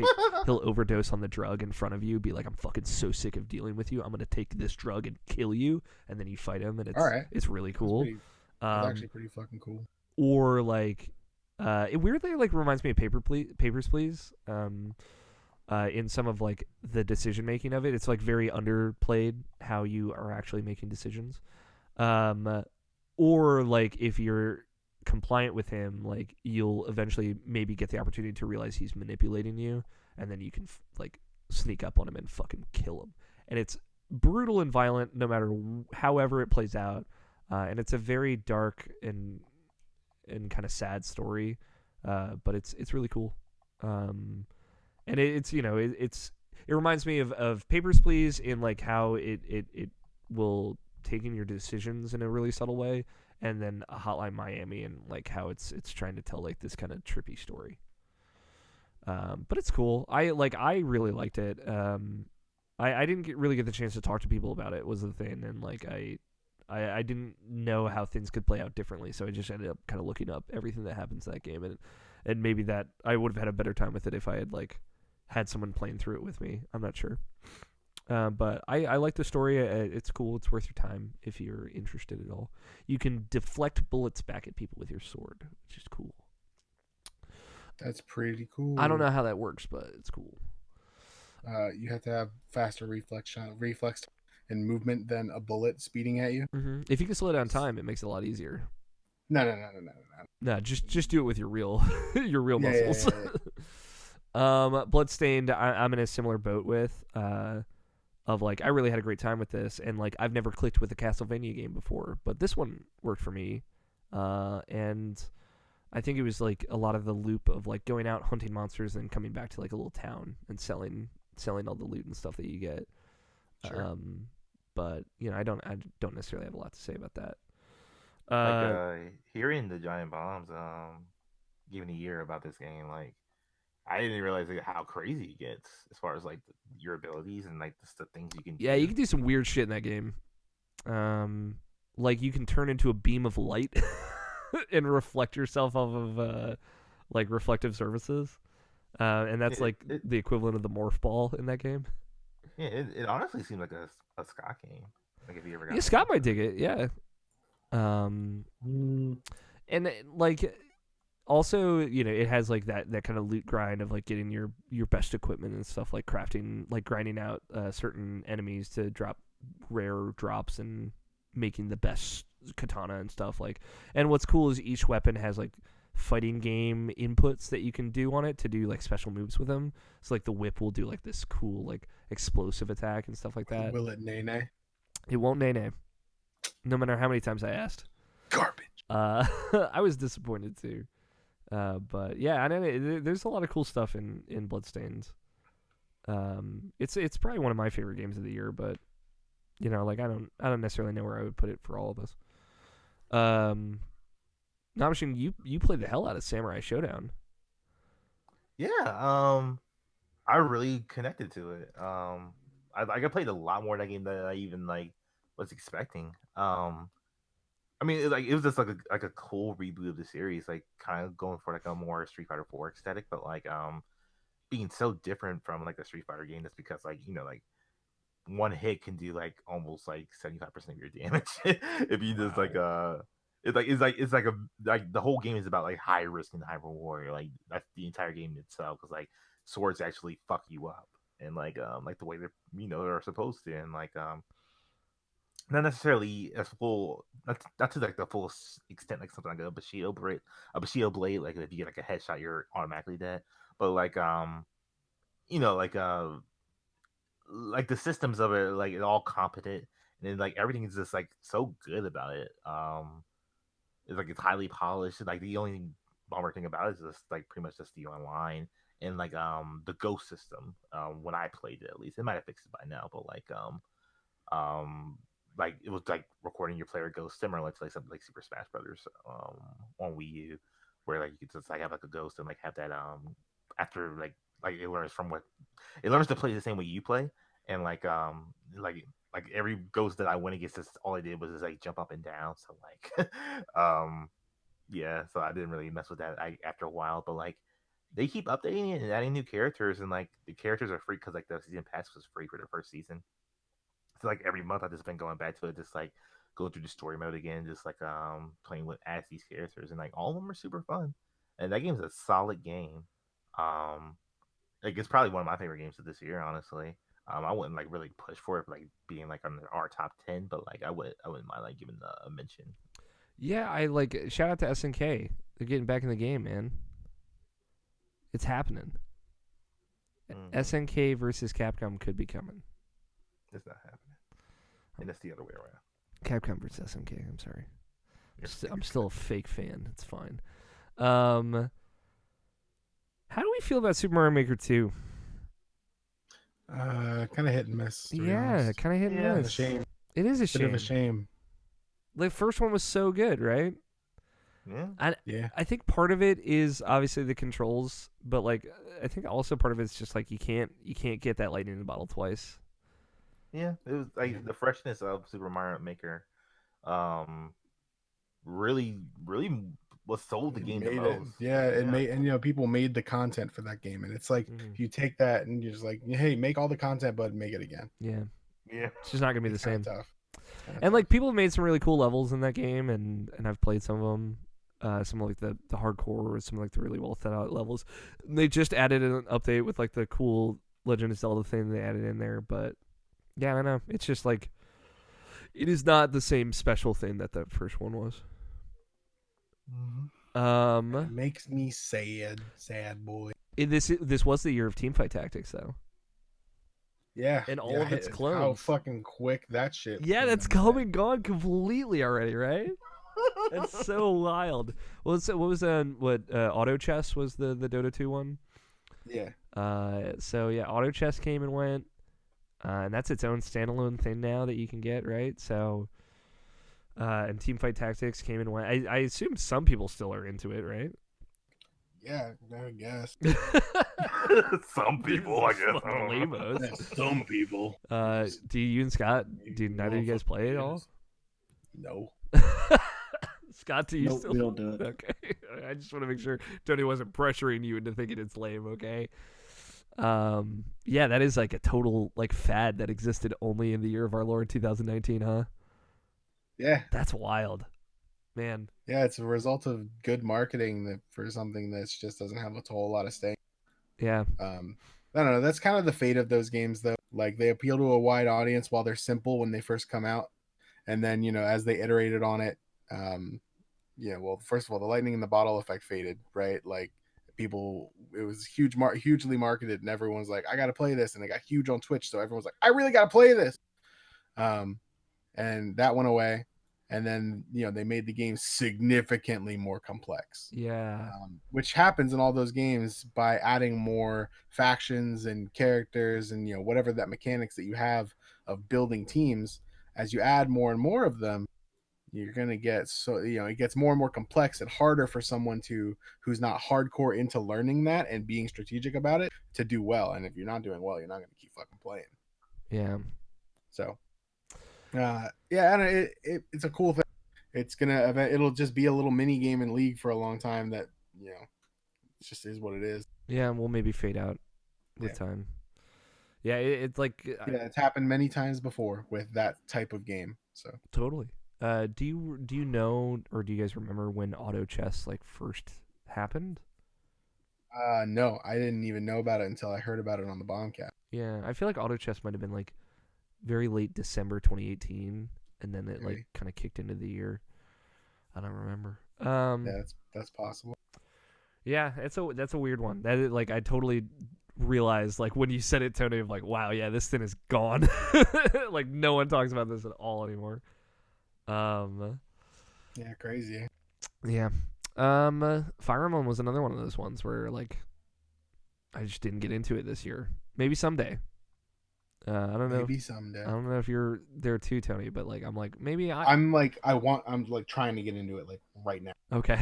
overdose on the drug in front of you, be like, I'm fucking so sick of dealing with you, I'm gonna take this drug and kill you, and then you fight him, and it's really cool. That's actually pretty fucking cool. Or like it weirdly like reminds me of Papers, Please. In some of like the decision making of it, it's like very underplayed how you are actually making decisions. Or like if you're compliant with him, like you'll eventually maybe get the opportunity to realize he's manipulating you, and then you can like sneak up on him and fucking kill him. And it's brutal and violent no matter however it plays out, and it's a very dark and kind of sad story, but it's really cool. And it reminds me of Papers, Please in like how it will take in your decisions in a really subtle way, and then a Hotline Miami and like how it's trying to tell like this kind of trippy story. But it's cool. I really liked it. I didn't really get the chance to talk to people about it was the thing, and like I didn't know how things could play out differently, so I just ended up kind of looking up everything that happens in that game, and maybe that I would have had a better time with it if I had like had someone playing through it with me. I'm not sure. But I like the story. It's cool. It's worth your time if you're interested at all. You can deflect bullets back at people with your sword, which is cool. That's pretty cool. I don't know how that works, but it's cool. You have to have faster reflex and movement than a bullet speeding at you. Mm-hmm. If you can slow down time, it makes it a lot easier. No. No, just do it with your real muscles. Yeah. Bloodstained, I'm in a similar boat with. Of like, I really had a great time with this, and like I've never clicked with a Castlevania game before, but this one worked for me, and I think it was like a lot of the loop of like going out hunting monsters and coming back to like a little town and selling all the loot and stuff that you get. Sure. But I don't necessarily have a lot to say about that. Hearing the giant bombs, giving a year about this game, like I didn't realize how crazy it gets as far as like your abilities and like the things you can do. Yeah, you can do some weird shit in that game. Like you can turn into a beam of light and reflect yourself off of like reflective surfaces. And that's like the equivalent of the morph ball in that game. Yeah, it honestly seemed like a Scott game. Like if you ever got Yeah, Scott might dig it. Yeah. Um, Mm, and like also, it has like that kind of loot grind of like getting your best equipment and stuff, like crafting, like grinding out certain enemies to drop rare drops and making the best katana and stuff. Like, and what's cool is each weapon has like fighting game inputs that you can do on it to do like special moves with them. So like the whip will do like this cool like explosive attack and stuff like that. Will it nay nay? It won't nay nay, no matter how many times I asked. Garbage. I was disappointed too. But yeah, I know there's a lot of cool stuff in Bloodstained. It's probably one of my favorite games of the year, but like I don't necessarily know where I would put it for all of us. Nabeshin, you played the hell out of Samurai Showdown. Yeah, I really connected to it. I played a lot more of that game than I even like was expecting. I mean, it was just like a cool reboot of the series, like kind of going for like a more Street Fighter 4 aesthetic, but like being so different from like a Street Fighter game. That's because like like one hit can do like almost like 75% of your damage if you just like it's like the whole game is about like high risk and high reward. Like that's the entire game itself, because like swords actually fuck you up, and like the way they're supposed to, and like not necessarily as full, not to like the full extent, like something like a Bushido blade. Like if you get like a headshot, you're automatically dead. But like like like the systems of it, like it's all competent, and then like everything is just like so good about it. It's like it's highly polished. Like the only bummer thing about it is just like pretty much just the online and like the ghost system. When I played it, at least it might have fixed it by now, but like it was like recording your player ghost, similar to like something like Super Smash Brothers on Wii U, where like you could just like have like a ghost and like have that after like it learns to play the same way you play, and like every ghost that I went against, just all I did was just like jump up and down. So like yeah, so I didn't really mess with that after a while, but like they keep updating it and adding new characters, and like the characters are free because like the season pass was free for the first season. So like every month I've just been going back to it, just like go through the story mode again, just like playing with as these characters, and like all of them are super fun. And that game's a solid game. Like it's probably one of my favorite games of this year, honestly. I wouldn't like really push for it, like being like on our top 10, but like I wouldn't mind like giving a mention. Yeah, I like shout out to SNK. They're getting back in the game, man. It's happening. SNK versus Capcom could be coming. It's not happening. And it's the other way around. Capcom versus SNK. I'm sorry. I'm still a fake fan. It's fine. How do we feel about Super Mario Maker 2? Kind of hit and miss. Yeah, kind of hit and miss. A shame. It is a Bit shame. of a shame. The first one was so good, right? Yeah. I think part of it is obviously the controls, but like I think also part of it's just like you can't get that lightning in the bottle twice. Yeah, it was like the freshness of Super Mario Maker, really what sold the game the most. It made, and people made the content for that game, and it's like if you take that and you're just like, hey, make all the content, but make it again. Yeah, it's just not gonna be the same. Tough. And like people have made some really cool levels in that game, and I've played some of them. Some of like the hardcore, or some like the really well thought out levels. They just added an update with like the cool Legend of Zelda thing they added in there, but yeah, I don't know. It's just like it is not the same special thing that the first one was. It makes me sad boy. This was the year of Teamfight Tactics, though. Yeah, and all of its clones. How fucking quick that shit. Yeah, that's come and gone completely already, right? That's so wild. What was Auto Chess was the Dota 2 one? Yeah. So yeah, Auto Chess came and went. And that's its own standalone thing now that you can get, right? So, and Teamfight Tactics came and went. I assume some people still are into it, right? Yeah, I guess. Some people, I guess. Lamos. Some people. Do you and Scott? Do neither of you guys play it at all? No. Scott, do you nope, still? We don't do it. Okay. I just want to make sure Tony wasn't pressuring you into thinking it's lame. Okay. Yeah, that is like a total like fad that existed only in the year of our Lord 2019, huh? Yeah. That's wild, man. Yeah, it's a result of good marketing that for something that just doesn't have a whole lot of staying. Yeah. I don't know. That's kind of the fate of those games, though. Like they appeal to a wide audience while they're simple when they first come out, and then as they iterated on it, well, first of all, the lightning in the bottle effect faded, right? Like people, it was hugely marketed, and everyone's like, I got to play this, and it got huge on Twitch, so everyone's like, I really got to play this. And that went away. And then, they made the game significantly more complex. Yeah. Which happens in all those games by adding more factions and characters and, whatever that mechanics that you have of building teams. As you add more and more of them, you're going to get it gets more and more complex and harder for someone who's not hardcore into learning that and being strategic about it to do well. And if you're not doing well, you're not going to keep fucking playing. Yeah. So. I don't know, it's a cool thing. It'll just be a little mini game in League for a long time that it just is what it is. Yeah, and we'll maybe fade out with time. Yeah, it's like it's happened many times before with that type of game. So totally. Do you know, or do you guys remember when auto chess like first happened? No, I didn't even know about it until I heard about it on the Bombcast. Yeah, I feel like auto chess might have been like very late December 2018, and then it like kind of kicked into the year. I don't remember. Yeah, that's possible. Yeah, that's a weird one. That is, like I totally realized like when you said it, Tony, of like, wow, yeah, this thing is gone. Like no one talks about this at all anymore. Yeah, crazy. Yeah. Fire Emblem was another one of those ones where like I just didn't get into it this year. Maybe someday. I don't know. Maybe someday. I don't know if you're there too, Tony, but like I'm like maybe I'm like trying to get into it like right now. Okay.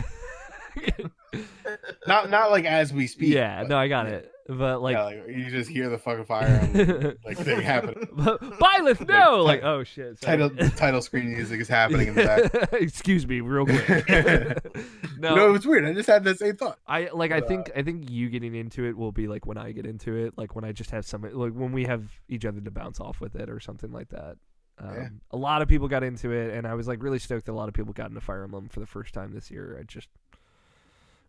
not like as we speak. Yeah, no, I got it. But like, you just hear the fucking fire like thing happening. Byleth, no! Like, oh shit. Title screen music is happening in the back. Excuse me, real quick. No, it's weird. I just had that same thought. I think you getting into it will be like when I get into it, like when I just have some like when we have each other to bounce off with it or something like that. A lot of people got into it, and I was like really stoked that a lot of people got into Fire Emblem for the first time this year. I just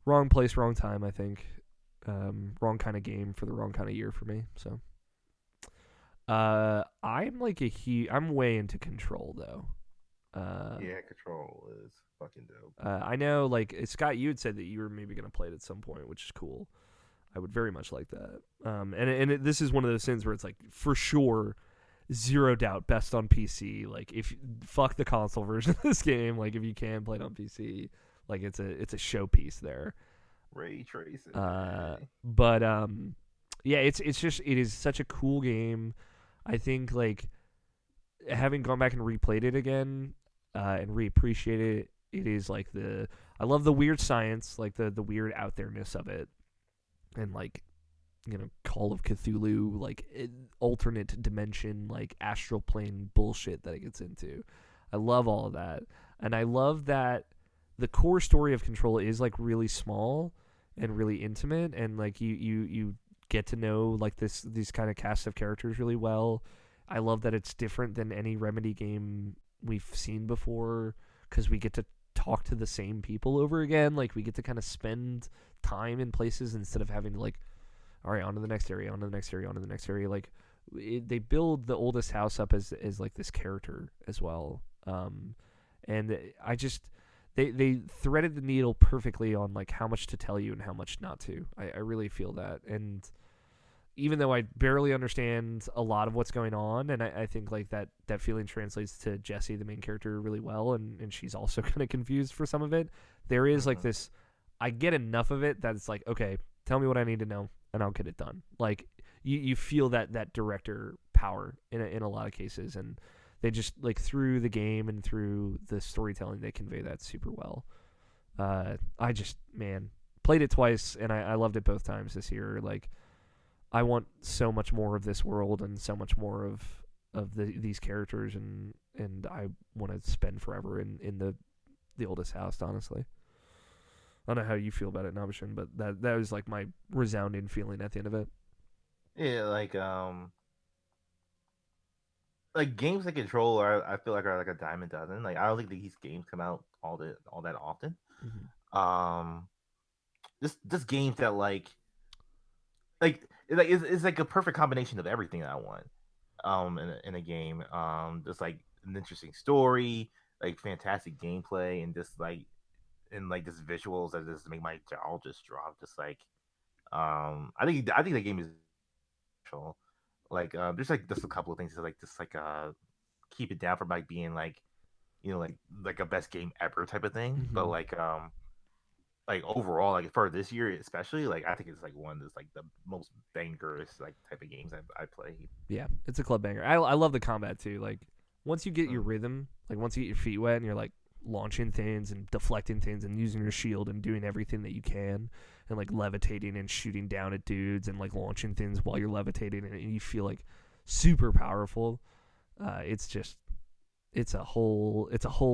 wrong place, wrong time, I think. Wrong kind of game for the wrong kind of year for me. So, I'm like I'm way into Control though. Yeah, Control is fucking dope. I know, like Scott, you had said that you were maybe gonna play it at some point, which is cool. I would very much like that. This is one of those things where it's like for sure, zero doubt, best on PC. Like if fuck the console version of this game, like if you can play it on PC, like it's a showpiece there. Ray tracing. But yeah, it is such a cool game. I think like having gone back and replayed it again and reappreciated it, it is like I love the weird science, like the weird out there-ness of it, and like Call of Cthulhu, like alternate dimension, like astral plane bullshit that it gets into. I love all of that, and I love that the core story of Control is like really small and really intimate, and like you get to know like these kind of cast of characters really well. I love that it's different than any Remedy game we've seen before, because we get to talk to the same people over again. Like we get to kind of spend time in places instead of having to like, all right, on to the next area, on to the next area, on to the next area. Like they build the oldest house up as like this character as well. And I just they threaded the needle perfectly on like how much to tell you and how much not to. I really feel that. And even though I barely understand a lot of what's going on, and I think like that feeling translates to Jessie, the main character, really well, and she's also kind of confused for some of it. There is like this, I get enough of it that it's like, okay, tell me what I need to know, and I'll get it done. Like you feel that director power in a lot of cases, and they just like through the game and through the storytelling, they convey that super well. I just, man, played it twice, and I loved it both times this year. Like, I want so much more of this world and so much more of these characters, and I want to spend forever in the oldest house, honestly. I don't know how you feel about it, Nabeshin, but that was like my resounding feeling at the end of it. Yeah, like games like Control are I feel like are like a dime a dozen. Like I don't think these games come out all that often. Mm-hmm. Just games that it's like a perfect combination of everything that I want. In a game. Just like an interesting story, like fantastic gameplay, and just like just visuals that just make my jaw just drop. Just like I think the game is special. Like there's like just a couple of things that keep it down from like being like like a best game ever type of thing. Mm-hmm. But like overall, like for this year especially, like I think it's like one that's like the most bangers like type of games I played. Yeah, it's a club banger. I love the combat too. Like once you get your rhythm, like once you get your feet wet and you're like launching things and deflecting things and using your shield and doing everything that you can and like levitating and shooting down at dudes and like launching things while you're levitating and you feel like super powerful. It's just it's a whole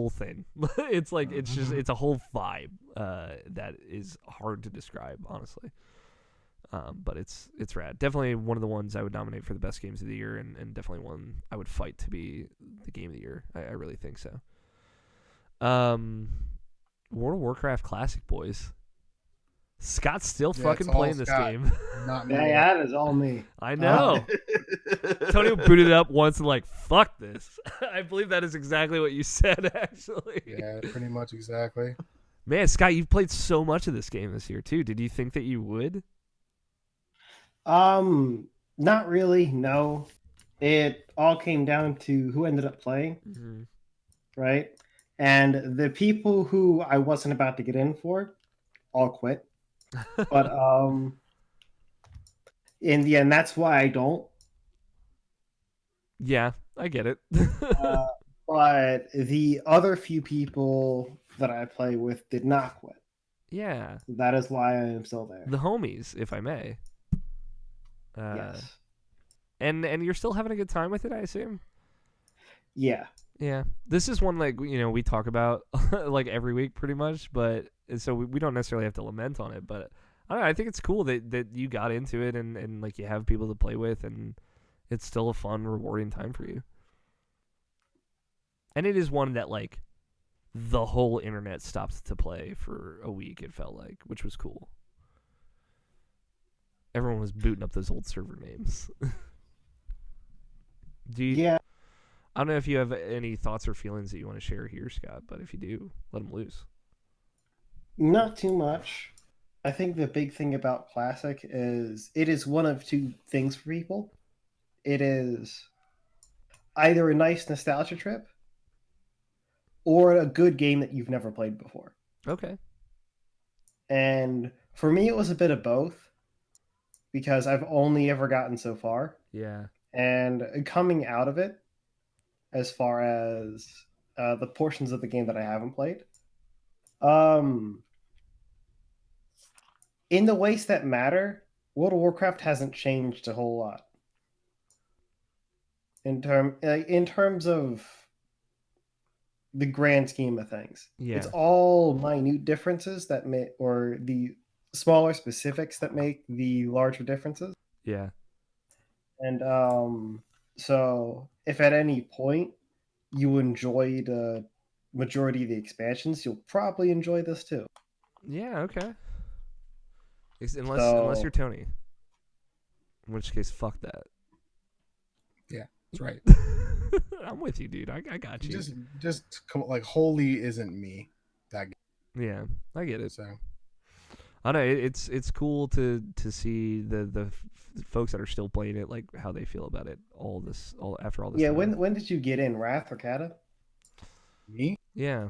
thing. It's like it's a whole vibe that is hard to describe, honestly. But it's rad. Definitely one of the ones I would nominate for the best games of the year, and definitely one I would fight to be the game of the year. I really think so. World of Warcraft Classic, boys. Scott's still fucking it's all playing this Scott. game. Not me. Yeah, that is all me. I know. Tony booted it up once and like, fuck this. I believe that is exactly what you said, actually. Yeah, pretty much exactly. Man, Scott, you've played so much of this game this year too. Did you think that you would? Not really. No, it all came down to who ended up playing, Mm-hmm. right? And the people who I wasn't about to get in for, all quit. But in the end, that's why I don't. Yeah, I get it. But the other few people that I play with did not quit. Yeah, That is why I am still there. the homies, if I may. Yes. And you're still having a good time with it, I assume. Yeah. Yeah, this is one like we talk about like every week pretty much, but so we don't necessarily have to lament on it. But I don't know. I think it's cool that you got into it and like you have people to play with, and it's still a fun, rewarding time for you. And it is one that like the whole internet stopped to play for a week. It felt like, which was cool. Everyone was booting up those old server names. Yeah. I don't know if you have any thoughts or feelings that you want to share here, Scott, but if you do, let them loose. Not too much. I think the big thing about Classic is it is one of two things for people. It is either a nice nostalgia trip or a good game that you've never played before. Okay. And for me, it was a bit of both because I've only ever gotten so far. Yeah. And coming out of it, as far as the portions of the game that I haven't played, in the ways that matter, World of Warcraft hasn't changed a whole lot. In terms of the grand scheme of things, Yeah. it's all minute differences that make, or the smaller specifics that make the larger differences. Yeah. And so if at any point you enjoyed a majority of the expansions, you'll probably enjoy this too. Yeah, okay. Unless you're Tony. In which case, fuck that. Yeah, that's right. I'm with you, dude. I got you. Just like Holy isn't me. That game. Yeah, I get it. So I know it's cool to see the folks that are still playing it, like how they feel about it after all this. Yeah, time. when did you get in, Wrath or Kata? me, Yeah.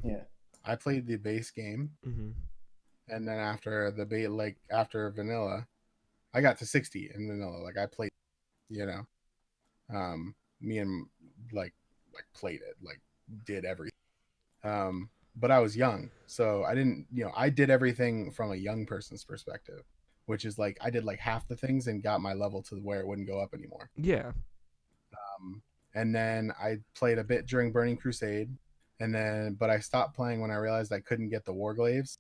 I played the base game, Mm-hmm. and then after after vanilla, I got to 60 in vanilla. Like I played, me and like played it, like did everything. But I was young, so I didn't, I did everything from a young person's perspective, which is like I did like half the things and got my level to where it wouldn't go up anymore. Yeah. And then I played a bit during Burning Crusade, but I stopped playing when I realized I couldn't get the Warglaives,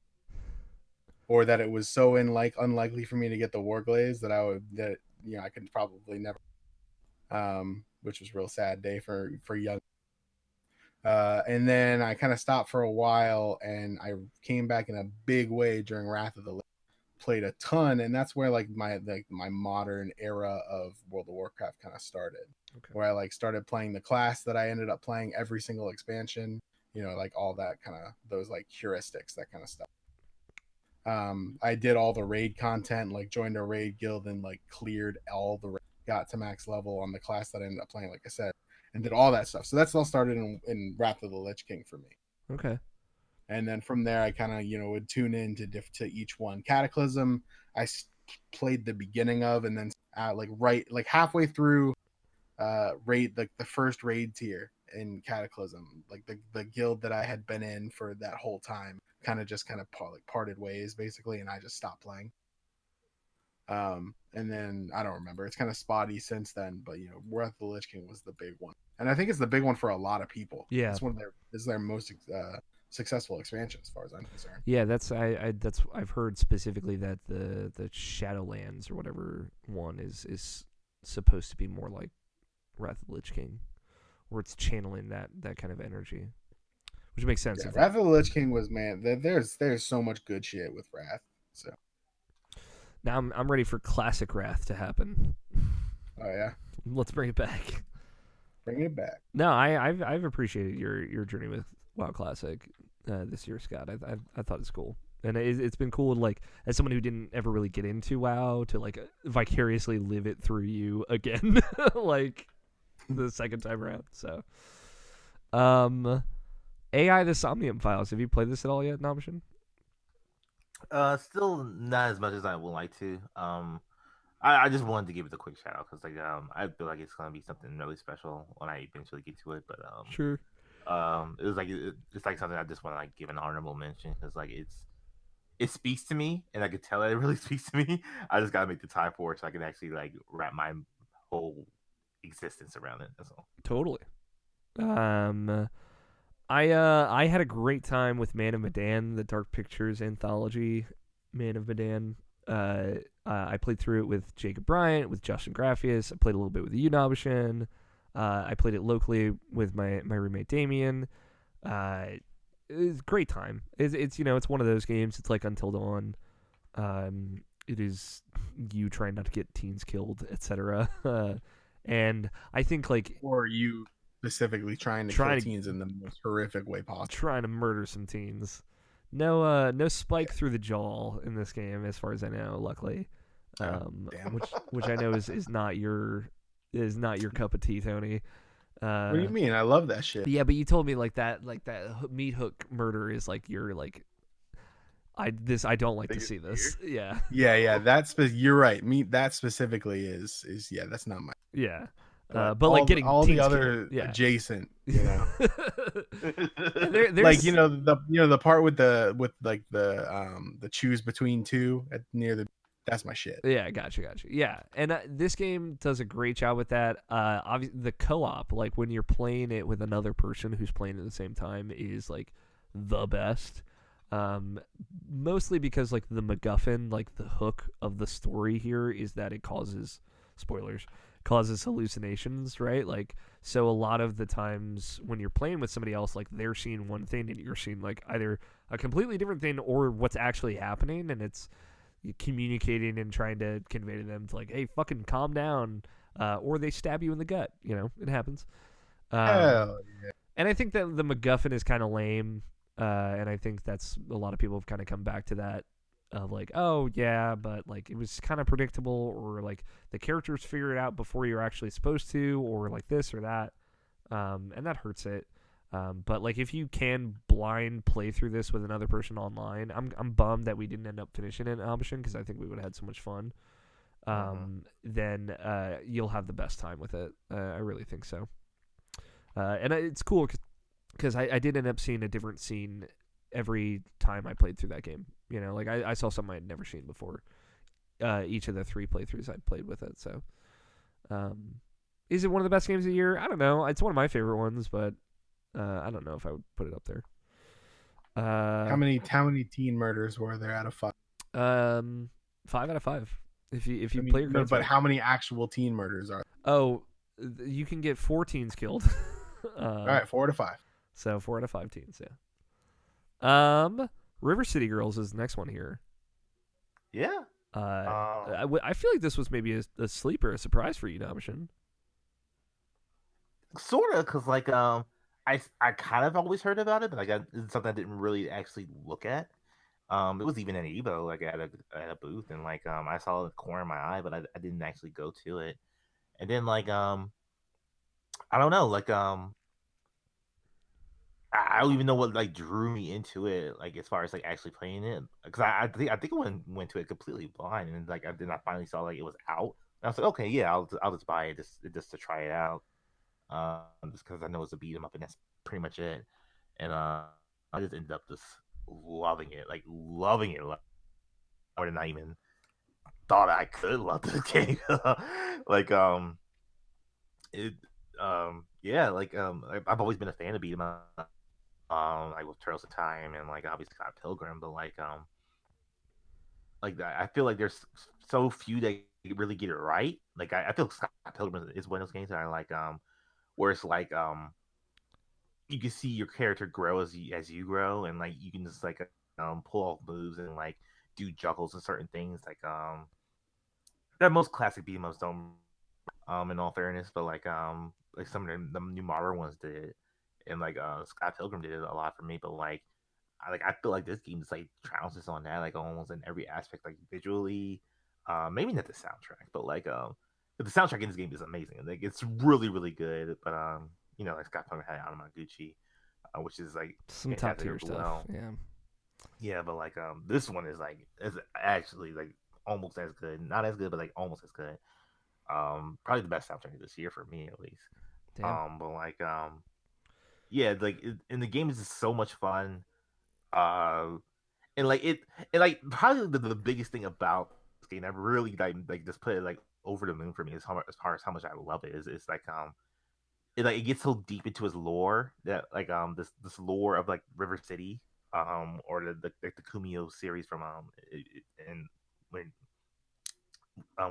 or that it was so unlikely for me to get the Warglaives that I could probably never, which was a real sad day for young. And then I kind of stopped for a while, and I came back in a big way during Wrath of the Lich. Played a ton, and that's where like my modern era of World of Warcraft kind of started. Okay. Where I like started playing the class that I ended up playing every single expansion, like all that kind of those like heuristics, that kind of stuff. I did all the raid content, like joined a raid guild and like cleared all the got to max level on the class that I ended up playing, like I said, and did all that stuff. So that's all started in Wrath of the Lich King for me. Okay. And then from there, I kind of, would tune in to each one. Cataclysm, I played the beginning of, and then like halfway through raid, like the first raid tier in Cataclysm, like the guild that I had been in for that whole time, kind of parted ways basically, and I just stopped playing. And then I don't remember. It's kind of spotty since then, but Wrath of the Lich King was the big one, and I think it's the big one for a lot of people. Yeah, it's their most successful expansion as far as I'm concerned. Yeah, I've heard specifically that the Shadowlands or whatever one is supposed to be more like Wrath of the Lich King, where it's channeling that kind of energy, which makes sense. Yeah, Wrath of the Lich King was, man, there's so much good shit with Wrath. So now I'm ready for classic Wrath to happen. Oh yeah, let's bring it back. Bring it back. No, I've appreciated your journey with WoW Classic this year, Scott. I thought it's cool, and it's been cool, like as someone who didn't ever really get into WoW, to like vicariously live it through you again, like the second time around. So, AI the Somnium Files. Have you played this at all yet, Nabeshin? Still not as much as I would like to. I just wanted to give it a quick shout out because I feel like it's gonna be something really special when I eventually get to it. But sure. It was like it's like something I just want to like give an honorable mention because like it speaks to me, and I could tell that it really speaks to me. I just gotta make the time for it so I can actually like wrap my whole existence around it. That's all. Totally. I had a great time with Man of Medan, the Dark Pictures anthology. Man of Medan. I played through it with Jacob Bryant, with Justin Graffius. I played a little bit with you, Nabeshin. I played it locally with my roommate Damien. It was a great time. It's it's one of those games. It's like Until Dawn. It is you trying not to get teens killed, etc. And I think like, or you specifically trying to kill teens in the most horrific way possible. Trying to murder some teens. No spike through the jaw in this game, as far as I know. Luckily, which I know is not your cup of tea, Tony. What do you mean? I love that shit. Yeah, but you told me like that meat hook murder is like your like. I don't like to see this. Weird. Yeah. That's you're right. That specifically is yeah. That's not my. Yeah. But like getting all the other adjacent, like the part with the choose between two at near the, that's my shit. Yeah, gotcha. Yeah, and this game does a great job with that. Obviously, the co-op, like when you're playing it with another person who's playing at the same time, is like the best. Mostly because like the MacGuffin, like the hook of the story here, is that it causes hallucinations, right? Like, so a lot of the times when you're playing with somebody else, like they're seeing one thing and you're seeing like either a completely different thing or what's actually happening, and it's communicating and trying to convey to them to like, hey, fucking calm down, or they stab you in the gut. It happens. Hell yeah. And I think that the MacGuffin is kind of lame, and I think that's a lot of people have kind of come back to that. Of like, oh yeah, but like it was kind of predictable, or like the characters figure it out before you're actually supposed to, or like this or that, and that hurts it. But like if you can blind play through this with another person online, I'm bummed that we didn't end up finishing it in Nabeshin, because I think we would have had so much fun. Then you'll have the best time with it. I really think so. And it's cool because I did end up seeing a different scene every time I played through that game. Like I saw something I'd never seen before. Each of the 3 playthroughs I'd played with it. So, is it one of the best games of the year? I don't know. It's one of my favorite ones, but I don't know if I would put it up there. How many teen murders were there out of 5? 5 out of 5. If you I mean, play your no, cards but right. how many actual teen murders are? Oh, you can get 4 teens killed. All right, 4 to 5. So 4 out of 5 teens. Yeah. River City Girls is the next one here. Yeah. I feel like this was maybe a sleeper, a surprise for you, Nabeshin. Sort of, because like I kind of always heard about it, but like it's something I didn't really actually look at. It was even an Evo, like at a booth, and like I saw the corner of my eye, but I didn't actually go to it. And then like I don't know, like I don't even know what like drew me into it, like as far as like actually playing it, because I think I went to it completely blind, and like I finally saw like it was out, and I was like, okay, yeah, I'll just buy it just to try it out, just because I know it's a beat 'em up, and that's pretty much it. And I just ended up just loving it, like loving it, like, more than I even thought I could love this game. like it yeah, like I've always been a fan of beat 'em up, like with Turtles in Time and like obviously Scott Pilgrim, but like I feel like there's so few that really get it right. Like I feel Scott Pilgrim is one of those games that I like, where it's like you can see your character grow as you grow, and like you can just like pull off moves and like do juggles and certain things like that most classic beat 'em ups don't, in all fairness, but like some of the new modern ones did, and like Scott Pilgrim did it a lot for me, but like I feel like this game just like trounces on that like almost in every aspect, like visually, maybe not the soundtrack, but like but the soundtrack in this game is amazing, like it's really really good, but you know, like Scott Pilgrim had Anamaguchi, which is like Some top fantastic tier as stuff. well. Yeah. But like this one is actually like almost as good, not as good, but like almost as good. Probably the best soundtrack this year for me at least. Damn. But like yeah, like and the game is just so much fun. Uh, and like and like probably the biggest thing about this game that really like just put it like over the moon for me is how much, as far as how much I love it, is like it gets so deep into its lore that like this lore of like River City, or the Kumio series from and when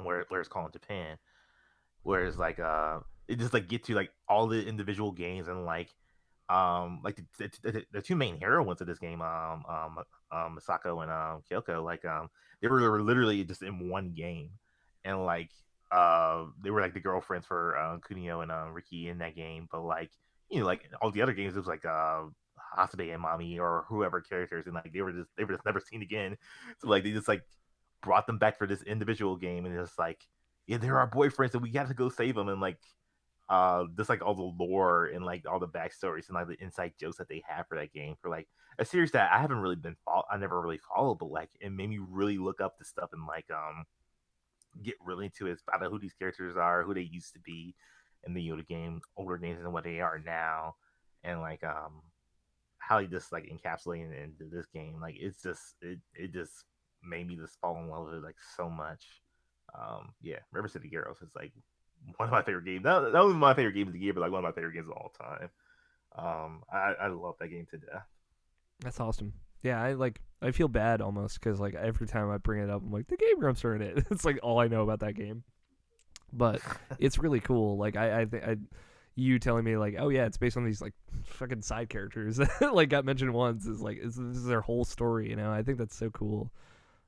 where it's called in Japan, whereas like it just like get to like all the individual games, and like the two main heroines of this game, Misako and Kyoko, like they were literally just in one game, and like they were like the girlfriends for Kunio and Riki in that game, but like, you know, like all the other games it was like Hasabe and Mami or whoever characters, and like they were just never seen again. So like they just like brought them back for this individual game, and it's like, yeah, they're our boyfriends and we got to go save them, and like just like all the lore and like all the backstories and like the inside jokes that they have for that game, for like a series that I haven't really I never really followed, but like it made me really look up this stuff and like get really into it about who these characters are, who they used to be in the Yoda game, older games, and what they are now, and like how he just like encapsulating it into this game. Like it's just it just made me just fall in love with it like so much. Yeah, River City Girls is like one of my favorite games. Not only my favorite games of the year, but like one of my favorite games of all time. I love that game to death. That's awesome. Yeah, I feel bad almost because like every time I bring it up, I'm like, the Game Grumps are in it. It's like all I know about that game, but it's really cool. Like you telling me like, oh yeah, it's based on these like fucking side characters that like got mentioned once is like this is their whole story. You know, I think that's so cool,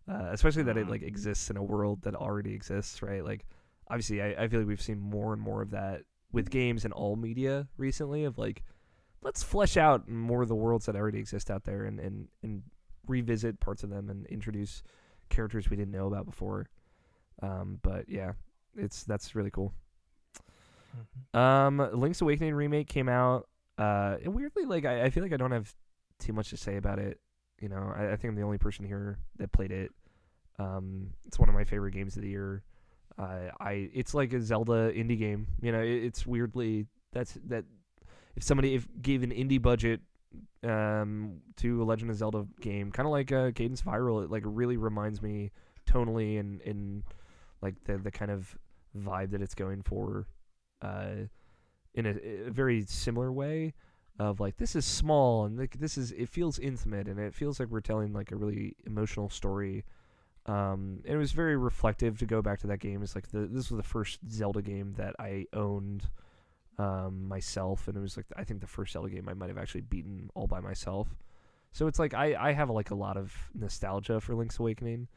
especially that it like exists in a world that already exists, right? Like obviously, I feel like we've seen more and more of that with games and all media recently. Of like, let's flesh out more of the worlds that already exist out there and revisit parts of them and introduce characters we didn't know about before. But yeah, that's really cool. Link's Awakening remake came out. Weirdly, like I feel like I don't have too much to say about it. You know, I think I'm the only person here that played it. It's one of my favorite games of the year. It's like a Zelda indie game. You know, it's weirdly that if somebody gave an indie budget to a Legend of Zelda game, kind of like Cadence of Hyrule, it like really reminds me tonally and like the kind of vibe that it's going for, in a very similar way of like, this is small and like it feels intimate and it feels like we're telling like a really emotional story And it was very reflective to go back to that game. It's like this was the first Zelda game that I owned myself, and it was like I think the first Zelda game I might have actually beaten all by myself. So it's like I have like a lot of nostalgia for Link's Awakening.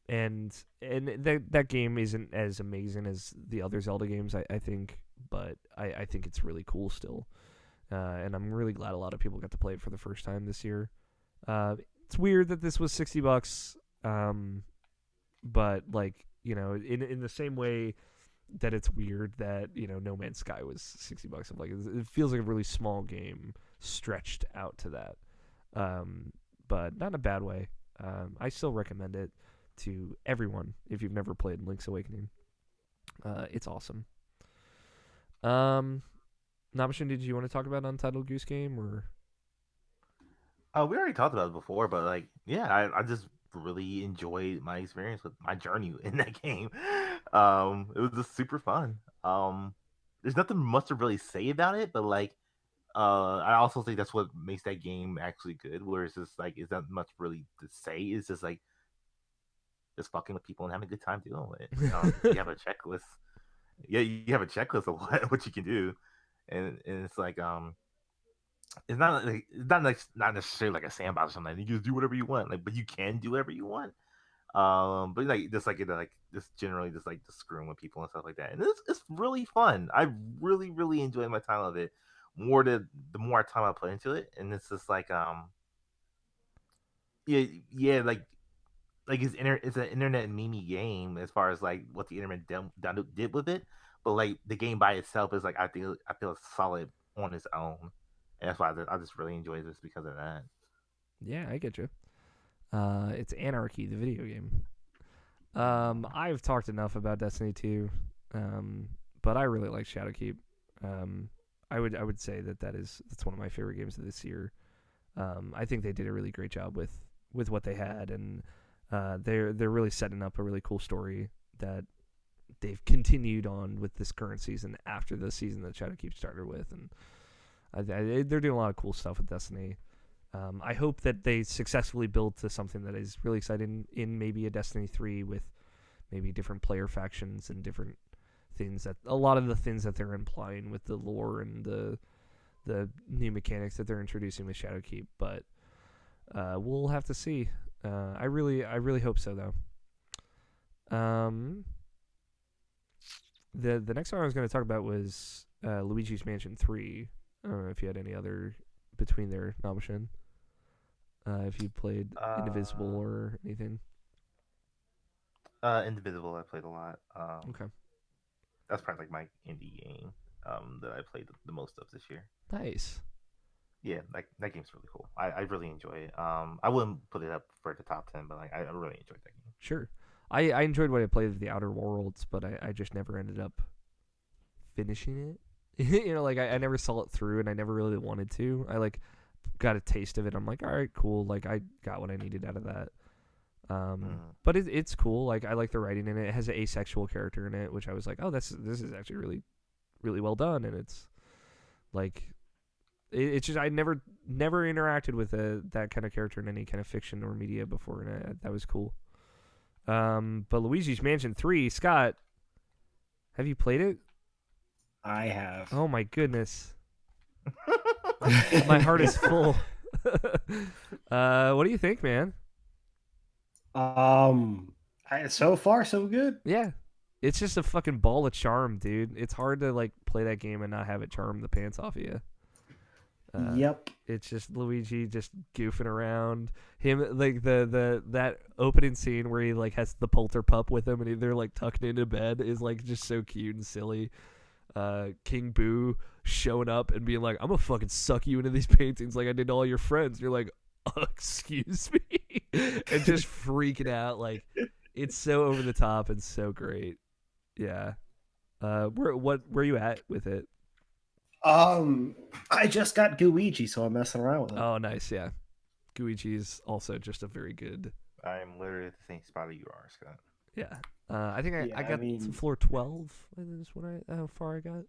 And that game isn't as amazing as the other Zelda games, I think, but I think it's really cool still. And I'm really glad a lot of people got to play it for the first time this year. It's weird that this was $60, but like, you know, in the same way that it's weird that, you know, No Man's Sky was $60. I'm like, it feels like a really small game stretched out to that, but not in a bad way. I still recommend it to everyone if you've never played Link's Awakening. It's awesome. Nabeshin, did you want to talk about Untitled Goose Game or? We already talked about it before, but like, yeah, I just really enjoyed my experience with my journey in that game. It was just super fun. There's nothing much to really say about it, but like, I also think that's what makes that game actually good. Where it's just like, it's not much really to say. It's just like, just fucking with people and having a good time doing it. You have a checklist. Yeah, you have a checklist of what you can do, and it's like it's not necessarily like a sandbox or something. You just do whatever you want, like, but you can do whatever you want. But like just generally just like just screwing with people and stuff like that, and it's really fun. I really enjoyed my time of it. The more time I put into it, and it's just like yeah like it's an internet meme game as far as like what the internet did with it, but like the game by itself is like I feel solid on its own, and that's why I just really enjoy this because of that. Yeah, I get you. It's Anarchy, the video game. I've talked enough about Destiny 2, but I really like Shadowkeep. I would say that's one of my favorite games of this year. I think they did a really great job with what they had, and they're really setting up a really cool story that they've continued on with this current season after the season that Shadowkeep started with, and they're doing a lot of cool stuff with Destiny. I hope that they successfully build to something that is really exciting in maybe a Destiny 3 with maybe different player factions and different things that a lot of the things that they're implying with the lore and the new mechanics that they're introducing with Shadowkeep. But we'll have to see. I really hope so though. The next one I was going to talk about was Luigi's Mansion 3. I don't know if you had any other between there, Nabeshin. If you played Indivisible or anything. Indivisible I played a lot. Okay. That's probably like my indie game that I played the most of this year. Nice. Yeah, that game's really cool. I really enjoy it. I wouldn't put it up for the top 10, but like I really enjoyed that game. Sure. I enjoyed what I played with the Outer Worlds, but I just never ended up finishing it. You know, like I never saw it through, and I never really wanted to. I like got a taste of it. I'm like, all right, cool. Like I got what I needed out of that. But it's cool. Like I like the writing in it. It has an asexual character in it, which I was like, oh, this is actually really, really well done. And it's like, it's just I never interacted with that kind of character in any kind of fiction or media before, and that was cool. But Luigi's Mansion 3, Scott, have you played it? I have. Oh my goodness. My heart is full. What do you think, man? So far so good. Yeah. It's just a fucking ball of charm, dude. It's hard to like play that game and not have it charm the pants off of you. Yep. It's just Luigi just goofing around. Him like that opening scene where he like has the polter pup with him and they're like tucked into bed is like just so cute and silly. King Boo showing up and being like, I'm gonna fucking suck you into these paintings like I did to all your friends. You're like, excuse me, and just freaking out. Like, it's so over the top and so great. Yeah. Where you at with it? I just got Luigi, so I'm messing around with it. Oh, nice. Yeah, Luigi is also just a very good. I'm literally at the same spot that you are, Scott. Yeah. I think I got to floor 12. Is how far I got.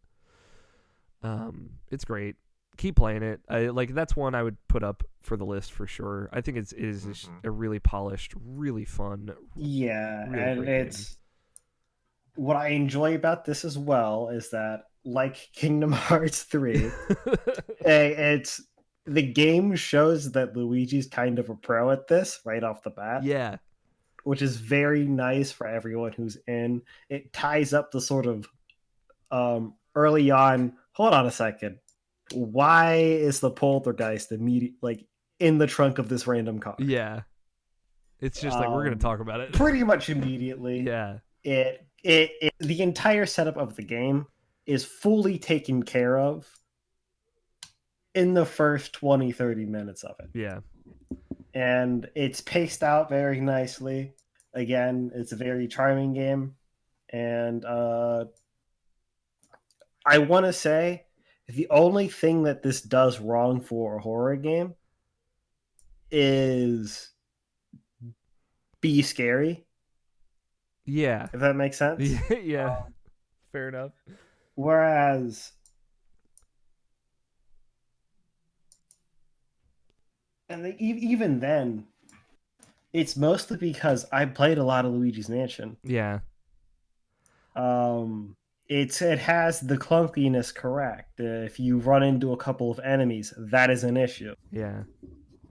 It's great. keep playing it. That's one I would put up for the list for sure. I think it is a really polished, really fun. Yeah, really and great it's what I enjoy about this as well is that, like Kingdom Hearts 3, it's the game shows that Luigi's kind of a pro at this right off the bat. Yeah. Which is very nice for everyone who's in. It ties up the sort of early on. Hold on a second. Why is the poltergeist in the trunk of this random car? Yeah. It's just like we're gonna talk about it. Pretty much immediately. Yeah. The entire setup of the game is fully taken care of in the first 20-30 minutes of it. Yeah. And it's paced out very nicely. Again, it's a very charming game. And I want to say the only thing that this does wrong for a horror game is be scary. Yeah. If that makes sense. Yeah. Fair enough. Whereas... And even then, it's mostly because I played a lot of Luigi's Mansion. Yeah. It has the clunkiness correct. If you run into a couple of enemies, that is an issue. Yeah.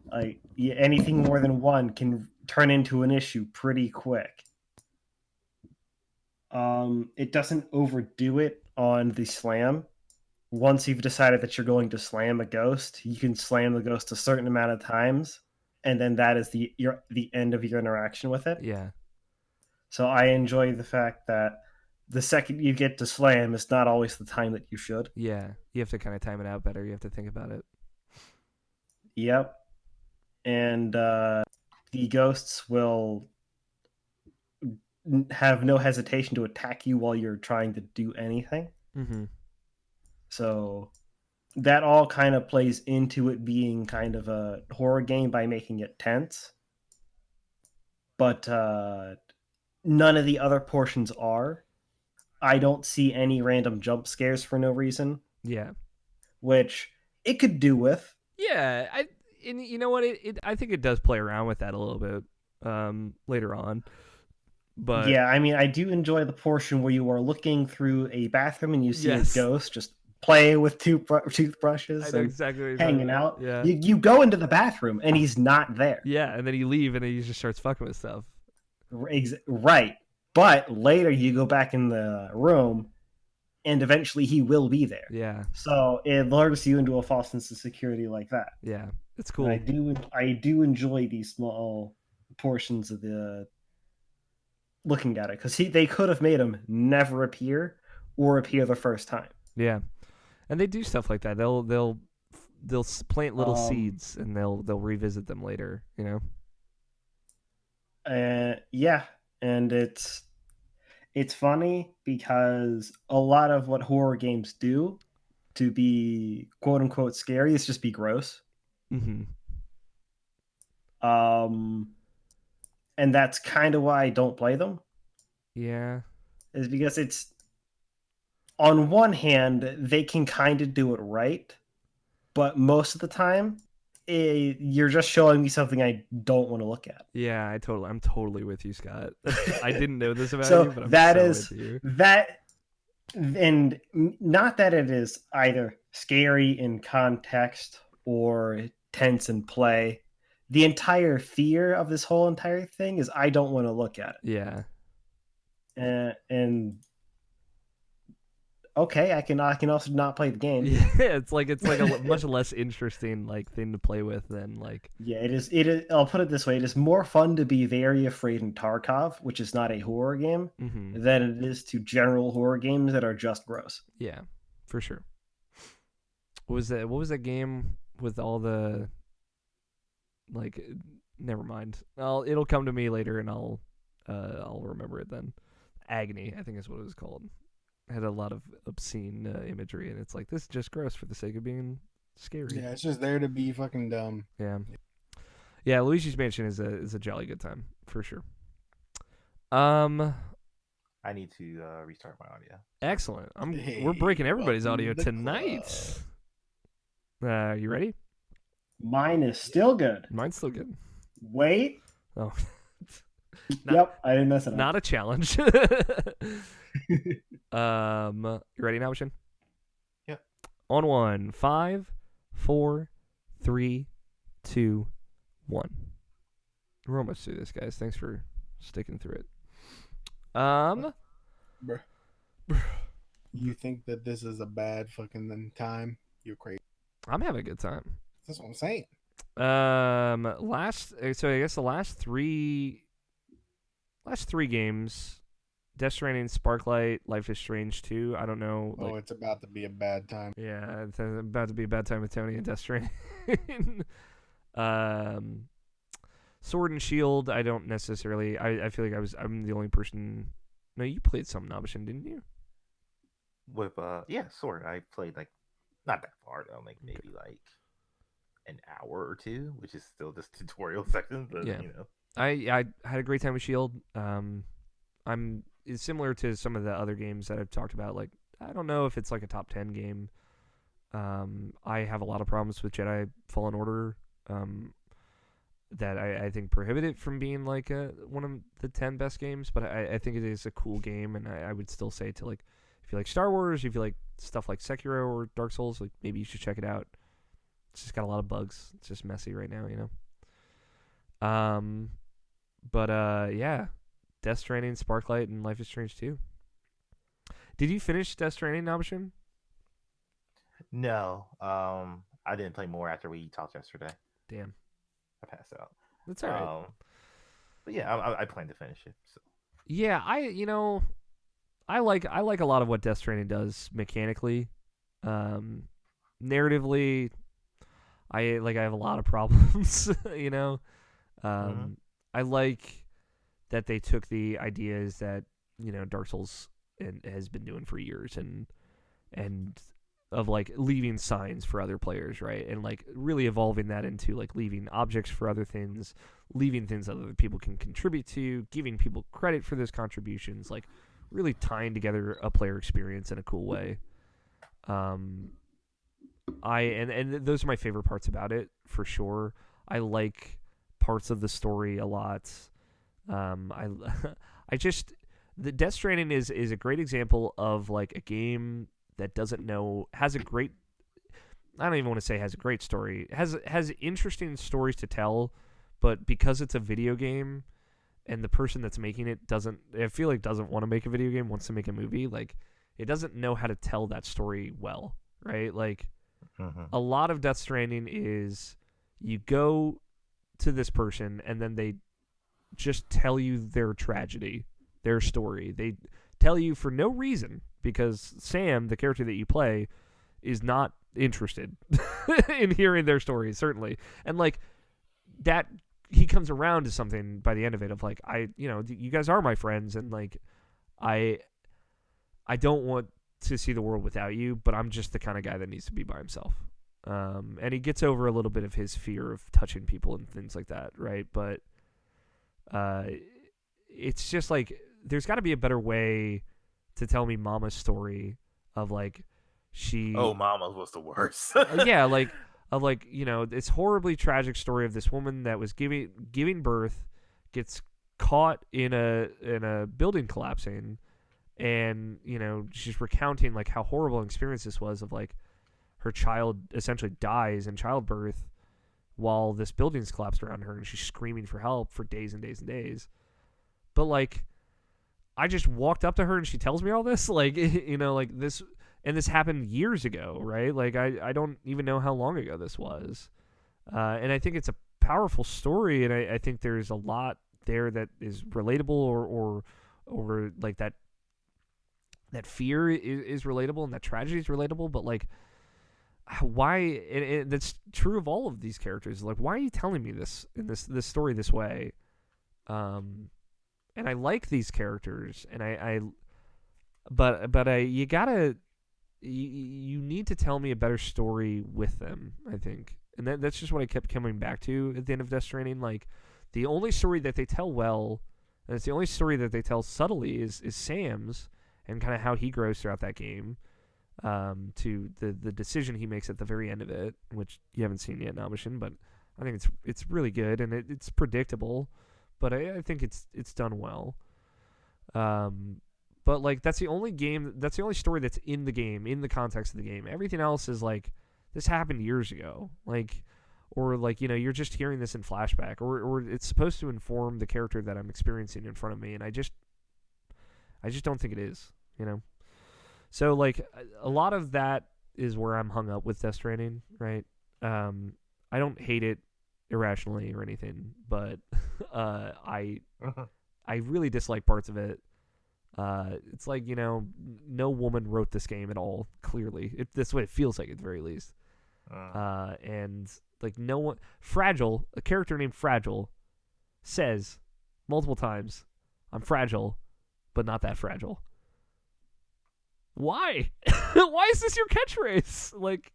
Like anything more than one can turn into an issue pretty quick. It doesn't overdo it on the slam. Once you've decided that you're going to slam a ghost, you can slam the ghost a certain amount of times, and then that is the end of your interaction with it. Yeah. So I enjoy the fact that the second you get to slam, it's not always the time that you should. Yeah. You have to kind of time it out better. You have to think about it. Yep. And the ghosts will have no hesitation to attack you while you're trying to do anything. Mm-hmm. So that all kind of plays into it being kind of a horror game by making it tense. But none of the other portions are. I don't see any random jump scares for no reason. Yeah. Which it could do with. Yeah. And you know what? I think it does play around with that a little bit later on. But yeah, I mean, I do enjoy the portion where you are looking through a bathroom and you see Yes. a ghost just playing with toothbrushes I know and exactly what you're hanging talking out. about. Yeah. You go into the bathroom and he's not there. Yeah, and then you leave and then he just starts fucking with stuff. Right. But later you go back in the room and eventually he will be there. Yeah. So it lures you into a false sense of security like that. Yeah. It's cool. And I do enjoy these small portions of the looking at it, because they could have made him never appear or appear the first time. Yeah, and they do stuff like that. They'll plant little seeds and they'll revisit them later. You know. Yeah, and it's funny because a lot of what horror games do to be quote unquote scary is just be gross. Mm-hmm. And that's kind of why I don't play them. Yeah. Is because it's, on one hand, they can kind of do it right, but most of the time, you're just showing me something I don't want to look at. Yeah, I'm totally with you, Scott. I didn't know this about So you, but I'm that so is with you. that, and not that it is either scary in context or tense in play. The entire fear of this whole entire thing is I don't want to look at it. Yeah. And okay, I can also not play the game. Yeah, it's like a much less interesting thing to play with than Yeah, it is. I'll put it this way: it is more fun to be very afraid in Tarkov, which is not a horror game, mm-hmm. than it is to general horror games that are just gross. Yeah, for sure. What was that game with all the never mind. It'll come to me later and I'll remember it then. Agony, I think is what it was called. It had a lot of obscene imagery, and it's like, this is just gross for the sake of being scary. Yeah, it's just there to be fucking dumb. Yeah. Luigi's Mansion is a jolly good time for sure. I need to restart my audio. Excellent. We're breaking everybody's audio tonight. You ready? Mine is still good. Mine's still good. Wait. Oh. Yep, I didn't mess it up. Not a challenge. You ready now, Shin? Yep. On 1, 5, 4, 3, 2, 1. We're almost through this, guys. Thanks for sticking through it. Bruh. You think that this is a bad fucking time? You're crazy. I'm having a good time. That's what I'm saying. So I guess the last three games, Death Stranding, Sparklight, Life is Strange 2. I don't know. Oh, it's about to be a bad time. Yeah, it's about to be a bad time with Tony and Death Stranding. Sword and Shield, I don't necessarily. I feel like I'm the only person. No, you played some Nabeshin, didn't you? With Sword. I played like not that far though, like maybe like an hour or two, which is still just tutorial section, but Yeah. you know. I had a great time with Shield. It's similar to some of the other games that I've talked about. Like, I don't know if it's like a top 10 game. I have a lot of problems with Jedi Fallen Order. That I think prohibit it from being like one of the 10 best games, but I think it is a cool game, and I would still say to, like, if you like Star Wars, if you like stuff like Sekiro or Dark Souls, like, maybe you should check it out. It's just got a lot of bugs. It's just messy right now, you know. Yeah, Death Stranding, Sparklight, and Life is Strange 2. Did you finish Death Stranding, Nabeshin? No, I didn't play more after we talked yesterday. Damn, I passed out. that's all right. But yeah, I plan to finish it. So. Yeah, I like a lot of what Death Stranding does mechanically. Narratively, I have a lot of problems, you know. I like that they took the ideas that, you know, Dark Souls has been doing for years, and of like leaving signs for other players, right? And like really evolving that into like leaving objects for other things, leaving things that other people can contribute to, giving people credit for those contributions, like really tying together a player experience in a cool way. And those are my favorite parts about it, for sure. I like parts of the story a lot. I just, the Death Stranding is a great example of like a game that has a great, I don't even want to say has a great story, has interesting stories to tell, but because it's a video game and the person that's making it doesn't want to make a video game, wants to make a movie, like it doesn't know how to tell that story well, right? Like a lot of Death Stranding is you go to this person and then they just tell you their tragedy, their story. They tell you for no reason, because Sam, the character that you play, is not interested in hearing their story, certainly. And like that, he comes around to something by the end of it of like, you guys are my friends, and like I don't want to see the world without you, but I'm just the kind of guy that needs to be by himself. And he gets over a little bit of his fear of touching people and things like that, right? But it's just like there's got to be a better way to tell me Mama's story of like Mama was the worst. Yeah, like of like, you know, this horribly tragic story of this woman that was giving birth, gets caught in a building collapsing, and, you know, she's recounting like how horrible an experience this was of like her child essentially dies in childbirth while this building's collapsed around her, and she's screaming for help for days and days and days. But like, I just walked up to her and she tells me all this, like, you know, like this, and this happened years ago, right? Like I don't even know how long ago this was. And I think it's a powerful story, and I think there's a lot there that is relatable, or like that fear is relatable, and that tragedy is relatable, but like, why? And that's true of all of these characters. Like, why are you telling me this in this story this way? And I like these characters, and you need to tell me a better story with them, I think. And that's just what I kept coming back to at the end of Death Stranding. Like, the only story that they tell well, and it's the only story that they tell subtly, is Sam's, and kind of how he grows throughout that game. to the decision he makes at the very end of it, which you haven't seen yet, Nabeshin, but I think it's really good, and it's predictable, but I think it's done well. But like that's the only story that's in the game, in the context of the game. Everything else is like this happened years ago, like, or like, you know, you're just hearing this in flashback, or it's supposed to inform the character that I'm experiencing in front of me, and I just don't think it is, you know. So like a lot of that is where I'm hung up with Death Stranding, right? I don't hate it irrationally or anything, but I really dislike parts of it. It's like, you know, no woman wrote this game at all, clearly. That's what it feels like at the very least. And like no one, Fragile, a character named Fragile, says multiple times, "I'm fragile, but not that fragile." Why? Why is this your catchphrase? Like,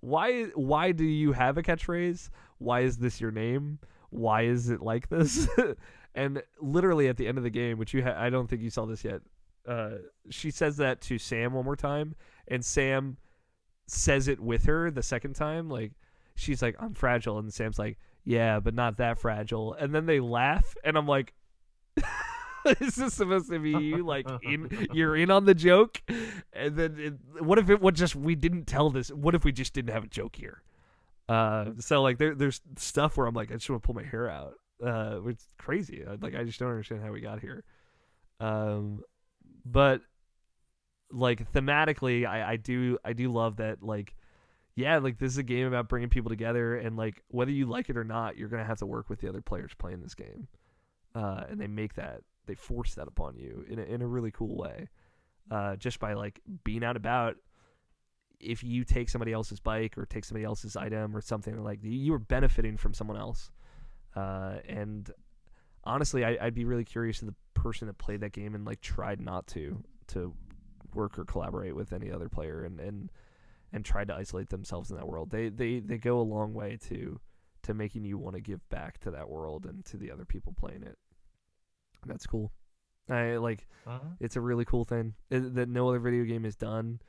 why do you have a catchphrase? Why is this your name? Why is it like this? And literally at the end of the game, which I don't think you saw this yet, she says that to Sam one more time, and Sam says it with her the second time. Like, she's like, "I'm fragile," and Sam's like, "Yeah, but not that fragile." And then they laugh, and I'm like, is this supposed to be you? Like, you're in on the joke? And then what if we didn't tell this? What if we just didn't have a joke here? So like there's stuff where I'm like, I just want to pull my hair out. It's crazy. Like, I just don't understand how we got here. But like thematically, I do love that. Like, yeah, like this is a game about bringing people together, and like whether you like it or not, you're gonna have to work with the other players playing this game. And they force that upon you in a really cool way. Just by like being out about. If you take somebody else's bike or take somebody else's item or something, like, you are benefiting from someone else. And honestly, I'd be really curious to the person that played that game and like tried not to work or collaborate with any other player and tried to isolate themselves in that world. They go a long way to making you want to give back to that world and to the other people playing it. And that's cool. It's a really cool thing that no other video game has done.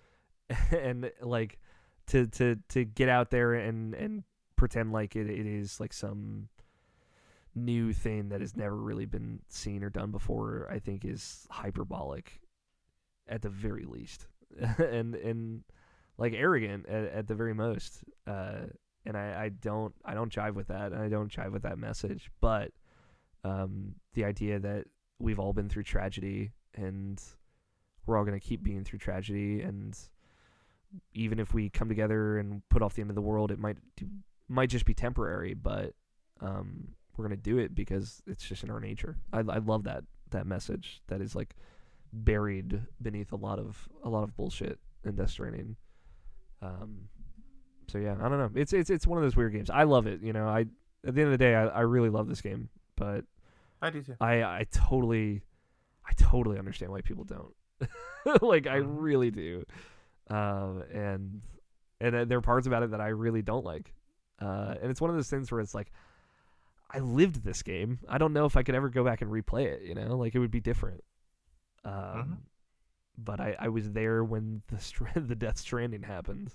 And like to get out there and pretend like it is like some new thing that has never really been seen or done before, I think is hyperbolic at the very least. and like arrogant at the very most. And I don't jive with that, and I don't jive with that message. But the idea that we've all been through tragedy, and we're all going to keep being through tragedy, and even if we come together and put off the end of the world, it might just be temporary, but we're going to do it because it's just in our nature. I love that message that is like buried beneath a lot of bullshit in Death Stranding. So yeah, I don't know. It's one of those weird games. I love it. You know, at the end of the day, I really love this game, but I do too. I totally understand why people don't. Like, I really do. And there are parts about it that I really don't like. And it's one of those things where it's like, I lived this game. I don't know if I could ever go back and replay it, you know? Like, it would be different. But I was there when the Death Stranding happened.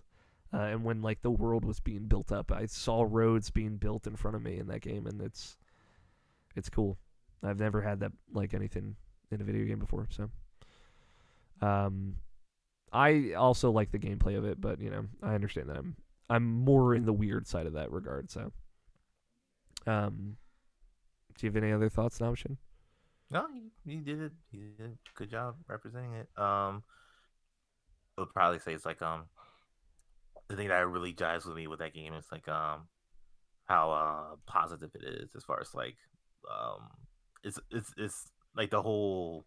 And when, like, the world was being built up. I saw roads being built in front of me in that game, and it's cool. I've never had that, like, anything in a video game before, so... I also like the gameplay of it, but you know, I understand that I'm more in the weird side of that regard. So, do you have any other thoughts, Nabeshin? No, you did it. You did a good job representing it. I would probably say it's like the thing that really jives with me with that game is like how positive it is as far as like it's like the whole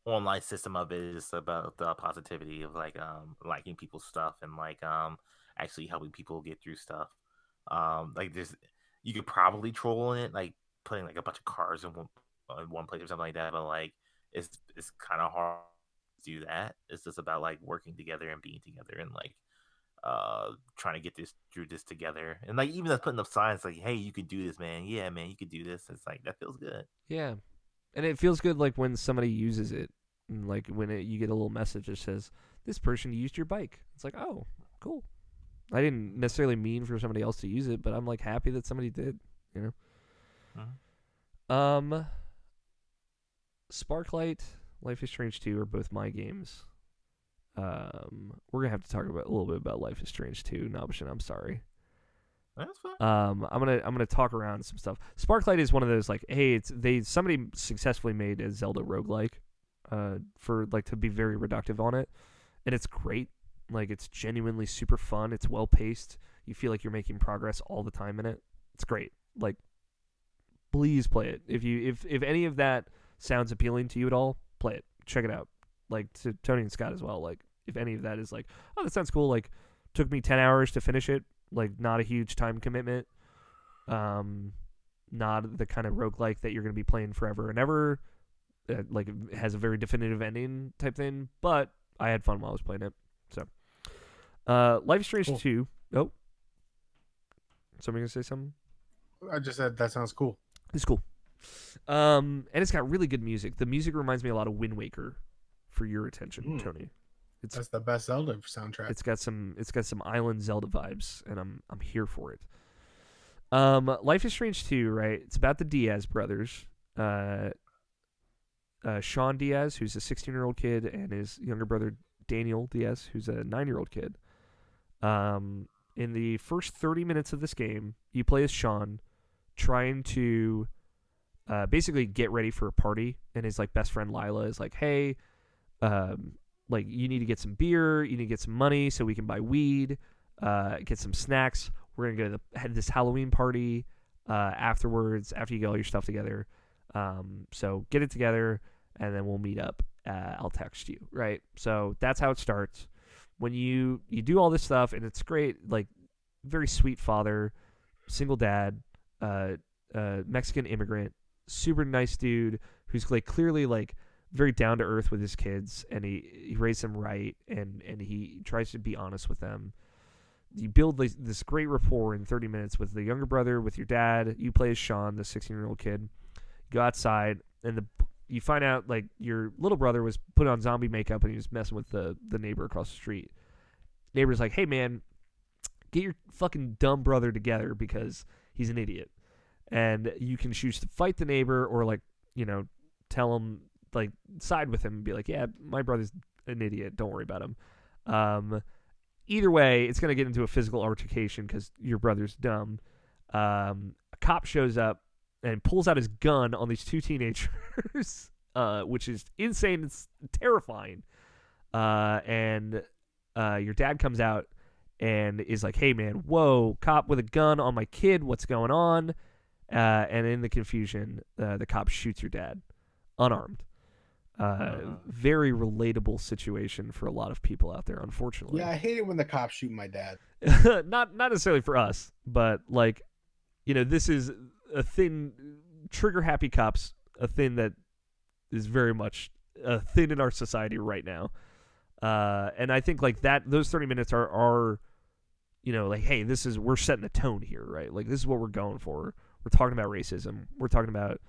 online system of it is about the positivity of like liking people's stuff and like actually helping people get through stuff. Like there's you could probably troll in it, like putting like a bunch of cars in one place or something like that, but like it's kind of hard to do that. It's just about like working together and being together and like trying to get through this together. And like even putting up signs like, hey, you could do this, man. Yeah, man, you could do this. It's like that feels good. Yeah. And it feels good like when somebody uses it, and like when you get a little message that says this person used your bike. It's like, oh, cool. I didn't necessarily mean for somebody else to use it, but I'm like happy that somebody did, you know? Sparklight, Life is Strange 2 are both my games. We're gonna have to talk about a little bit about Life is Strange 2, Nabeshin, I'm sorry. That's fine. I'm gonna talk around some stuff. Sparklight is one of those like, hey, somebody successfully made a Zelda roguelike, for like to be very reductive on it, and it's great. Like it's genuinely super fun. It's well paced. You feel like you're making progress all the time in it. It's great. Like, please play it. If any of that sounds appealing to you at all, play it. Check it out. Like to Tony and Scott as well. Like if any of that is like, oh, that sounds cool. Like took me 10 hours to finish it. Like not a huge time commitment. Not the kind of roguelike that you're going to be playing forever and ever. Like it has a very definitive ending type thing. But I had fun while I was playing it. So, Life is Strange 2. Oh, somebody gonna say something? I just said that sounds cool. It's cool. And it's got really good music. The music reminds me a lot of Wind Waker, for your attention, Tony. That's the best Zelda soundtrack. It's got some Island Zelda vibes, and I'm here for it. Life is Strange 2, right? It's about the Diaz brothers. Sean Diaz, who's a 16-year-old kid, and his younger brother Daniel Diaz, who's a 9-year-old kid. In the first 30 minutes of this game, you play as Sean, trying to basically get ready for a party, and his like best friend Lila is like, hey, like you need to get some beer, you need to get some money so we can buy weed, get some snacks. We're gonna go to this Halloween party afterwards, after you get all your stuff together. So get it together, and then we'll meet up. I'll text you, right? So that's how it starts. When you do all this stuff, and it's great, like very sweet father, single dad, Mexican immigrant, super nice dude who's like clearly like very down to earth with his kids, and he raised them right, and he tries to be honest with them. You build this great rapport in 30 minutes with the younger brother, with your dad. You play as Sean, the 16-year-old kid. You go outside, and you find out like your little brother was put on zombie makeup, and he was messing with the neighbor across the street. Neighbor's like, hey man, get your fucking dumb brother together because he's an idiot. And you can choose to fight the neighbor, or like, you know, tell him, like side with him and be like, yeah, my brother's an idiot, don't worry about him. Either way, it's going to get into a physical altercation because your brother's dumb. A cop shows up and pulls out his gun on these two teenagers, which is insane. It's terrifying. And your dad comes out and is like, hey, man, whoa, cop with a gun on my kid. What's going on? And in the confusion, the cop shoots your dad, unarmed. Very relatable situation for a lot of people out there, unfortunately. Yeah, I hate it when the cops shoot my dad. Not necessarily for us, but like, you know, this is a thing. Trigger happy cops, a thing that is very much a thing in our society right now. And I think like that, those 30 minutes are, you know, like, hey, we're setting a tone here, right? Like this is what we're going for. We're talking about racism. We're talking about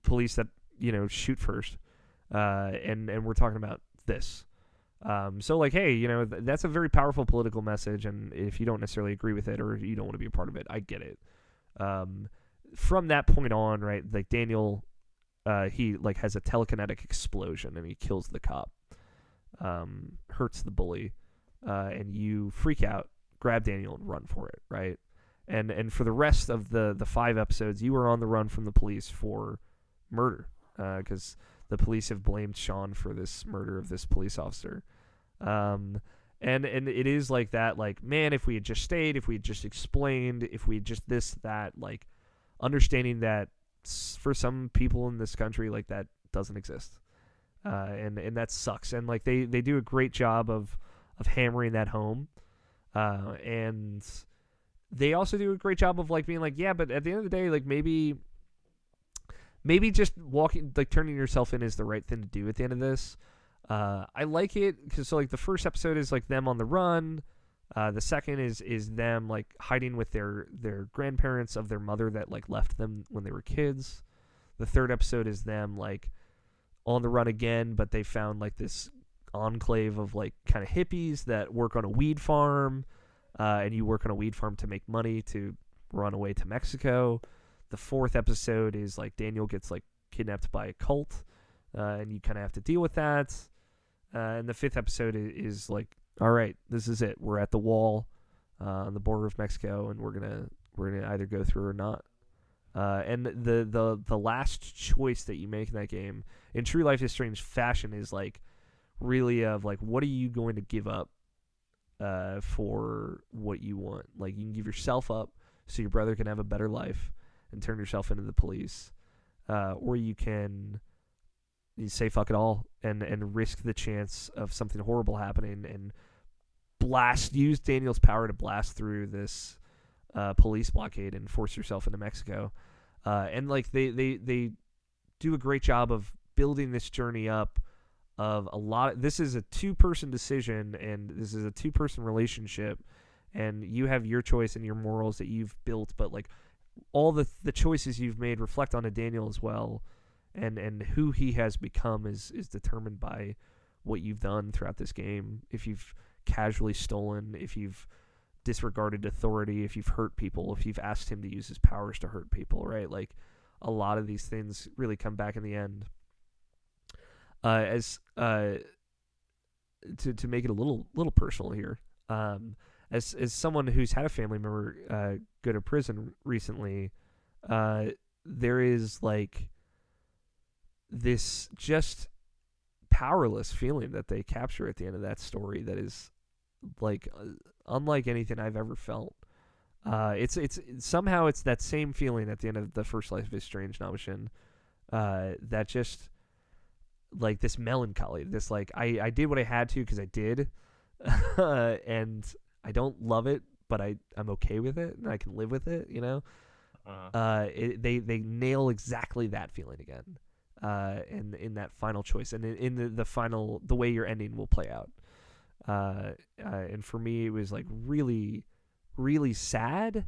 police that, you know, shoot first. And we're talking about this. So like, hey, you know, that's a very powerful political message. And if you don't necessarily agree with it, or you don't want to be a part of it, I get it. From that point on, right, like Daniel, he like has a telekinetic explosion and he kills the cop, hurts the bully, and you freak out, grab Daniel and run for it, right? And for the rest of the 5 episodes, you are on the run from the police for murder, because the police have blamed Sean for this murder of this police officer. And it is like that, like, man, if we had just stayed, if we had just explained, if we had just this, that, like, understanding that for some people in this country, like, that doesn't exist. And that sucks. And, like, they do a great job of hammering that home. And they also do a great job of, like, being like, yeah, but at the end of the day, like, maybe just walking, like, turning yourself in is the right thing to do at the end of this. I like it because, so, like, the first episode is like them on the run. The second is them like hiding with their grandparents of their mother that like left them when they were kids. The third episode is them like on the run again, but they found like this enclave of like kind of hippies that work on a weed farm, and you work on a weed farm to make money to run away to Mexico. The 4th episode is like Daniel gets like kidnapped by a cult, and you kind of have to deal with that. And the 5th episode is like, all right, this is it. We're at the wall on the border of Mexico, and we're gonna either go through or not. And the last choice that you make in that game, in true Life is Strange fashion, is like really of like, what are you going to give up for what you want? Like, you can give yourself up so your brother can have a better life and turn yourself into the police, or you can say fuck it all and risk the chance of something horrible happening and use Daniel's power to blast through this police blockade and force yourself into Mexico. And like they do a great job of building this journey up of a lot. This is a 2-person decision, and this is a 2-person relationship, and you have your choice and your morals that you've built, but like all the choices you've made reflect onto Daniel as well, and who he has become is determined by what you've done throughout this game. If you've casually stolen, if you've disregarded authority, if you've hurt people, if you've asked him to use his powers to hurt people, right? Like, a lot of these things really come back in the end. To make it a little personal here, as someone who's had a family member go to prison recently, there is like this just powerless feeling that they capture at the end of that story that is like unlike anything I've ever felt. It's somehow it's that same feeling at the end of the first Life is Strange, Nabeshin, that just like this melancholy, this like I did what I had to because I did, and I don't love it, but I'm okay with it and I can live with it, you know. They nail exactly that feeling again, in that final choice, and in the final, the way your ending will play out. And for me, it was like really, really sad,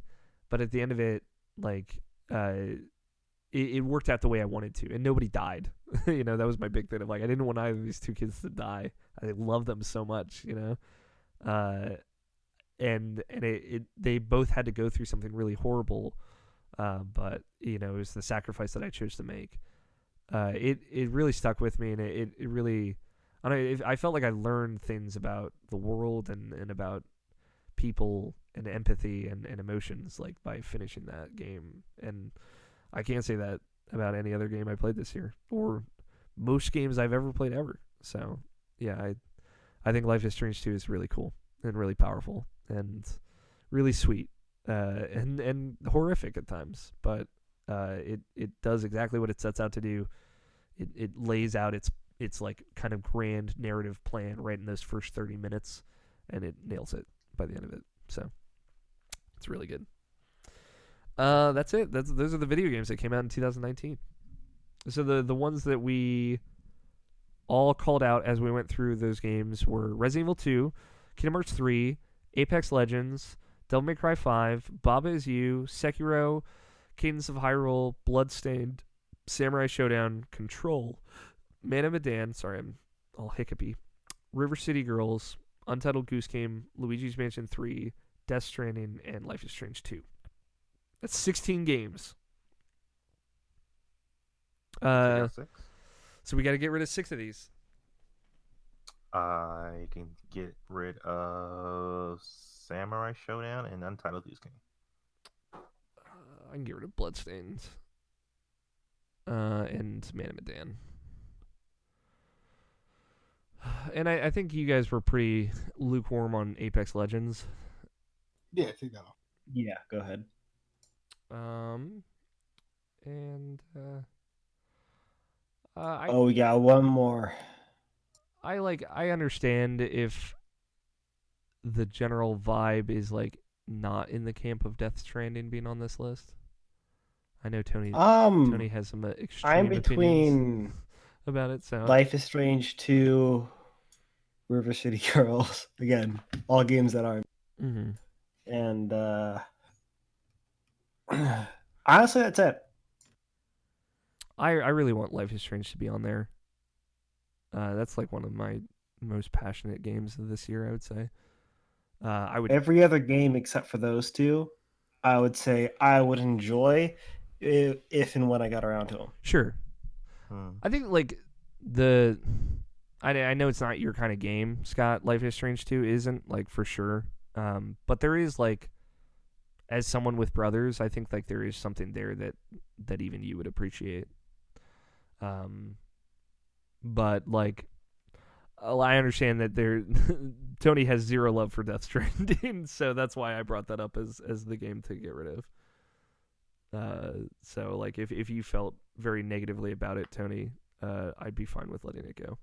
but at the end of it, like it worked out the way I wanted to, and nobody died. You know, that was my big thing of like, I didn't want either of these 2 kids to die. I love them so much, you know. And they both had to go through something really horrible, but you know, it was the sacrifice that I chose to make. It really stuck with me, and it really, I felt like I learned things about the world and about people and empathy and emotions, like, by finishing that game. And I can't say that about any other game I played this year, or most games I've ever played ever. So yeah, I think Life is Strange 2 is really cool and really powerful and really sweet, and horrific at times, but it does exactly what it sets out to do. It lays out its like kind of grand narrative plan right in those first 30 minutes, and it nails it by the end of it. So it's really good. That's it. Those are the video games that came out in 2019. So the ones that we all called out as we went through those games were Resident Evil 2, Kingdom Hearts 3, Apex Legends, Devil May Cry 5, Baba Is You, Sekiro, Cadence of Hyrule, Bloodstained, Samurai Showdown, Control, Man of Medan, sorry, I'm all hiccupy, River City Girls, Untitled Goose Game, Luigi's Mansion 3, Death Stranding, and Life is Strange 2. That's 16 games. So we got to get rid of 6 of these. I can get rid of Samurai Showdown and Untitled Goose Game. I can get rid of Bloodstained. And Man of Medan. And I think you guys were pretty lukewarm on Apex Legends. Yeah, take that off. Yeah, go ahead. We got one more. I understand if the general vibe is like not in the camp of Death Stranding being on this list. I know Tony has some extreme I'm opinions between about it. So Life is Strange 2, River City Girls, again, all games that aren't. Mm-hmm. And honestly, that's it. I really want Life is Strange to be on there. That's like one of my most passionate games of this year, I would say. I would Every other game except for those two, I would say I would enjoy if and when I got around to them. Sure. Hmm. I think like I know it's not your kind of game, Scott. Life is Strange 2 isn't, like, for sure. But there is, like, as someone with brothers, I think like there is something there that even you would appreciate. But like I understand that Tony has zero love for Death Stranding, so that's why I brought that up as the game to get rid of. So like if you felt very negatively about it, Tony, I'd be fine with letting it go.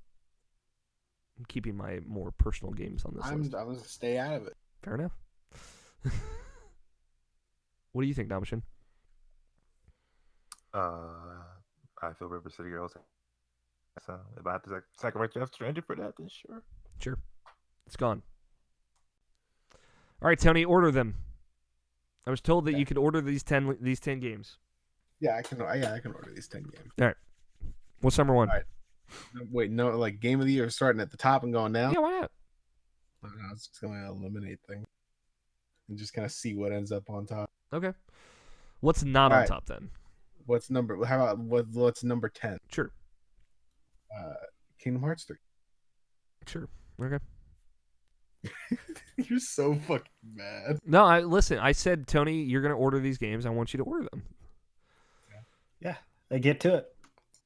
I'm keeping my more personal games on this list. I'm gonna stay out of it. Fair enough. What do you think, Nabeshin? I feel River City Girls. So if I have to sacrifice Death Stranding for that, then sure. Sure. It's gone. All right, Tony, order them. I was told that you could order these 10 games. Yeah, I can order these 10 games. All right. What's number one? All right. Wait, no, like game of the year starting at the top and going down? Yeah, why not? I was just going to eliminate things and just kind of see what ends up on top. Okay. What's not All on right. top then? What's number 10? Sure. Kingdom Hearts 3. Sure. Okay. You're so fucking mad. No, listen, I said, Tony, you're going to order these games. I want you to order them. Yeah, I get to it.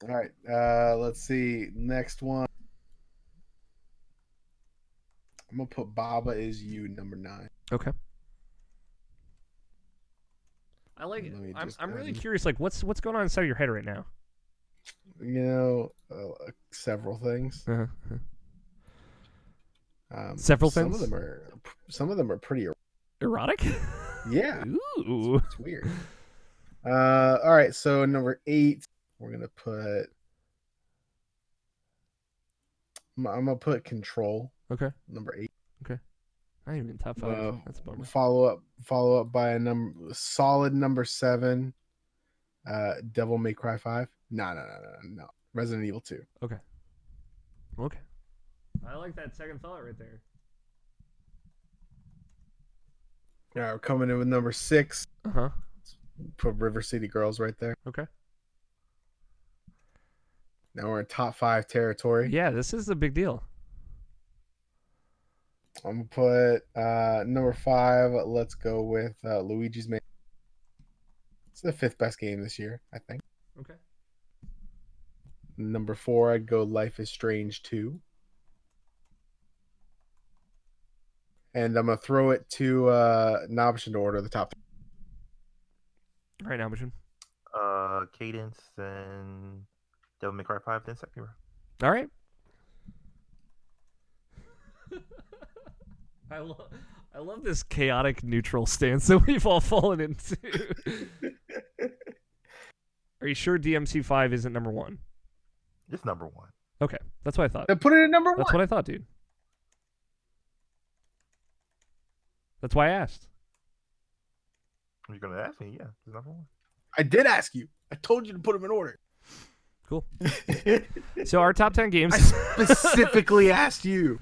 All right. Let's see. Next one. I'm gonna put Baba Is You number 9. Okay. I like it. I'm really curious, like, what's going on inside your head right now? You know, several things. Uh-huh. Several things? Some of them are pretty. Erotic? Yeah. Ooh. It's weird. All right. So number 8, we're gonna put. I'm gonna put Control. Okay. Number 8. Not even top 5. That's a bummer. Follow up by a solid number 7. Devil May Cry 5. No. Resident Evil 2. Okay. I like that second thought right there. All right, we're coming in with number 6. Uh-huh. Put River City Girls right there. Okay. Now we're in top 5 territory. Yeah, this is a big deal. I'm gonna put number 5. Let's go with Luigi's Mansion. It's the 5th best game this year, I think. Okay. Number 4, I'd go Life is Strange 2. And I'm gonna throw it to Nabeshin to order the top 3. All right, Nabeshin. Cadence, then Devil May Cry 5, then Sekiro. All right. I love this chaotic neutral stance that we've all fallen into. Are you sure DMC5 isn't number 1? It's number 1. Okay, that's what I thought. Then put it at number 1. That's what I thought, dude. That's why I asked. You're gonna ask me? Yeah, it's number 1. I did ask you. I told you to put them in order. Cool. So our top 10 games. I specifically asked you.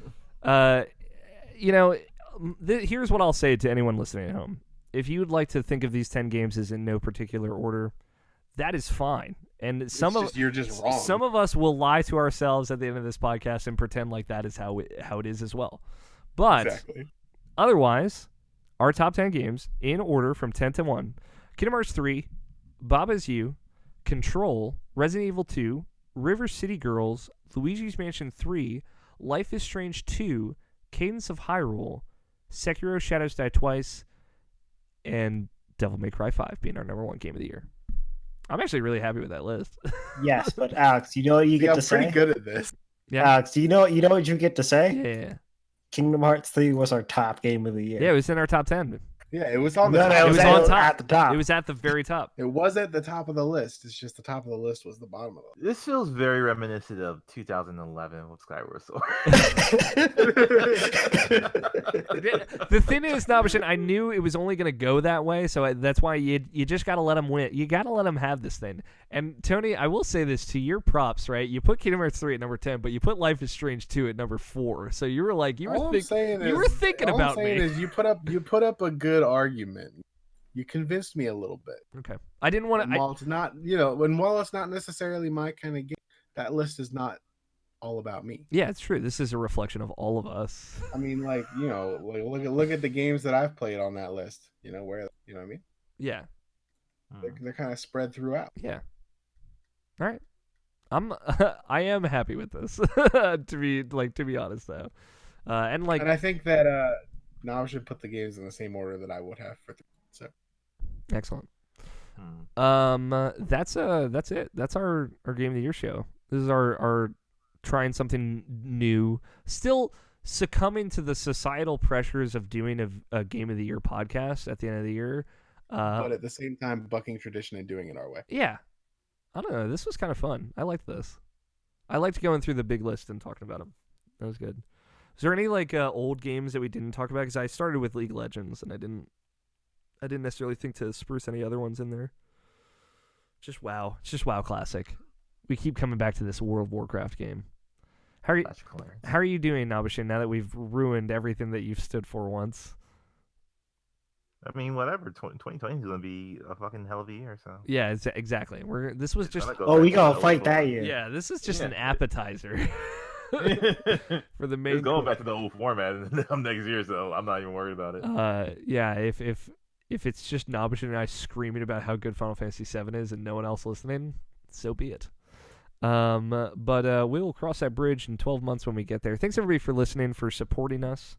You know, here's what I'll say to anyone listening at home. If you would like to think of these 10 games as in no particular order, that is fine. And You're just wrong. Some of us will lie to ourselves at the end of this podcast and pretend like that is how it is as well. But Exactly. Otherwise, our top 10 games in order from 10 to 1: Kingdom Hearts 3, Baba Is You, Control, Resident Evil 2, River City Girls, Luigi's Mansion 3, Life is Strange 2, Cadence of Hyrule, Sekiro Shadows Die Twice, and Devil May Cry 5 being our number 1 game of the year. I'm actually really happy with that list. Yes, but Alex, you know what you get I'm to say? pretty good at this. Yeah. Alex, do you know what you get to say? Yeah. Kingdom Hearts 3 was our top game of the year. Yeah, it was in our top 10. Yeah, it was on the No, top. no, It was at- on top. at the top. It was at the very top. It was at the top of the list. It's just the top of the list was the bottom of the This feels very reminiscent of 2011 with Skyward Sword. The thing is, Nabeshin, I knew it was only going to go that way, so that's why you just got to let him win. You got to let him have this thing. And Tony, I will say this to your props, right? You put Kingdom Hearts 3 at number 10, but you put Life is Strange 2 at number 4. So you were like, you were thinking all about I'm saying me. is you put up a good argument. You convinced me a little bit. Okay, I didn't want And to. while it's not, while it's not necessarily my kind of game, that list is not all about me. Yeah, it's true. This is a reflection of all of us. I mean, look at the games that I've played on that list. Where you know what I mean? Yeah, They're kind of spread throughout. yeah. All right, I am happy with this. to be honest though, and I think that now I should put the games in the same order that I would have for. So excellent. That's it. That's our Game of the Year show. This is our trying something new. Still succumbing to the societal pressures of doing a Game of the Year podcast at the end of the year. But at the same time, bucking tradition and doing it our way. Yeah. I don't know. This was kind of fun. I liked this. I liked going through the big list and talking about them. That was good. Is there any old games that we didn't talk about? Because I started with League of Legends and I didn't necessarily think to spruce any other ones in there. Just WoW. It's just WoW Classic. We keep coming back to this World of Warcraft game. How are you doing, Nabeshin, now that we've ruined everything that you've stood for once? I mean, whatever. 2020 is gonna be a fucking hell of a year. So Yeah, exactly. This was just. Oh, we gonna fight that year. Yeah, this is just an appetizer for the main. It's going back to the old format next year, so I'm not even worried about it. Yeah. If it's just Nabeshin and I screaming about how good Final Fantasy VII is and no one else listening, so be it. But we will cross that bridge in 12 months when we get there. Thanks everybody for listening, for supporting us.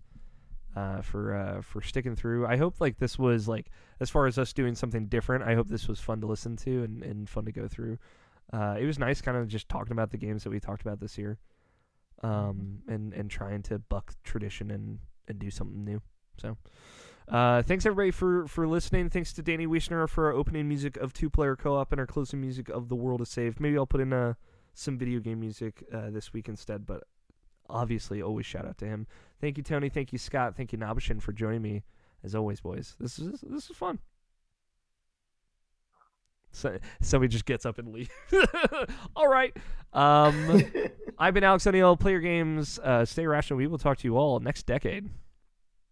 For sticking through. I hope this was as far as us doing something different, I hope this was fun to listen to and fun to go through. It was nice kind of just talking about the games that we talked about this year. And trying to buck tradition and do something new. So thanks everybody for listening. Thanks to Danny Wiesner for our opening music of 2-Player Co-op and our closing music of The World is Saved. Maybe I'll put in some video game music this week instead, but obviously always shout out to him. Thank you, Tony. Thank you, Scott. Thank you, Nabeshin, for joining me as always, boys. This is fun. So somebody just gets up and leaves. All right. I've been Alex O'Neill. Play your games. Stay rational. We will talk to you all next decade.